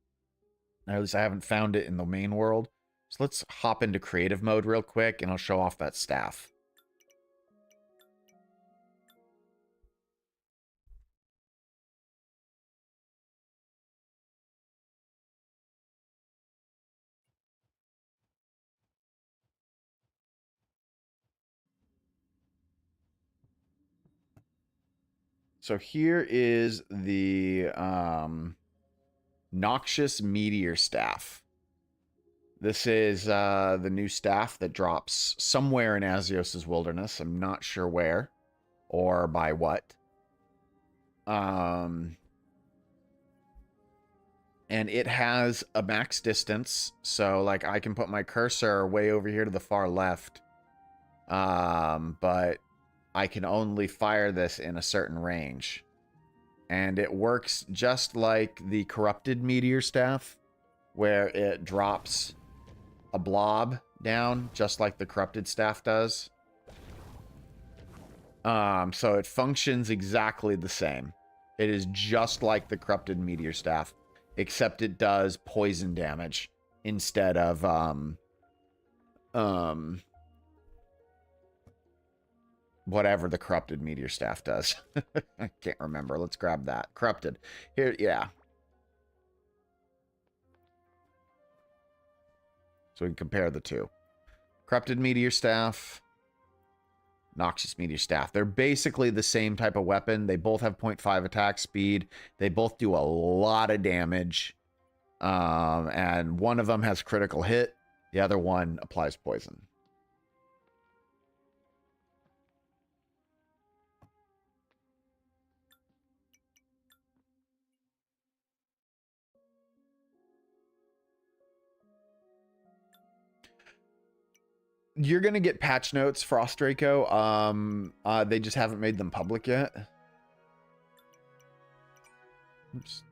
Or at least I haven't found it in the main world. So let's hop into creative mode real quick, and I'll show off that staff. So here is the Noxious Meteor Staff. This is the new staff that drops somewhere in Azios' wilderness. I'm not sure where or by what. And it has a max distance, so like I can put my cursor way over here to the far left. But I can only fire this in a certain range. And it works just like the Corrupted Meteor Staff, where it drops a blob down, just like the Corrupted Staff does. So it functions exactly the same. It is just like the Corrupted Meteor Staff, except it does poison damage instead of, whatever the Corrupted Meteor Staff does. I can't remember. Let's grab that. Corrupted. Here, yeah. So we can compare the two. Corrupted Meteor Staff, Noxious Meteor Staff. They're basically the same type of weapon. They both have 0.5 attack speed. They both do a lot of damage. And one of them has critical hit. The other one applies poison. You're gonna get patch notes, Frost Draco. They just haven't made them public yet. Oops.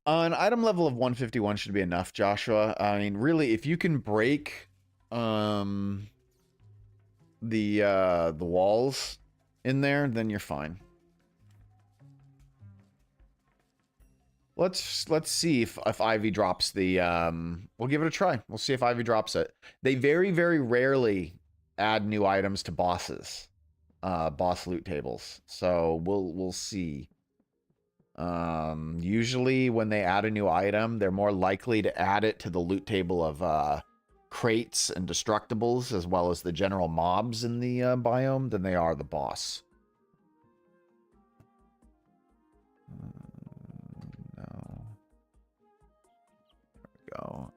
An item level of 151 should be enough, Joshua. I mean, really, if you can break the walls in there, then you're fine. Let's see if Ivy drops the we'll give it a try. We'll see if Ivy drops it. They very, very rarely add new items to bosses. Boss loot tables. So we'll see. Usually when they add a new item, they're more likely to add it to the loot table of crates and destructibles, as well as the general mobs in the biome, than they are the boss. go.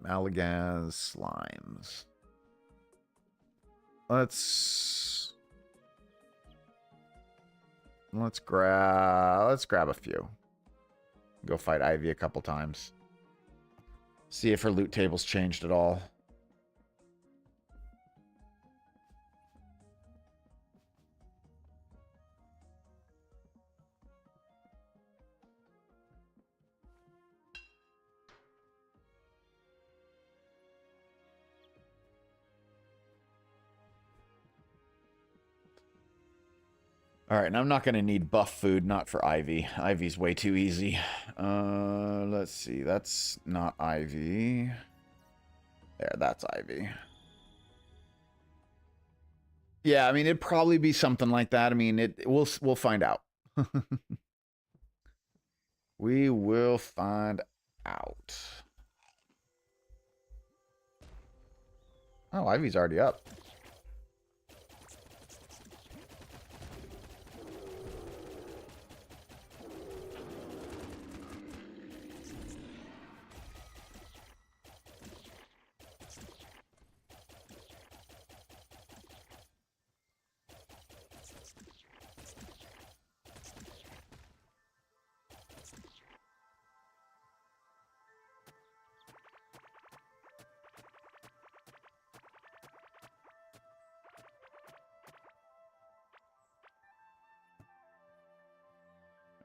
Malagaz slimes. Let's grab a few. Go fight Ivy a couple times. See if her loot table's changed at all. All right, and I'm not going to need buff food, not for Ivy. Ivy's way too easy. Let's see. That's not Ivy. There, that's Ivy. Yeah, I mean, it'd probably be something like that. I mean, we'll find out. We will find out. Oh, Ivy's already up.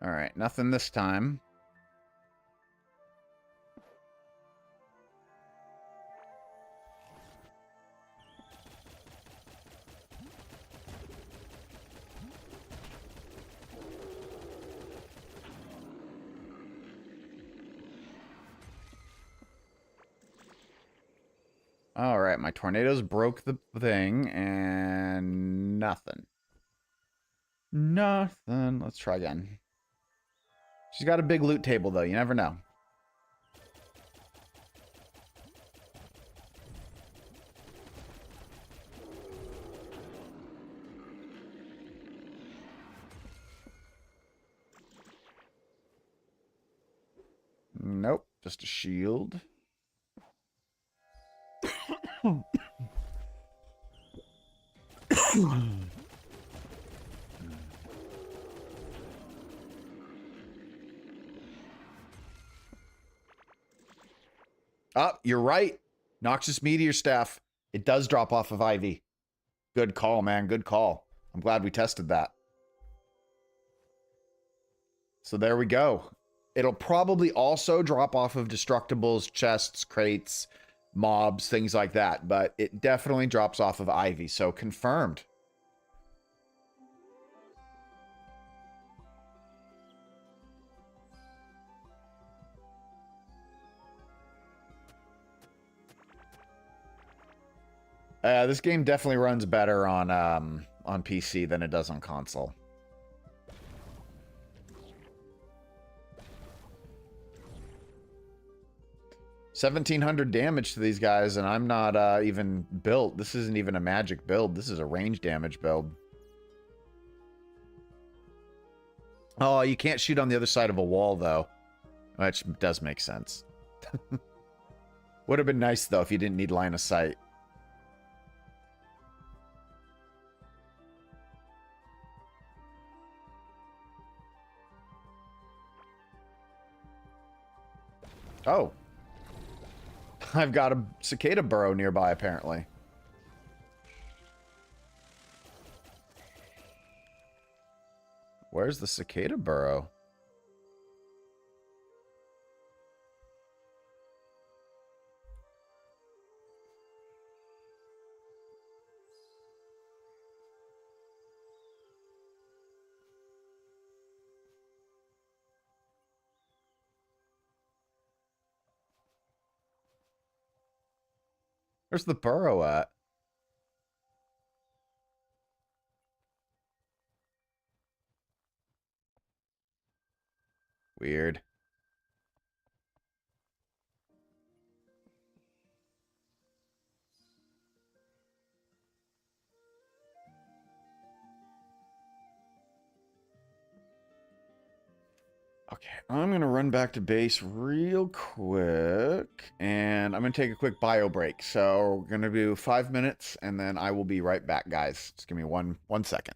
All right, nothing this time. All right, my tornadoes broke the thing, and nothing. Nothing. Let's try again. She's got a big loot table, though. You never know. Nope, just a shield. Oh, you're right. Noxious Meteor Staff. It does drop off of Ivy. Good call, man. Good call. I'm glad we tested that. So there we go. It'll probably also drop off of Destructibles, chests, crates, mobs, things like that. But it definitely drops off of Ivy. So confirmed. This game definitely runs better on PC than it does on console. 1,700 damage to these guys, and I'm not even built. This isn't even a magic build. This is a range damage build. Oh, you can't shoot on the other side of a wall, though. Which does make sense. Would have been nice, though, if you didn't need line of sight. Oh. I've got a cicada burrow nearby, apparently. Where's the cicada burrow? Where's the burrow at? Weird. Okay, I'm gonna run back to base real quick, and I'm gonna take a quick bio break. So we're gonna do 5 minutes, and then I will be right back, guys. Just give me one second.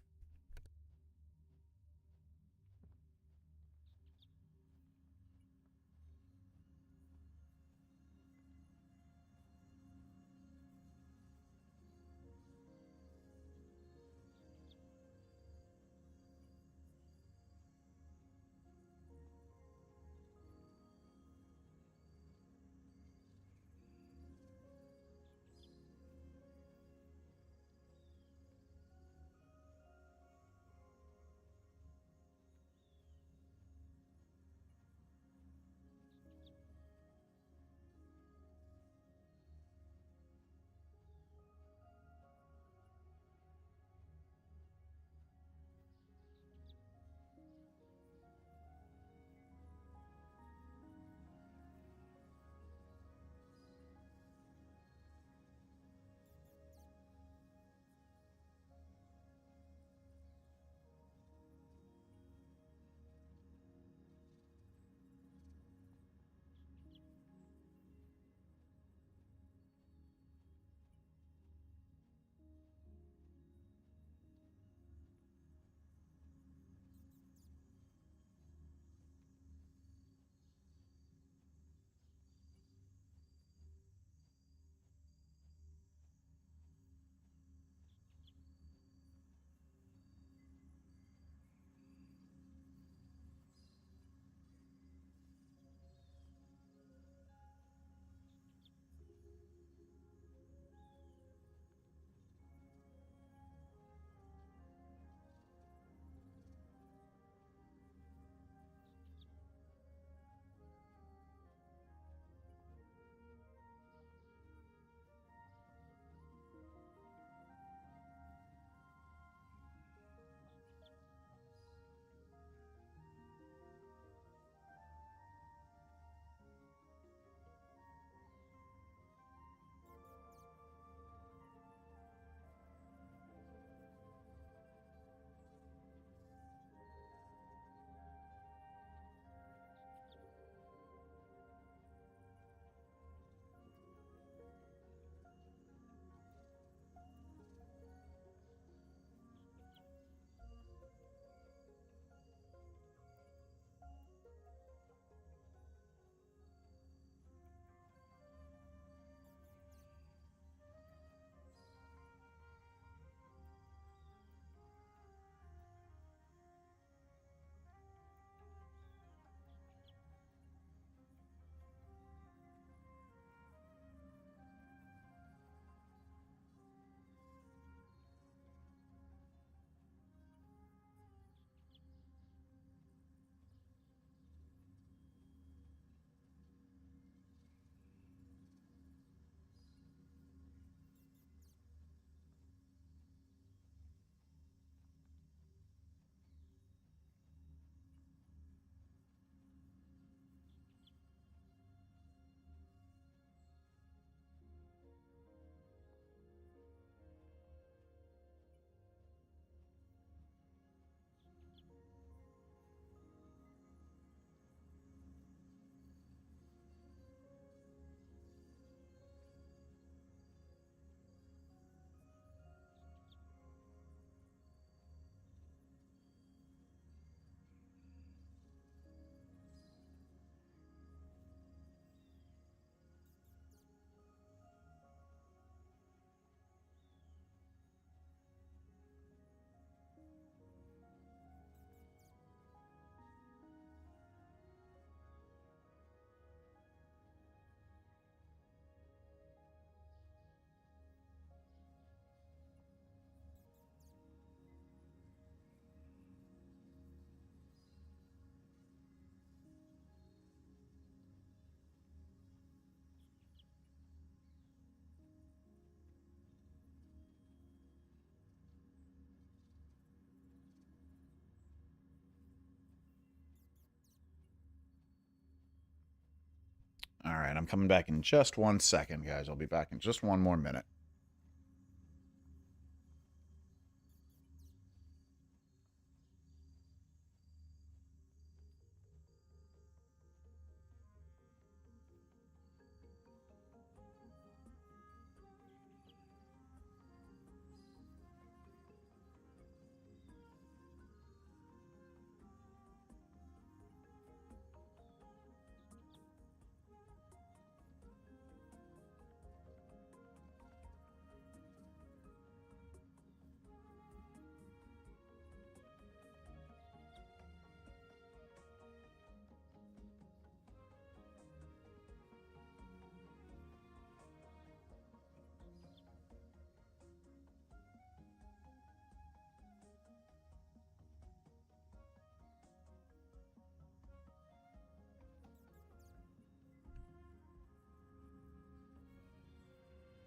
All right, I'm coming back in just 1 second, guys. I'll be back in just one more minute.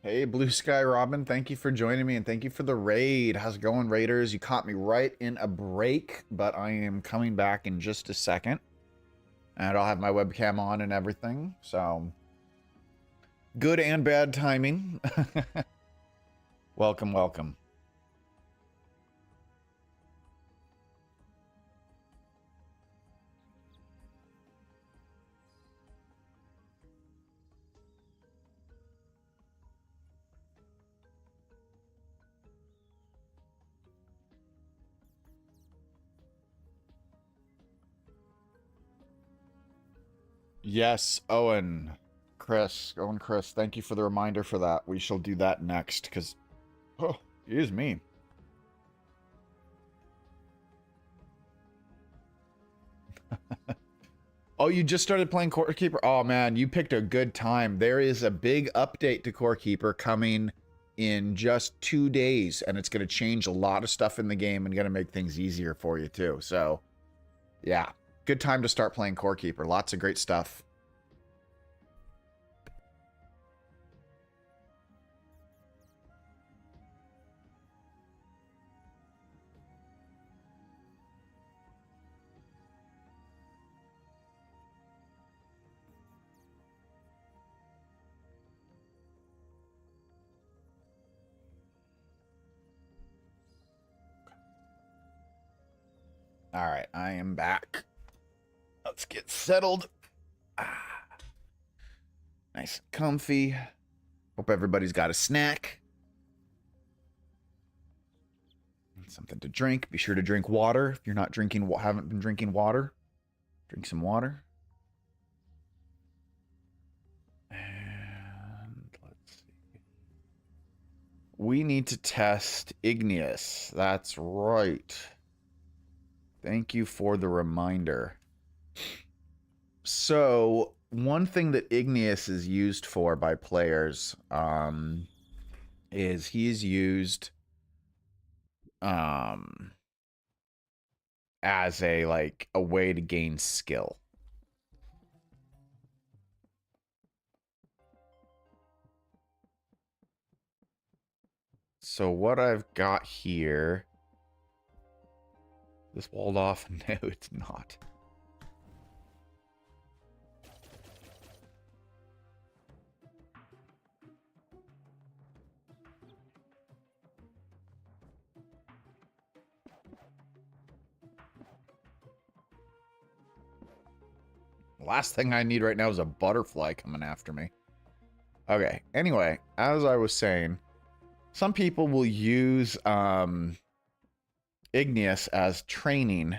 Hey, Blue Sky Robin, thank you for joining me and thank you for the raid. How's it going, Raiders? You caught me right in a break, but I am coming back in just a second. And I'll have my webcam on and everything, so good and bad timing. Welcome, welcome. Yes, Owen. Chris, thank you for the reminder for that. We shall do that next, because, oh, excuse me. Oh, you just started playing Core Keeper? Oh, man, you picked a good time. There is a big update to Core Keeper coming in just 2 days, and it's going to change a lot of stuff in the game and going to make things easier for you, too. So, yeah, good time to start playing Core Keeper. Lots of great stuff. All right, I am back. Let's get settled. Ah, nice and comfy. Hope everybody's got a snack. Something to drink. Be sure to drink water. If you're not drinking, haven't been drinking water, drink some water. And let's see. We need to test igneous. That's right. Thank you for the reminder. So, one thing that igneous is used for by players is he's used um, as a way to gain skill. So what I've got here, this walled off? No, it's not. Last thing I need right now is a butterfly coming after me. Okay, anyway, as I was saying, some people will use igneous as training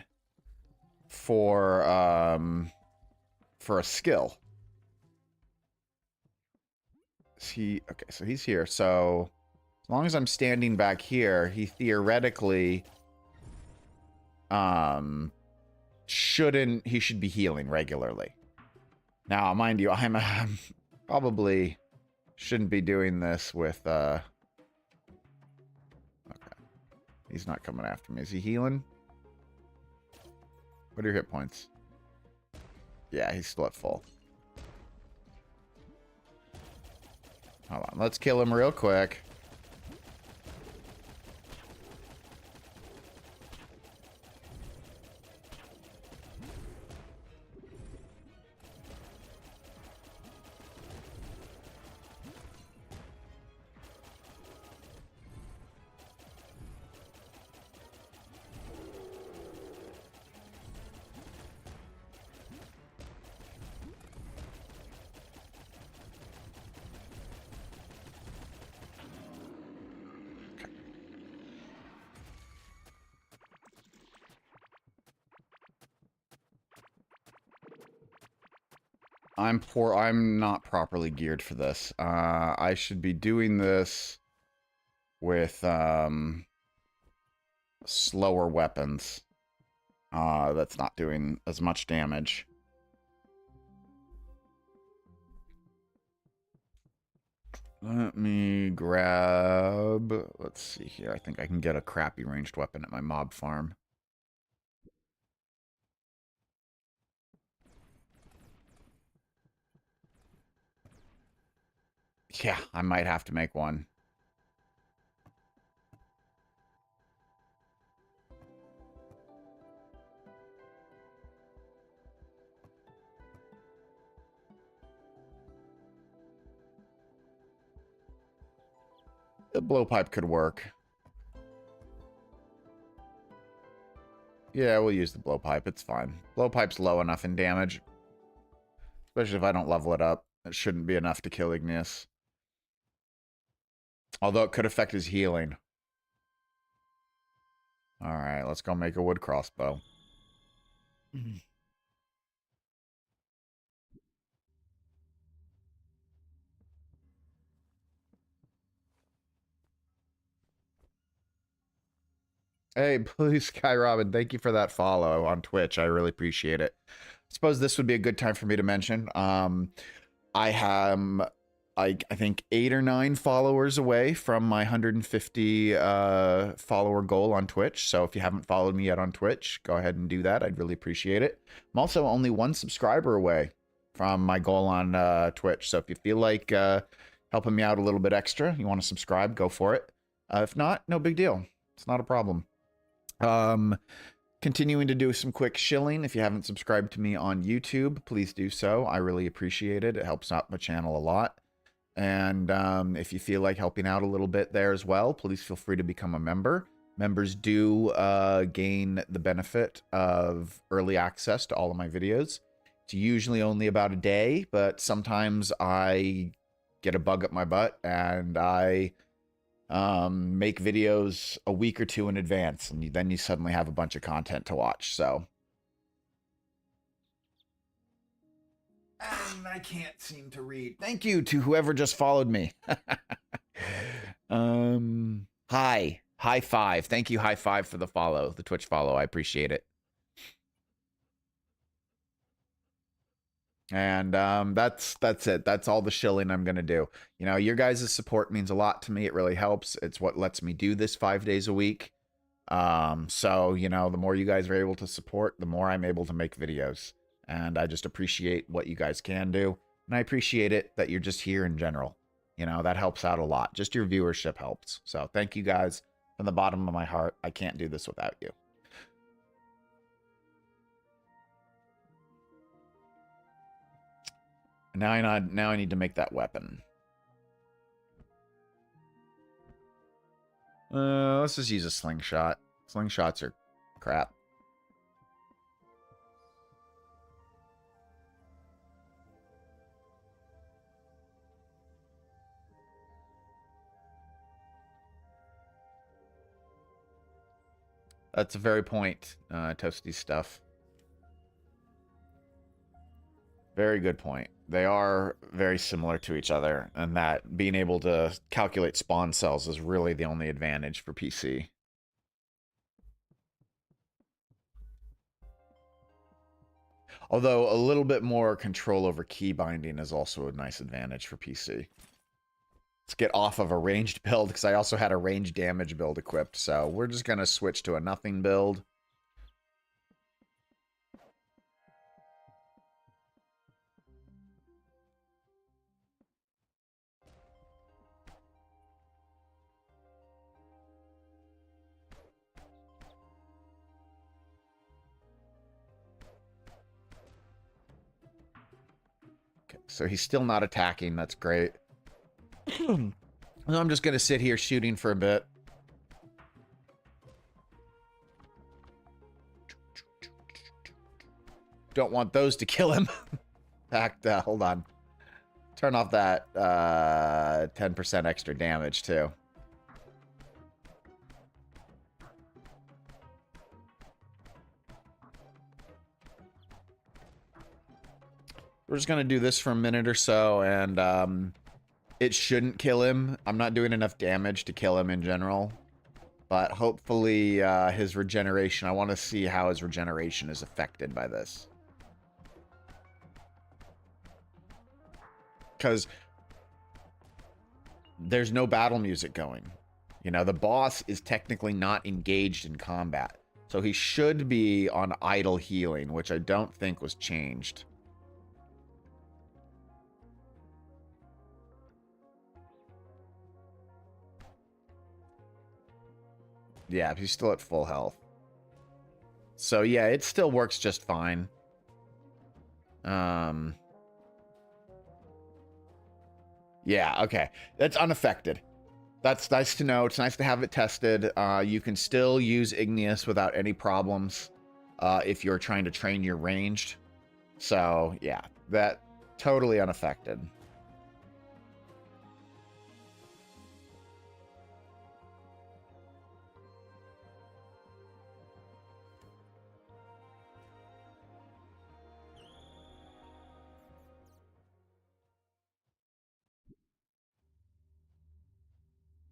for a skill. Okay, so he's here. So as long as I'm standing back here, he theoretically he should be healing regularly. Now, mind you, I'm probably shouldn't be doing this with okay. He's not coming after me. Is he healing? What are your hit points? Yeah, he's still at full. Hold on, let's kill him real quick. I'm not properly geared for this. I should be doing this with slower weapons. That's not doing as much damage. Let me grab... Let's see here. I think I can get a crappy ranged weapon at my mob farm. Yeah, I might have to make one. The blowpipe could work. Yeah, we'll use the blowpipe. It's fine. Blowpipe's low enough in damage. Especially if I don't level it up. It shouldn't be enough to kill Igneous. Although it could affect his healing. Alright, let's go make a wood crossbow. Hey, Blue Sky Robin, thank you for that follow on Twitch. I really appreciate it. I suppose this would be a good time for me to mention. I am, I think, 8 or 9 followers away from my 150 follower goal on Twitch. So if you haven't followed me yet on Twitch, go ahead and do that. I'd really appreciate it. I'm also only 1 subscriber away from my goal on Twitch. So if you feel like helping me out a little bit extra, you want to subscribe, go for it. If not, no big deal. It's not a problem. Continuing to do some quick shilling. If you haven't subscribed to me on YouTube, please do so. I really appreciate it. It helps out my channel a lot. And if you feel like helping out a little bit there as well, please feel free to become a member. Members do gain the benefit of early access to all of my videos. It's usually only about a day, but sometimes I get a bug up my butt and I make videos a week or 2 in advance, and then you suddenly have a bunch of content to watch. So, and I can't seem to read. Thank you to whoever just followed me. High five. Thank you, High Five, for the follow, the Twitch follow. I appreciate it. And that's it. That's all the shilling I'm gonna do. You know, your guys' support means a lot to me. It really helps. It's what lets me do this 5 days a week. So, you know, the more you guys are able to support, the more I'm able to make videos. And I just appreciate what you guys can do. And I appreciate it that you're just here in general. You know, that helps out a lot. Just your viewership helps. So thank you guys from the bottom of my heart. I can't do this without you. Now I need to make that weapon. Let's just use a slingshot. Slingshots are crap. That's a very point, Toasty stuff. Very good point. They are very similar to each other, and that being able to calculate spawn cells is really the only advantage for PC. Although a little bit more control over key binding is also a nice advantage for PC. Let's get off of a ranged build, because I also had a ranged damage build equipped, so we're just going to switch to a nothing build. Okay, so he's still not attacking. That's great. I'm just going to sit here shooting for a bit. Don't want those to kill him. In fact, hold on. Turn off that 10% extra damage, too. We're just going to do this for a minute or so, and it shouldn't kill him. I'm not doing enough damage to kill him in general. But hopefully his regeneration, I want to see how his regeneration is affected by this. Because there's no battle music going. You know, the boss is technically not engaged in combat. So he should be on idle healing, which I don't think was changed. Yeah, he's still at full health. So yeah, it still works just fine. Yeah, okay. That's unaffected. That's nice to know. It's nice to have it tested. You can still use Igneous without any problems if you're trying to train your ranged. So, yeah, that totally unaffected.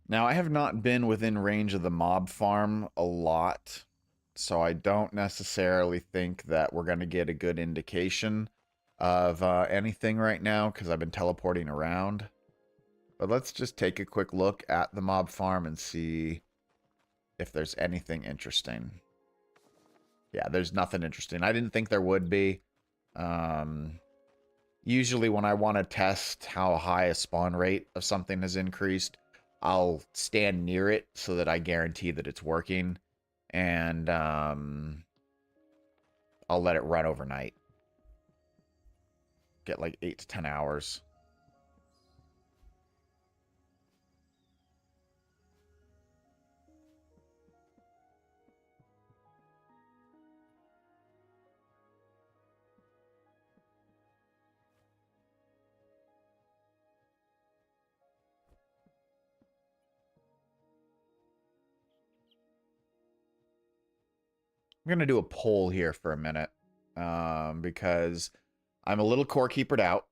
Now, I have not been within range of the mob farm a lot, so I don't necessarily think that we're going to get a good indication of anything right now because I've been teleporting around. But let's just take a quick look at the mob farm and see if there's anything interesting. Yeah, there's nothing interesting. I didn't think there would be. Usually when I want to test how high a spawn rate of something has increased, I'll stand near it so that I guarantee that it's working. And I'll let it run overnight. Get like 8 to 10 hours. I'm going to do a poll here for a minute because I'm a little core keepered out.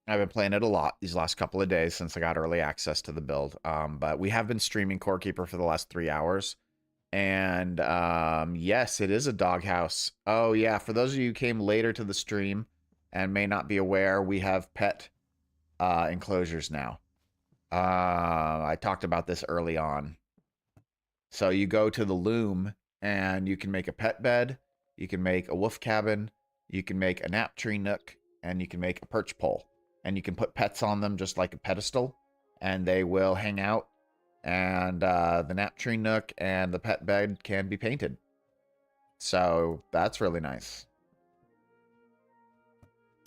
I've been playing it a lot these last couple of days since I got early access to the build. But we have been streaming Core Keeper for the last 3 hours. And yes, it is a doghouse. Oh, yeah. For those of you who came later to the stream and may not be aware, we have pet enclosures now. I talked about this early on. So you go to the loom and you can make a pet bed, you can make a wolf cabin, you can make a nap tree nook, and you can make a perch pole. And you can put pets on them just like a pedestal, and they will hang out. And the nap tree nook and the pet bed can be painted. So that's really nice.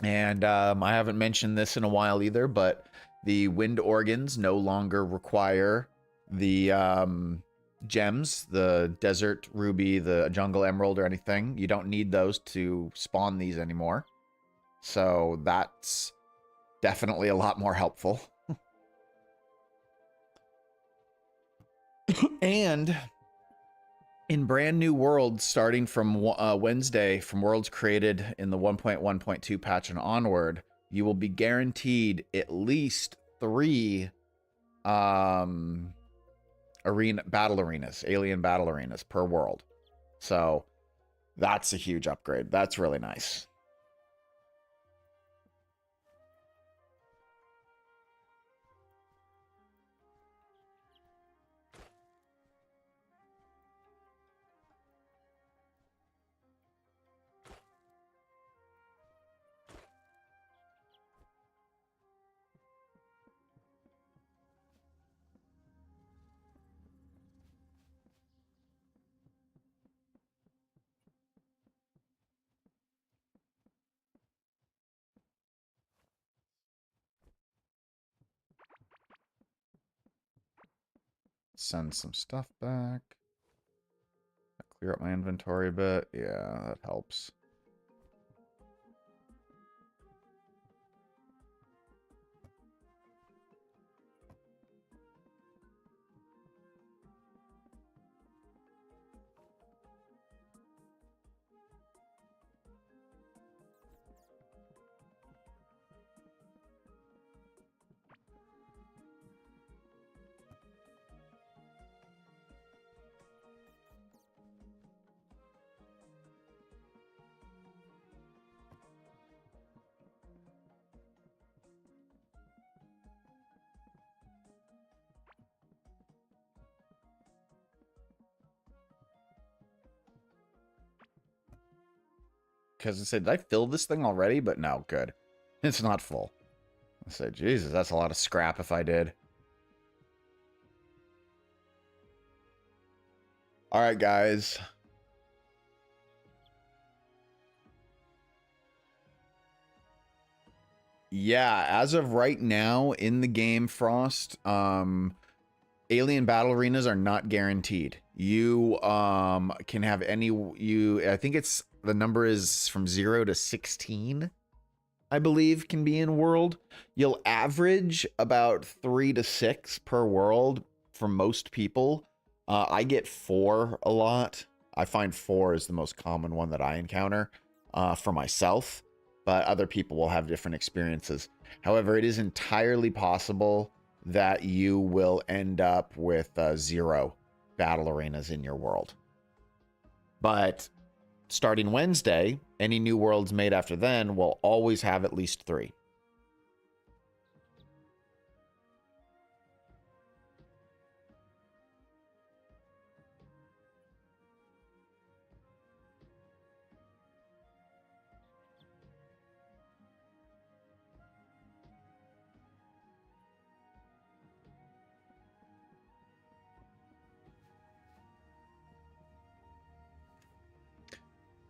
And I haven't mentioned this in a while either, but the wind organs no longer require the gems, the desert ruby, the jungle emerald, or anything. You don't need those to spawn these anymore. So that's definitely a lot more helpful. And in brand new worlds starting from Wednesday, from worlds created in the 1.1.2 patch and onward, you will be guaranteed at least 3 battle arenas, alien battle arenas per world. So that's a huge upgrade. That's really nice. Send some stuff back. Clear up my inventory a bit. Yeah, that helps. Because I said, did I fill this thing already? But no, good. It's not full. I said, Jesus, that's a lot of scrap if I did. All right, guys. Yeah, as of right now in the game, Frost, alien battle arenas are not guaranteed. You can have any I think it's the number is from 0 to 16, I believe, can be in world. You'll average about 3 to 6 per world for most people. I get 4 a lot. I find 4 is the most common one that I encounter for myself, but other people will have different experiences. However, it is entirely possible that you will end up with 0 battle arenas in your world. But starting Wednesday, any new worlds made after then will always have at least 3.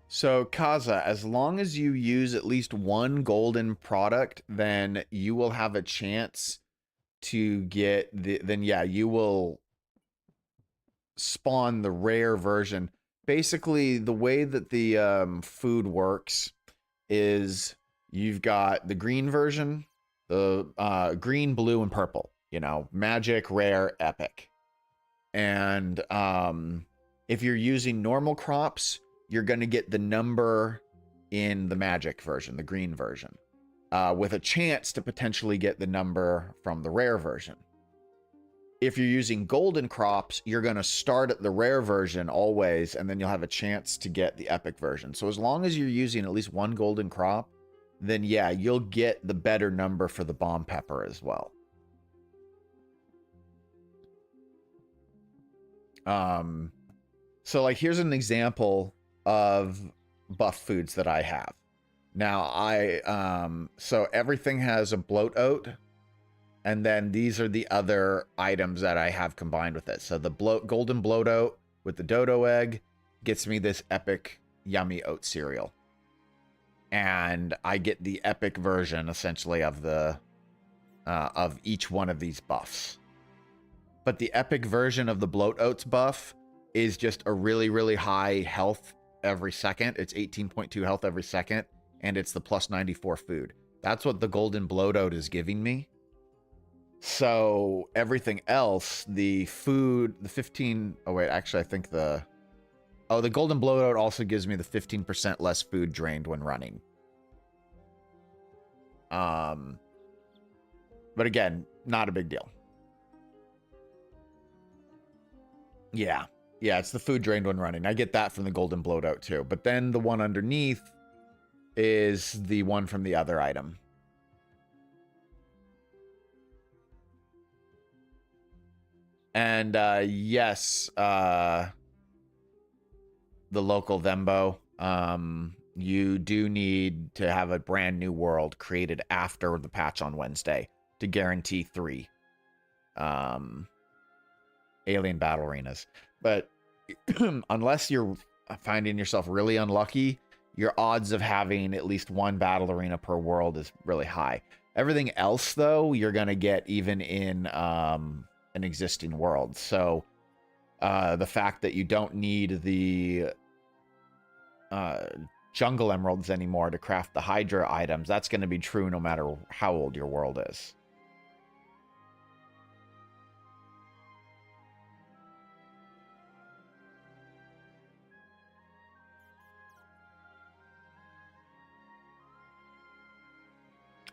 So, Kaza, as long as you use at least 1 golden product, then you will have a chance to get then yeah, you will spawn the rare version. Basically, the way that the food works is you've got the green version, the green, blue, and purple. You know, magic, rare, epic. And if you're using normal crops, you're going to get the number in the magic version, the green version, with a chance to potentially get the number from the rare version. If you're using golden crops, you're going to start at the rare version always, and then you'll have a chance to get the epic version. So as long as you're using at least 1 golden crop, then yeah, you'll get the better number for the bomb pepper as well. So like here's an example of buff foods that I have. Now so everything has a bloat oat, and then these are the other items that I have combined with it. So the golden bloat oat with the dodo egg gets me this epic yummy oat cereal. And I get the epic version essentially of the of each one of these buffs. But the epic version of the bloat oats buff is just a really, really high health every second. It's 18.2 health every second, and it's the plus 94 food. That's what the golden bloat oat is giving me. So everything else, the food, the 15... Oh, wait, actually, I think the... Oh, the golden bloat oat also gives me the 15% less food drained when running. But again, not a big deal. Yeah. Yeah, it's the food drained when running. I get that from the golden bloat oat too. But then the one underneath is the one from the other item. And yes, the local Thembo, you do need to have a brand new world created after the patch on Wednesday to guarantee 3 alien battle arenas. But unless you're finding yourself really unlucky, your odds of having at least 1 battle arena per world is really high. Everything else, though, you're going to get even in an existing world. So the fact that you don't need the jungle emeralds anymore to craft the Hydra items, that's going to be true no matter how old your world is.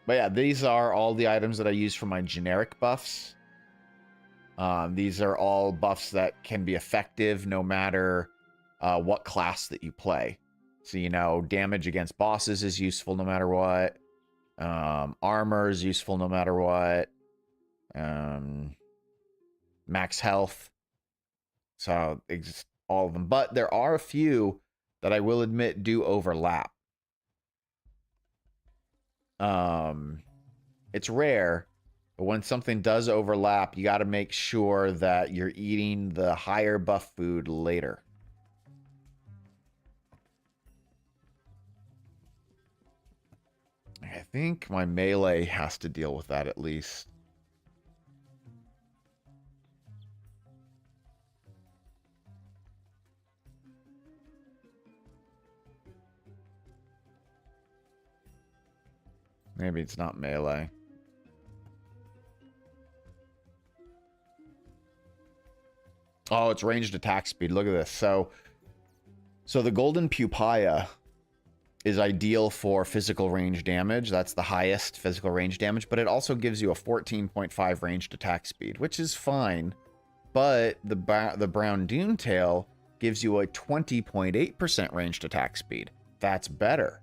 But yeah, these are all the items that I use for my generic buffs. These are all buffs that can be effective no matter what class that you play. So, you know, damage against bosses is useful no matter what. Armor is useful no matter what. Max health. So, all of them. But there are a few that I will admit do overlap. It's rare, But when something does overlap, you got to make sure that you're eating the higher buff food later. I think my melee has to deal with that at least. Maybe it's not melee. Oh, it's ranged attack speed. Look at this. So the golden pupaya is ideal for physical range damage. That's the highest physical range damage, but it also gives you a 14.5 ranged attack speed, which is fine. But the brown doomtail gives you a 20.8% ranged attack speed. That's better.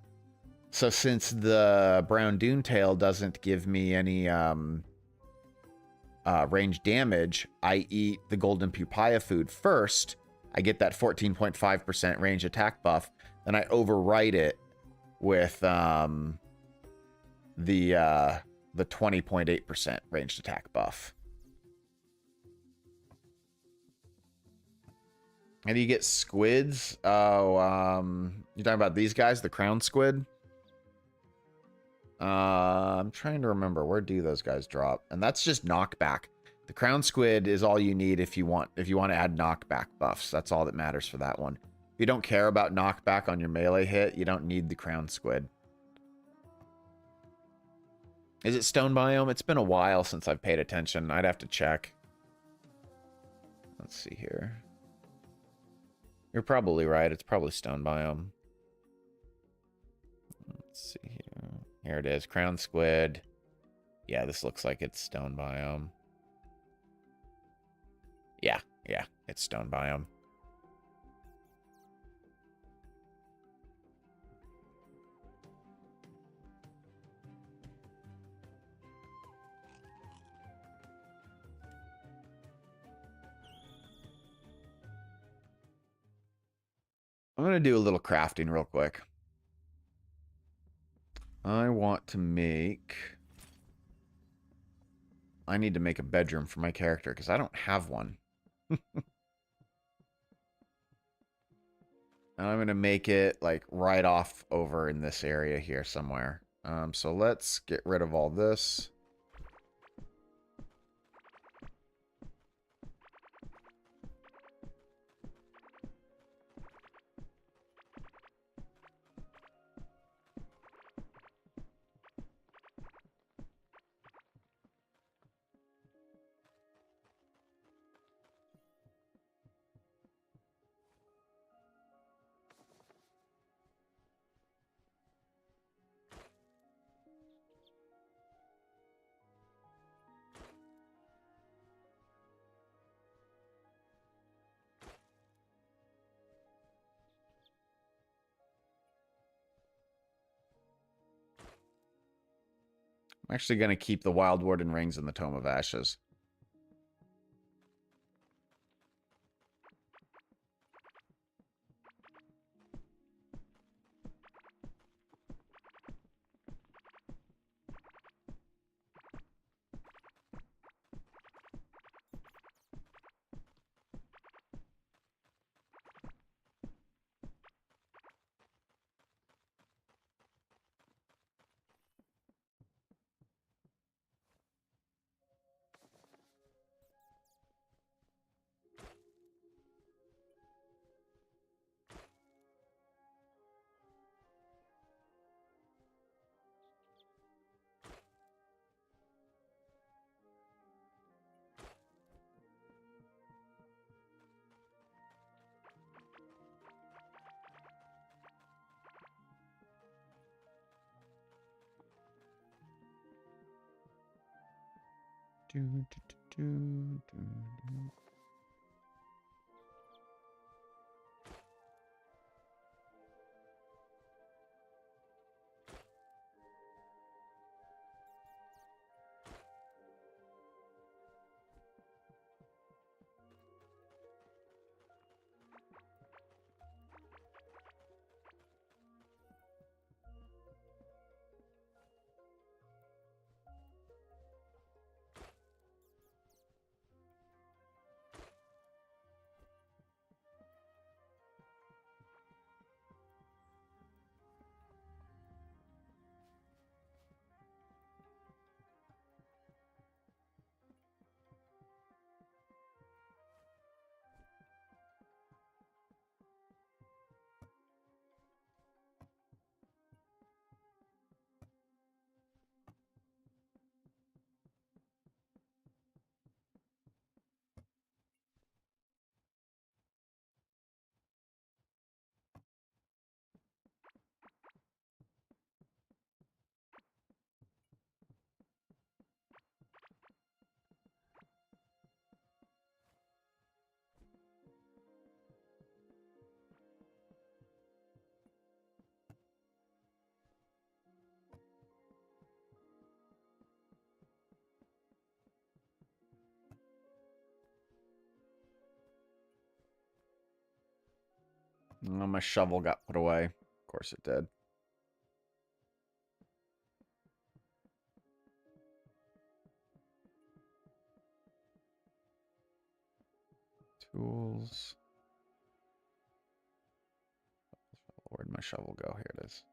So since the brown doomtail doesn't give me any range damage, I eat the golden pupaya food first. I get that 14.5% range attack buff. Then I overwrite it with the 20.8% ranged attack buff. And you get squids. Oh, you're talking about these guys, the crown squid? I'm trying to remember, where do those guys drop? And that's just knockback. The crown squid is all you need if you want to add knockback buffs. That's all that matters for that one. If you don't care about knockback on your melee hit, you don't need the crown squid. Is it stone biome? It's been a while since I've paid attention. I'd have to check. Let's see here. You're probably right. It's probably stone biome. Let's see here. Here it is. Crown squid. Yeah, this looks like it's stone biome. Yeah, it's stone biome. I'm going to do a little crafting real quick. I need to make a bedroom for my character because I don't have one. And I'm going to make it like right off over in this area here somewhere. So let's get rid of all this. I'm actually going to keep the Wild Warden rings in the Tome of Ashes. Oh, my shovel got put away. Of course it did. Tools. Where'd my shovel go? Here it is.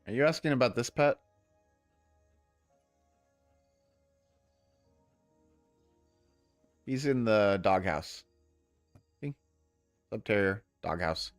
Are you asking about this pet? He's in the doghouse. See? Subterrier, doghouse.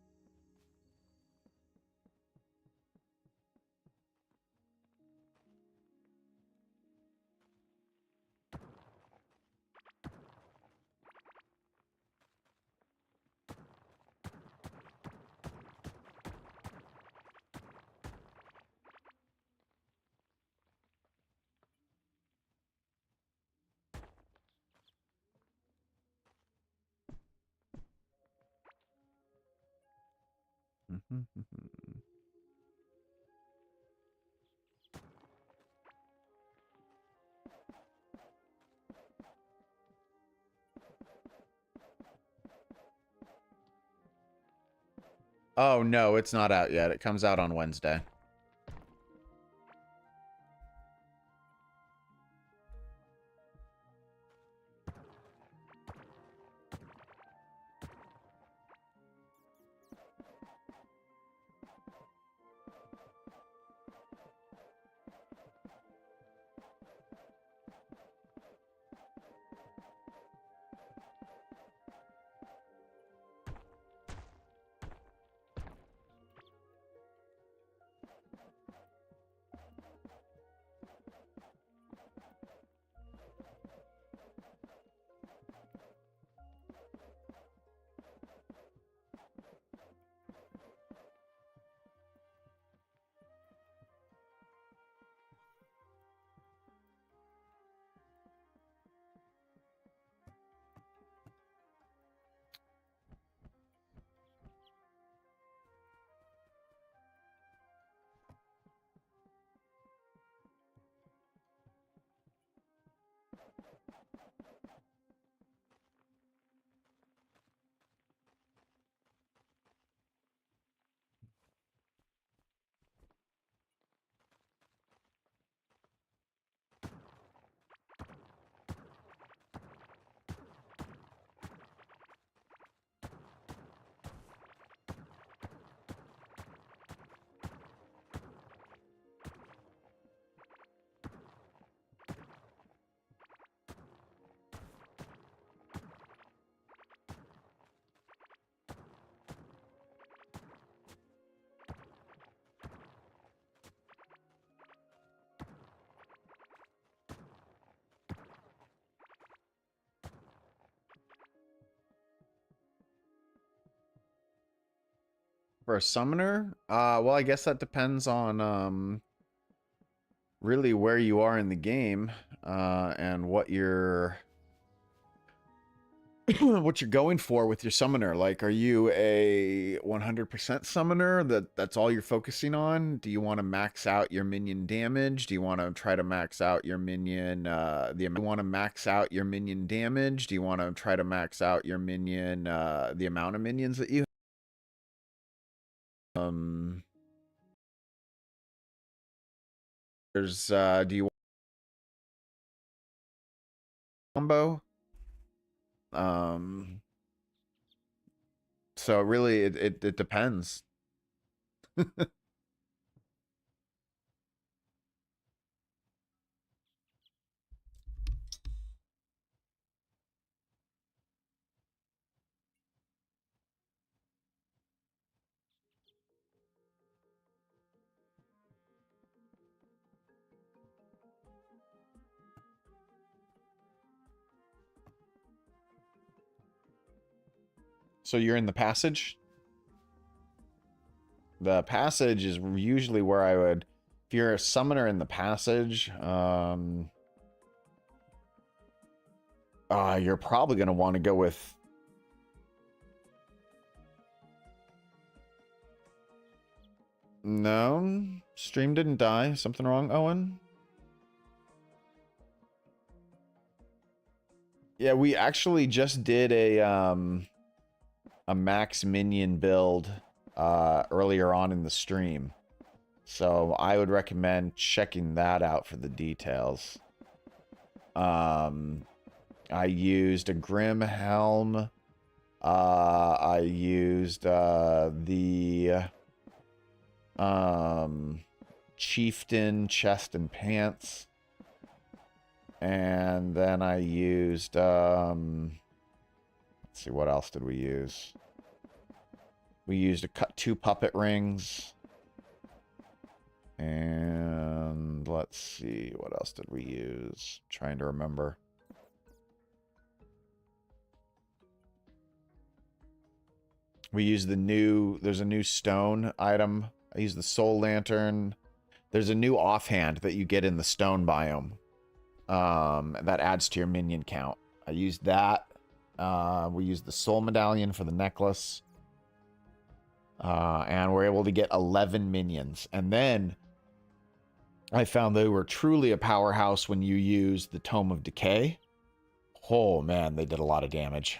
Oh, no, it's not out yet. It comes out on Wednesday. For a summoner? Well, I guess that depends on really where you are in the game, and what you're what you're going for with your summoner. Like, are you a 100% summoner that's all you're focusing on? Do you want to max out your minion damage? Do you want to try to max out your minion the amount? Do you want to max out your minion damage? Do you want to try to max out your minion the amount of minions that you there's do you want combo? Um so really it depends. So you're in the passage? The passage is usually where I would, if you're a summoner in the passage, you're probably going to want to go with, no, stream didn't die. Something wrong, Owen? Yeah, we actually just did a max minion build earlier on in the stream. So I would recommend checking that out for the details. I used a Grim Helm. I used the Chieftain chest and pants. And then I used let's see, what else did we use? We used two puppet rings. And let's see, what else did we use? I'm trying to remember. We used there's a new stone item. I used the soul lantern. There's a new offhand that you get in the stone biome. That adds to your minion count. I used that. We used the soul medallion for the necklace. And we're able to get 11 minions. And then I found they were truly a powerhouse when you use the Tome of Decay. Oh, man, they did a lot of damage.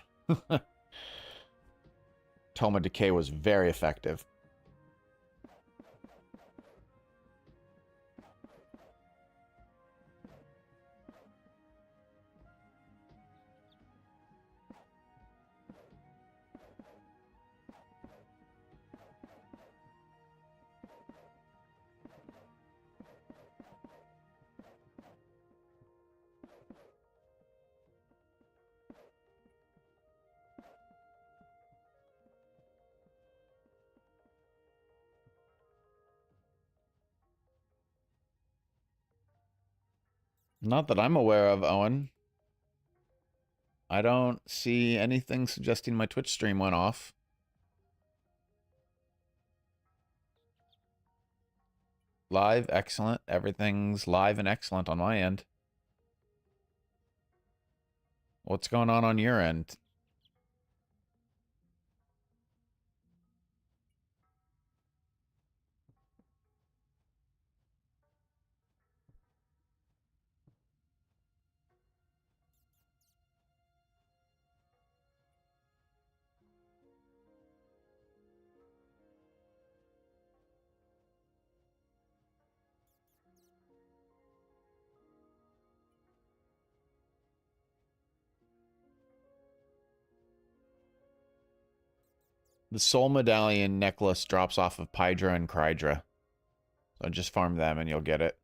Tome of Decay was very effective. Not that I'm aware of, Owen. I don't see anything suggesting my Twitch stream went off. Live, excellent. Everything's live and excellent on my end. What's going on your end? The Soul Medallion necklace drops off of Pydra and Krydra. So just farm them and you'll get it.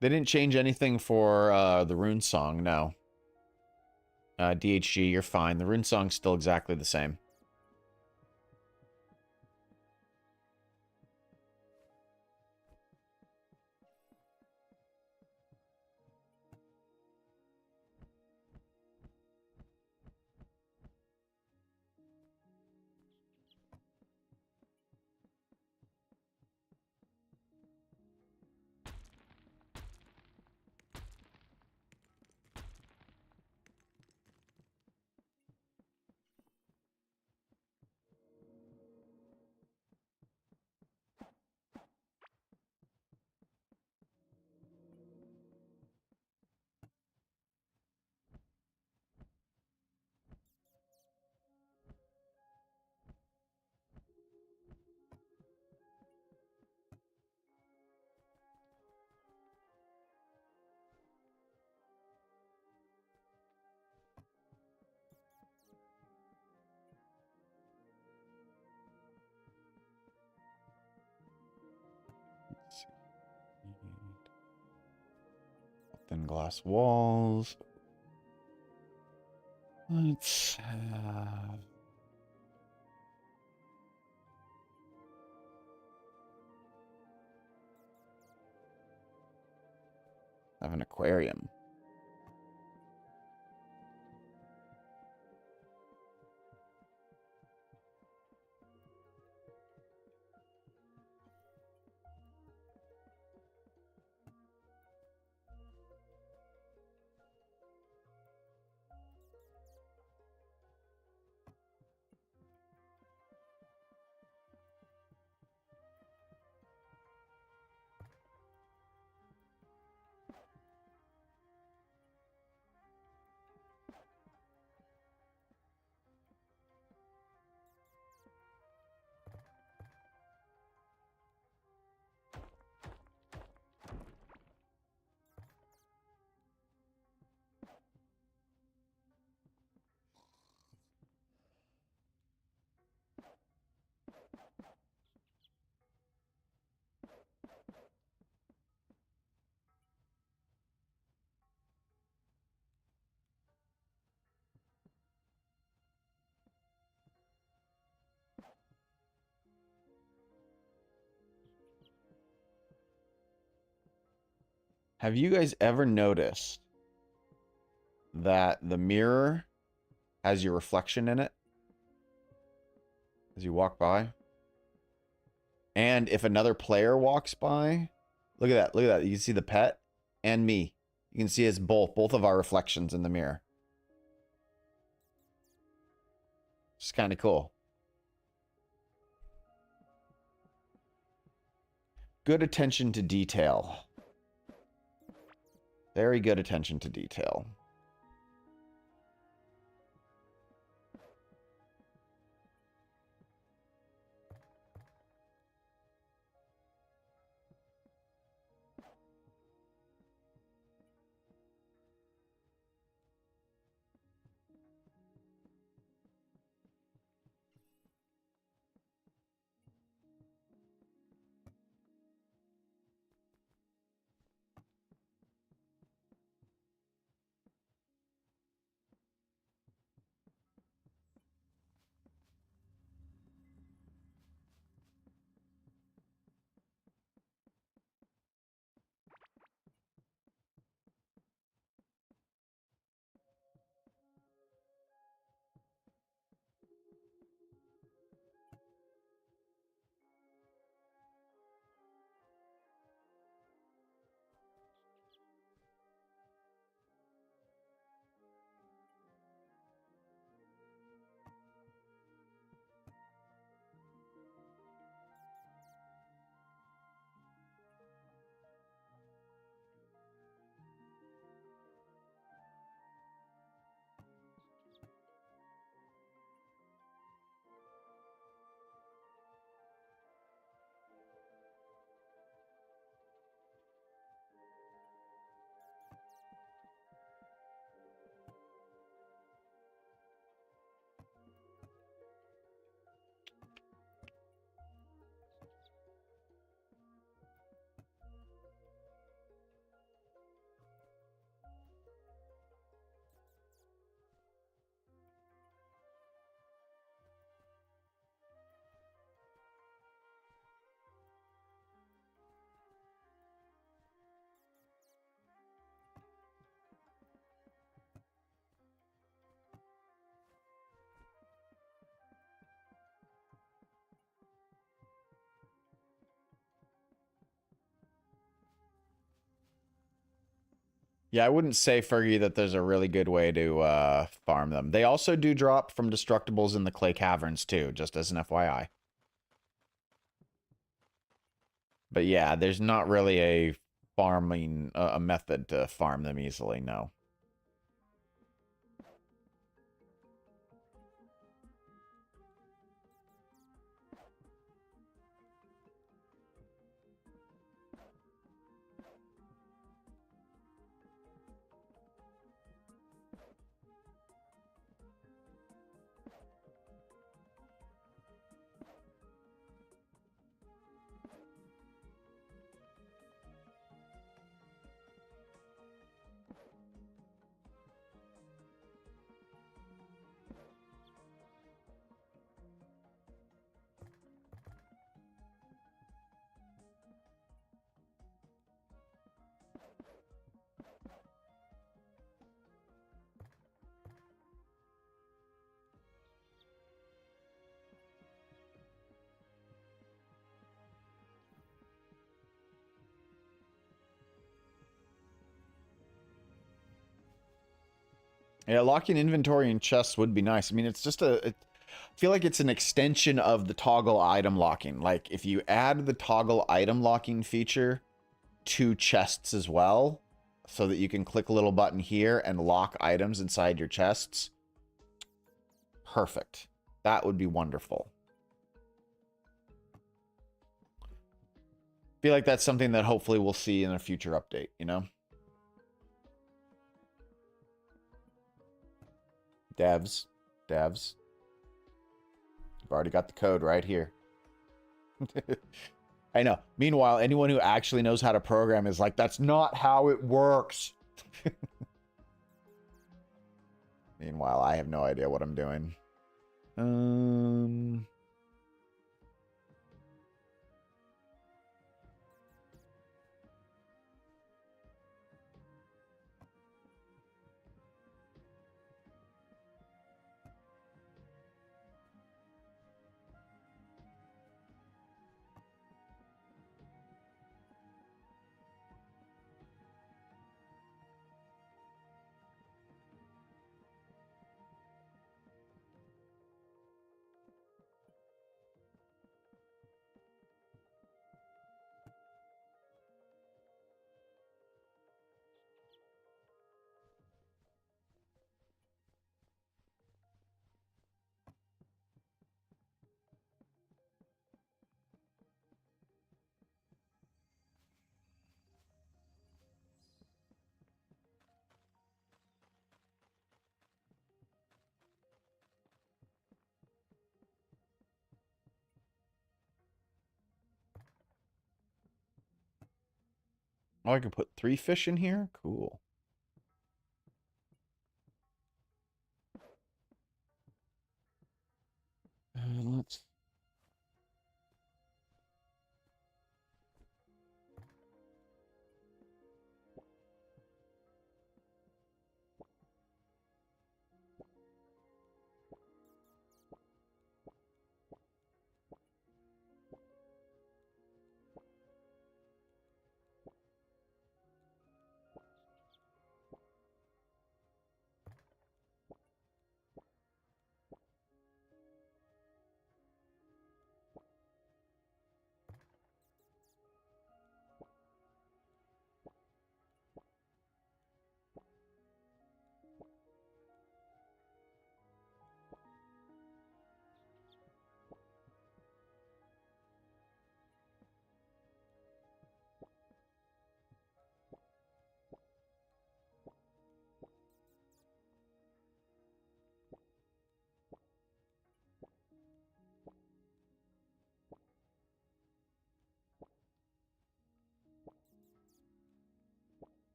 They didn't change anything for the Rune Song, no. DHG, you're fine. The Rune Song's still exactly the same. Thin glass walls. Let's have... have an aquarium. Have you guys ever noticed that the mirror has your reflection in it as you walk by? And if another player walks by, look at that. Look at that. You can see the pet and me. You can see us both of our reflections in the mirror. It's kind of cool. Good attention to detail. Very good attention to detail. Yeah, I wouldn't say, Fergie, that there's a really good way to farm them. They also do drop from destructibles in the clay caverns, too, just as an FYI. But yeah, there's not really a farming, a method to farm them easily, no. Yeah, locking inventory and chests would be nice. I mean, it's just I feel like it's an extension of the toggle item locking. Like, if you add the toggle item locking feature to chests as well, so that you can click a little button here and lock items inside your chests, perfect. That would be wonderful. Feel like that's something that hopefully we'll see in a future update, you know? Devs. Devs. I've already got the code right here. I know. Meanwhile, anyone who actually knows how to program is like, that's not how it works. Meanwhile, I have no idea what I'm doing. Oh, I can put 3 fish in here? Cool. Let's...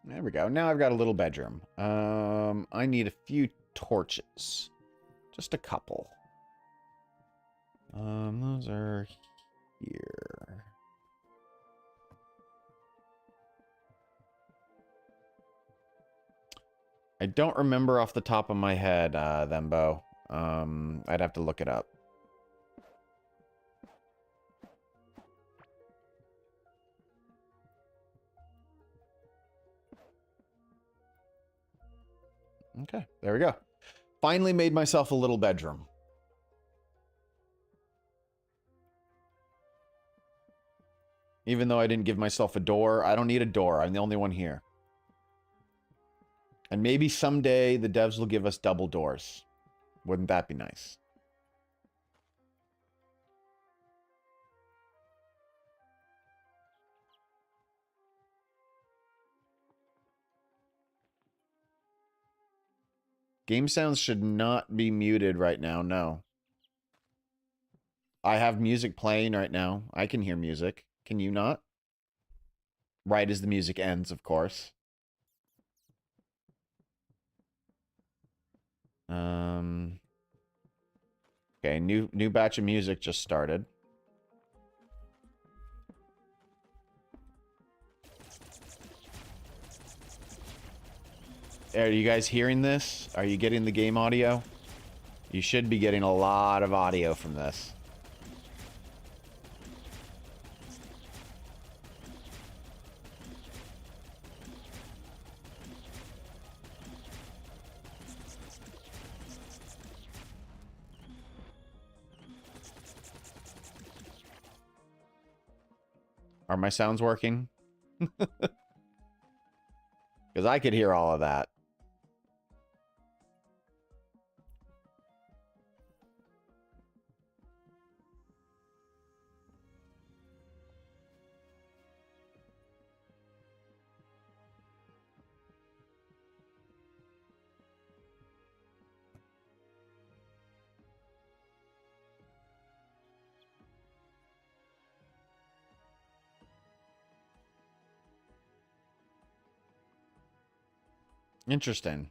There we go. Now I've got a little bedroom. I need a few torches. Just a couple. Those are here. I don't remember off the top of my head, Thembo. I'd have to look it up. Okay, there we go. Finally made myself a little bedroom. Even though I didn't give myself a door, I don't need a door. I'm the only one here. And maybe someday the devs will give us double doors. Wouldn't that be nice? Game sounds should not be muted right now, no. I have music playing right now. I can hear music. Can you not? Right as the music ends, of course. Okay, new batch of music just started. Are you guys hearing this? Are you getting the game audio? You should be getting a lot of audio from this. Are my sounds working? Because I could hear all of that. Interesting.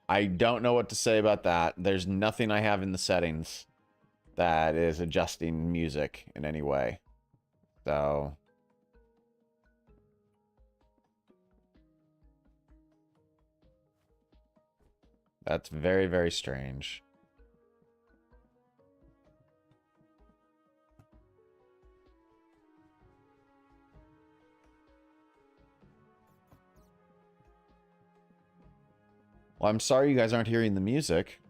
I don't know what to say about that. There's nothing I have in the settings that is adjusting music in any way. So... that's very, very strange. Well, I'm sorry you guys aren't hearing the music.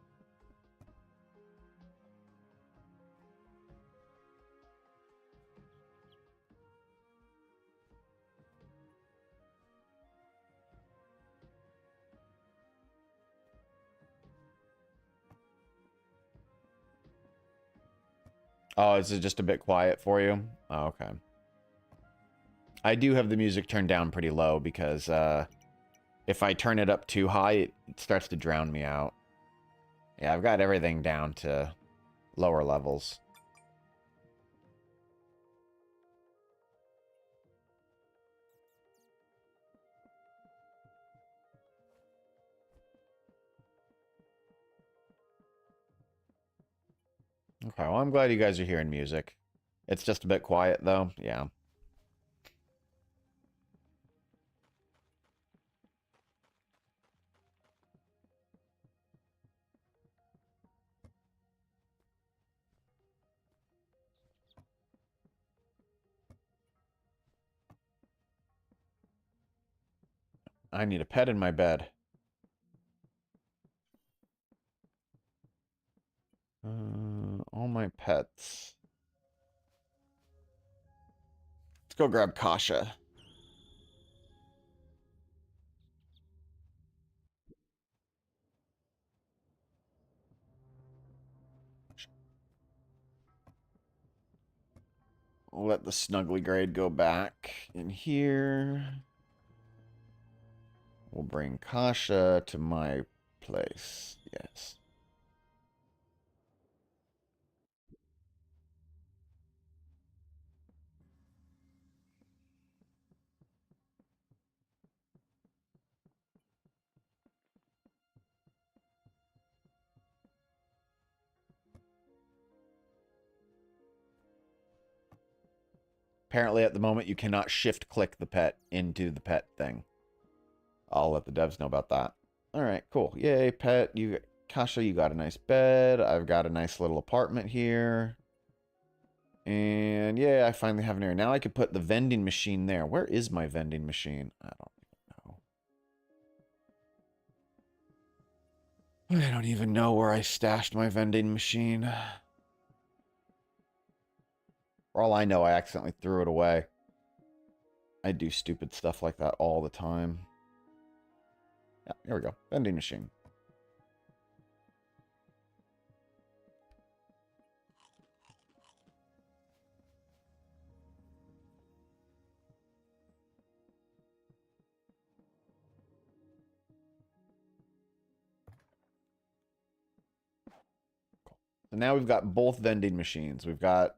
Oh, is it just a bit quiet for you? Oh, okay. I do have the music turned down pretty low because if I turn it up too high, it starts to drown me out. Yeah, I've got everything down to lower levels. Okay, well, I'm glad you guys are hearing music. It's just a bit quiet, though. Yeah. I need a pet in my bed. All my pets. Let's go grab Kasha. We'll let the snuggly grade go back in here. We'll bring Kasha to my place. Yes. Apparently, at the moment, you cannot shift-click the pet into the pet thing. I'll let the devs know about that. All right, cool. Yay, pet. Kasha, you got a nice bed. I've got a nice little apartment here. And yeah, I finally have an area. Now I could put the vending machine there. Where is my vending machine? I don't know. I don't even know where I stashed my vending machine. For all I know, I accidentally threw it away. I do stupid stuff like that all the time. Yeah, here we go. Vending machine. So now we've got both vending machines. We got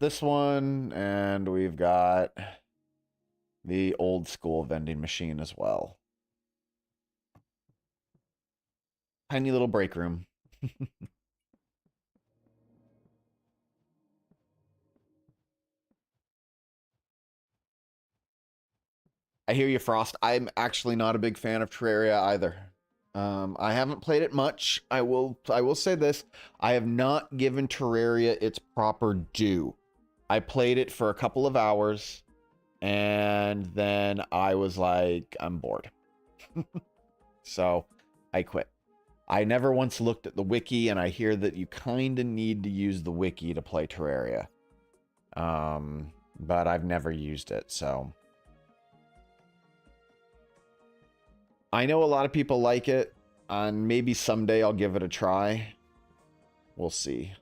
this one, and we've got the old school vending machine as well. Tiny little break room. I hear you, Frost. I'm actually not a big fan of Terraria either. I haven't played it much. I will say this. I have not given Terraria its proper due. I played it for a couple of hours, and then I was like, I'm bored. So I quit. I never once looked at the wiki, and I hear that you kind of need to use the wiki to play Terraria. But I've never used it, so... I know a lot of people like it, and maybe someday I'll give it a try. We'll see.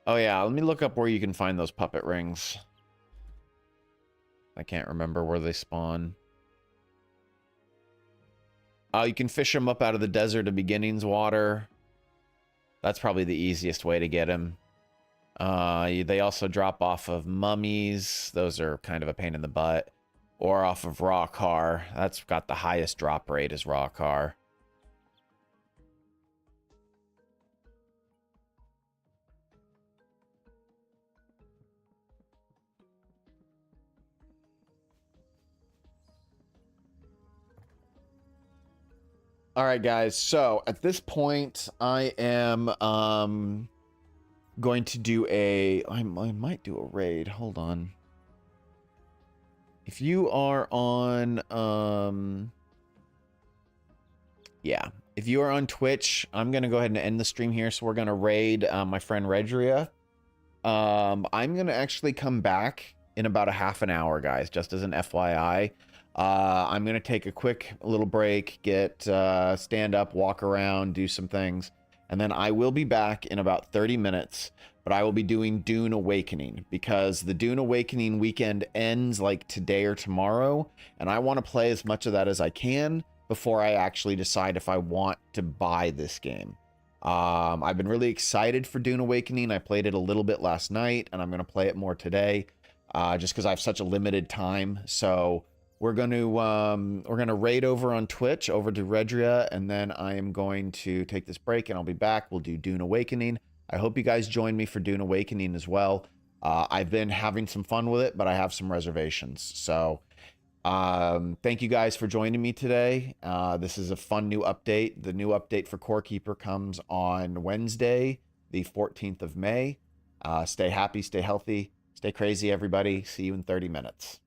Oh yeah, let me look up where you can find those puppet rings. I can't remember where they spawn. You can fish them up out of the desert of beginnings water. That's probably the easiest way to get them. They also drop off of mummies. Those are kind of a pain in the butt. Or off of raw car. That's got the highest drop rate is raw car. All right, guys. So at this point, I am going to do I might do a raid. Hold on. If you are on yeah, if you are on Twitch, I'm gonna go ahead and end the stream here. So we're gonna raid my friend Redria. I'm gonna actually come back in about a half an hour, guys, just as an FYI. I'm gonna take a quick little break, get stand up, walk around, do some things, and then I will be back in about 30 minutes. But I will be doing Dune Awakening because the Dune Awakening weekend ends like today or tomorrow, and I want to play as much of that as I can before I actually decide if I want to buy this game. I've been really excited for Dune Awakening. I played it a little bit last night, and I'm going to play it more today, just because I have such a limited time. So we're gonna raid over on Twitch over to Redria, and then I am going to take this break, and I'll be back. We'll do Dune Awakening. I hope you guys join me for Dune Awakening as well. I've been having some fun with it, but I have some reservations. So thank you guys for joining me today. This is a fun new update. The new update for Core Keeper comes on Wednesday, the 14th of May. Stay happy, stay healthy, stay crazy, everybody. See you in 30 minutes.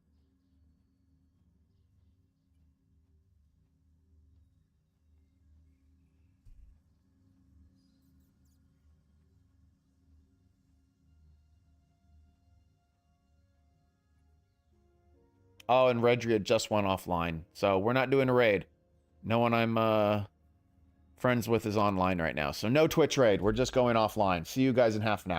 Oh, and Redria just went offline. So we're not doing a raid. No one I'm friends with is online right now. So no Twitch raid. We're just going offline. See you guys in half an hour.